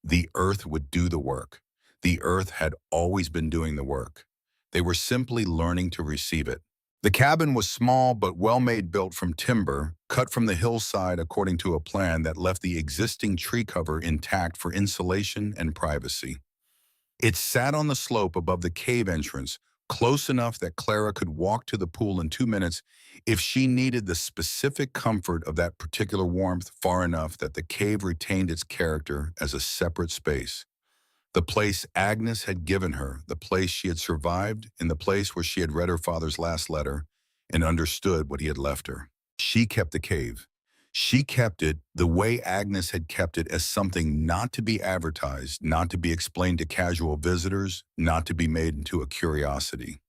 The earth would do the work. The earth had always been doing the work. They were simply learning to receive it. The cabin was small but well-made, built from timber, cut from the hillside according to a plan that left the existing tree cover intact for insulation and privacy. It sat on the slope above the cave entrance, close enough that Clara could walk to the pool in 2 minutes if she needed the specific comfort of that particular warmth, far enough that the cave retained its character as a separate space. The place Agnes had given her, the place she had survived, and the place where she had read her father's last letter and understood what he had left her. She kept the cave. She kept it the way Agnes had kept it, as something not to be advertised, not to be explained to casual visitors, not to be made into a curiosity.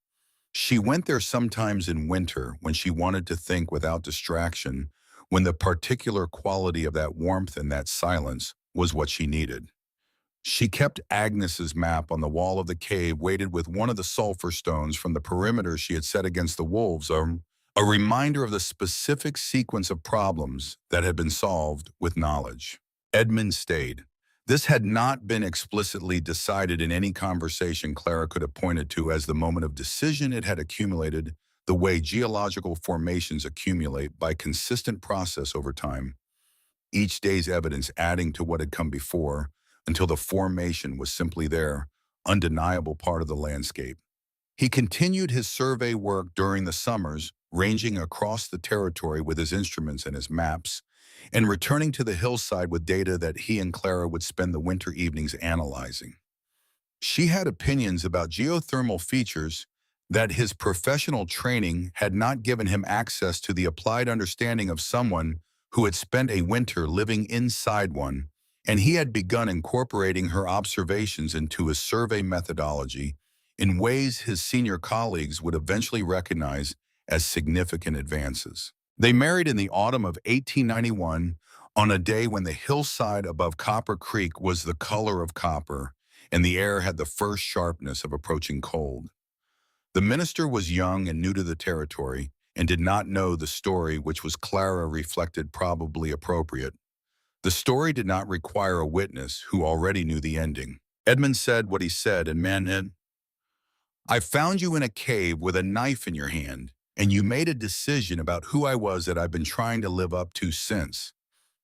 She went there sometimes in winter when she wanted to think without distraction, when the particular quality of that warmth and that silence was what she needed. She kept Agnes's map on the wall of the cave, weighted with one of the sulfur stones from the perimeter she had set against the wolves, a reminder of the specific sequence of problems that had been solved with knowledge. Edmund stayed. This had not been explicitly decided in any conversation Clara could have pointed to as the moment of decision. It had accumulated the way geological formations accumulate by consistent process over time, each day's evidence adding to what had come before, until the formation was simply there, undeniable part of the landscape. He continued his survey work during the summers, ranging across the territory with his instruments and his maps, and returning to the hillside with data that he and Clara would spend the winter evenings analyzing. She had opinions about geothermal features that his professional training had not given him access to, the applied understanding of someone who had spent a winter living inside one, and he had begun incorporating her observations into his survey methodology in ways his senior colleagues would eventually recognize as significant advances. They married in the autumn of 1891 on a day when the hillside above Copper Creek was the color of copper and the air had the first sharpness of approaching cold. The minister was young and new to the territory and did not know the story, which was, Clara reflected, probably appropriate. The story did not require a witness who already knew the ending. Edmund said what he said, and man, I found you in a cave with a knife in your hand, and you made a decision about who I was that I've been trying to live up to since.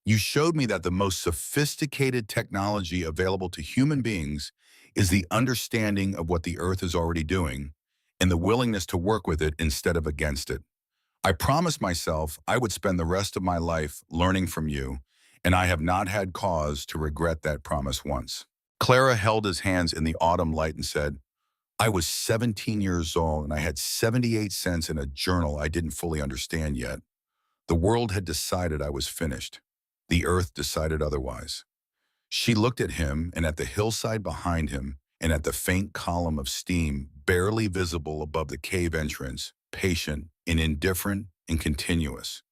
You showed me that the most sophisticated technology available to human beings is the understanding of what the earth is already doing and the willingness to work with it instead of against it. I promised myself I would spend the rest of my life learning from you, and I have not had cause to regret that promise once. Clara held his hands in the autumn light and said, I was 17 years old and I had 78 cents in a journal I didn't fully understand yet. The world had decided I was finished. The earth decided otherwise. She looked at him and at the hillside behind him and at the faint column of steam barely visible above the cave entrance, patient and indifferent and continuous.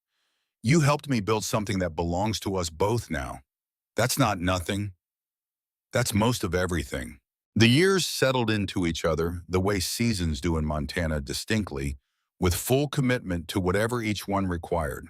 You helped me build something that belongs to us both now. That's not nothing. That's most of everything. The years settled into each other the way seasons do in Montana, distinctly, with full commitment to whatever each one required.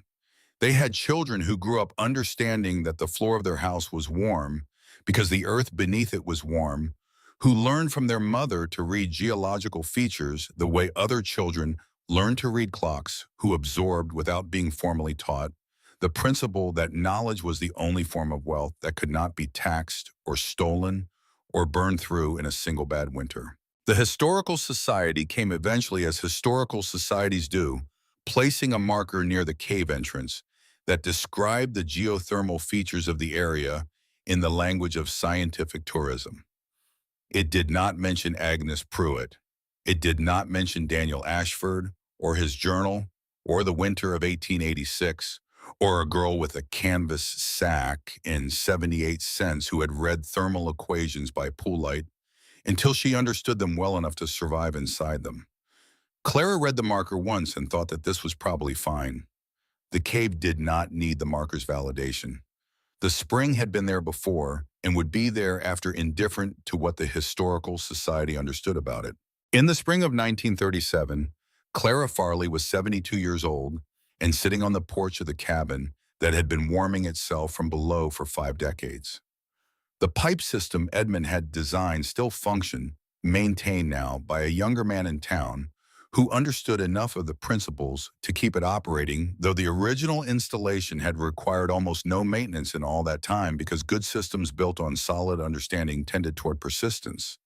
They had children who grew up understanding that the floor of their house was warm because the earth beneath it was warm, who learned from their mother to read geological features the way other children learned to read clocks, who absorbed, without being formally taught, the principle that knowledge was the only form of wealth that could not be taxed or stolen or burned through in a single bad winter. The historical society came eventually, as historical societies do, placing a marker near the cave entrance that described the geothermal features of the area in the language of scientific tourism. It did not mention Agnes Pruitt. It did not mention Daniel Ashford or his journal or the winter of 1886 or a girl with a canvas sack in 78 cents who had read thermal equations by pool light until she understood them well enough to survive inside them. Clara read the marker once and thought that this was probably fine. The cave did not need the marker's validation. The spring had been there before and would be there after, indifferent to what the historical society understood about it. In the spring of 1937, Clara Farley was 72 years old and sitting on the porch of the cabin that had been warming itself from below for 5 decades. The pipe system Edmund had designed still functioned, maintained now by a younger man in town who understood enough of the principles to keep it operating, though the original installation had required almost no maintenance in all that time because good systems built on solid understanding tended toward persistence.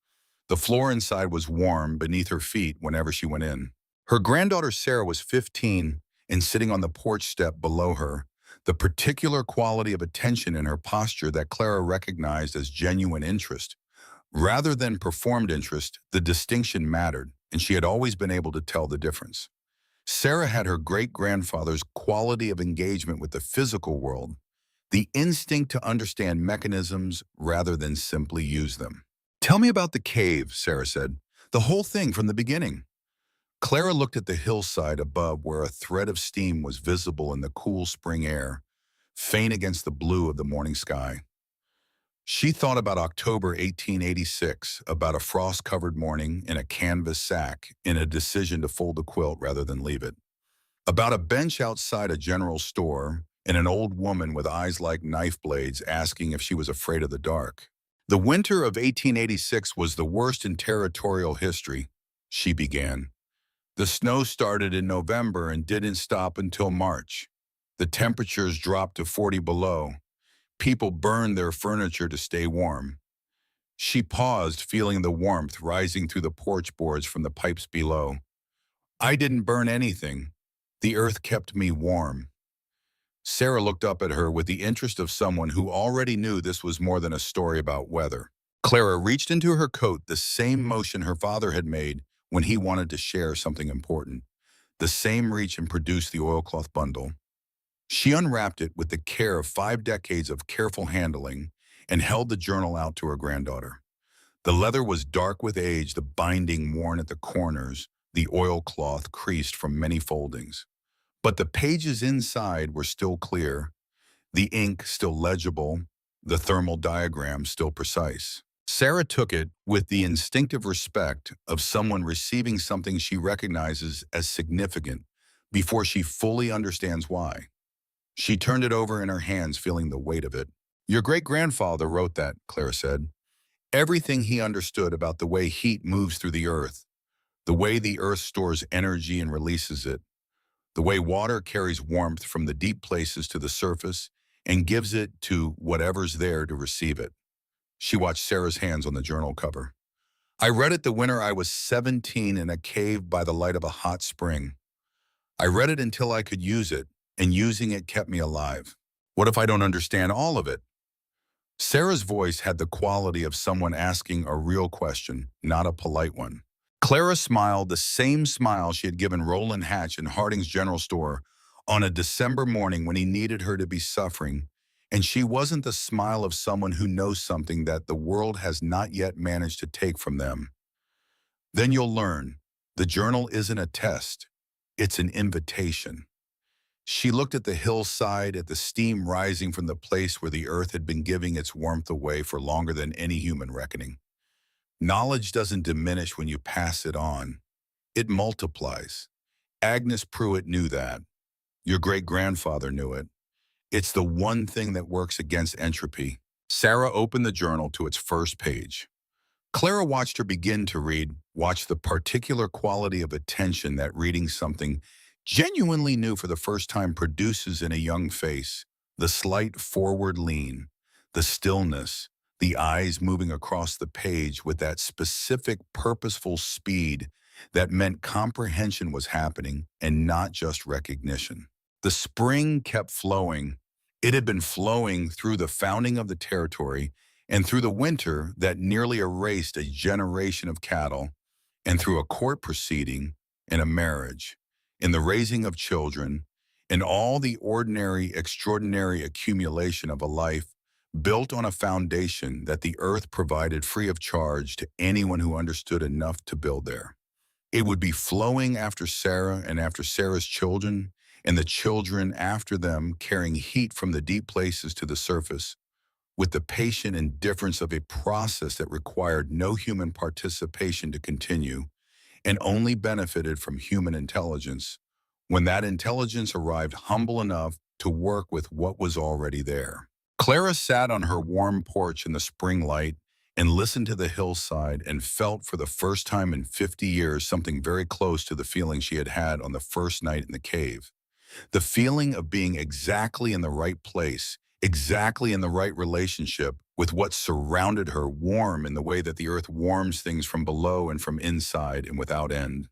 The floor inside was warm beneath her feet whenever she went in. Her granddaughter Sarah was 15 and sitting on the porch step below her, the particular quality of attention in her posture that Clara recognized as genuine interest. Rather than performed interest, the distinction mattered, and she had always been able to tell the difference. Sarah had her great-grandfather's quality of engagement with the physical world, the instinct to understand mechanisms rather than simply use them. "Tell me about the cave," Sarah said. "The whole thing from the beginning." Clara looked at the hillside above where a thread of steam was visible in the cool spring air, faint against the blue of the morning sky. She thought about October 1886, about a frost-covered morning in a canvas sack, in a decision to fold the quilt rather than leave it. About a bench outside a general store and an old woman with eyes like knife blades asking if she was afraid of the dark. "The winter of 1886 was the worst in territorial history," she began. "The snow started in November and didn't stop until March. The temperatures dropped to 40 below. People burned their furniture to stay warm." She paused, feeling the warmth rising through the porch boards from the pipes below. "I didn't burn anything. The earth kept me warm." Sarah looked up at her with the interest of someone who already knew this was more than a story about weather. Clara reached into her coat, the same motion her father had made when he wanted to share something important. The same reach, and produced the oilcloth bundle. She unwrapped it with the care of 5 decades of careful handling and held the journal out to her granddaughter. The leather was dark with age, the binding worn at the corners, the oilcloth creased from many foldings. But the pages inside were still clear, the ink still legible, the thermal diagram still precise. Sarah took it with the instinctive respect of someone receiving something she recognizes as significant before she fully understands why. She turned it over in her hands, feeling the weight of it. "Your great-grandfather wrote that," Clara said. "Everything he understood about the way heat moves through the earth, the way the earth stores energy and releases it, the way water carries warmth from the deep places to the surface and gives it to whatever's there to receive it." She watched Sarah's hands on the journal cover. "I read it the winter I was 17 in a cave by the light of a hot spring. I read it until I could use it, and using it kept me alive. What if I don't understand all of it?" Sarah's voice had the quality of someone asking a real question, not a polite one. Clara smiled, the same smile she had given Roland Hatch in Harding's General Store on a December morning when he needed her to be suffering, and she wasn't the smile of someone who knows something that the world has not yet managed to take from them. "Then you'll learn. The journal isn't a test. It's an invitation." She looked at the hillside, at the steam rising from the place where the earth had been giving its warmth away for longer than any human reckoning. Knowledge doesn't diminish when you pass it on. It multiplies. Agnes Pruitt knew that. Your great-grandfather knew it. It's the one thing that works against entropy. Sarah opened the journal to its first page. Clara watched her begin to read, watched the particular quality of attention that reading something genuinely new for the first time produces in a young face, the slight forward lean, the stillness, the eyes moving across the page with that specific purposeful speed that meant comprehension was happening and not just recognition. The spring kept flowing. It had been flowing through the founding of the territory and through the winter that nearly erased a generation of cattle, and through a court proceeding and a marriage, in the raising of children, and all the ordinary, extraordinary accumulation of a life built on a foundation that the earth provided free of charge to anyone who understood enough to build there. It would be flowing after Sarah and after Sarah's children, and the children after them carrying heat from the deep places to the surface, with the patient indifference of a process that required no human participation to continue and only benefited from human intelligence when that intelligence arrived humble enough to work with what was already there. Clara sat on her warm porch in the spring light and listened to the hillside and felt for the first time in 50 years something very close to the feeling she had had on the first night in the cave. The feeling of being exactly in the right place, exactly in the right relationship with what surrounded her, warm in the way that the earth warms things from below and from inside and without end.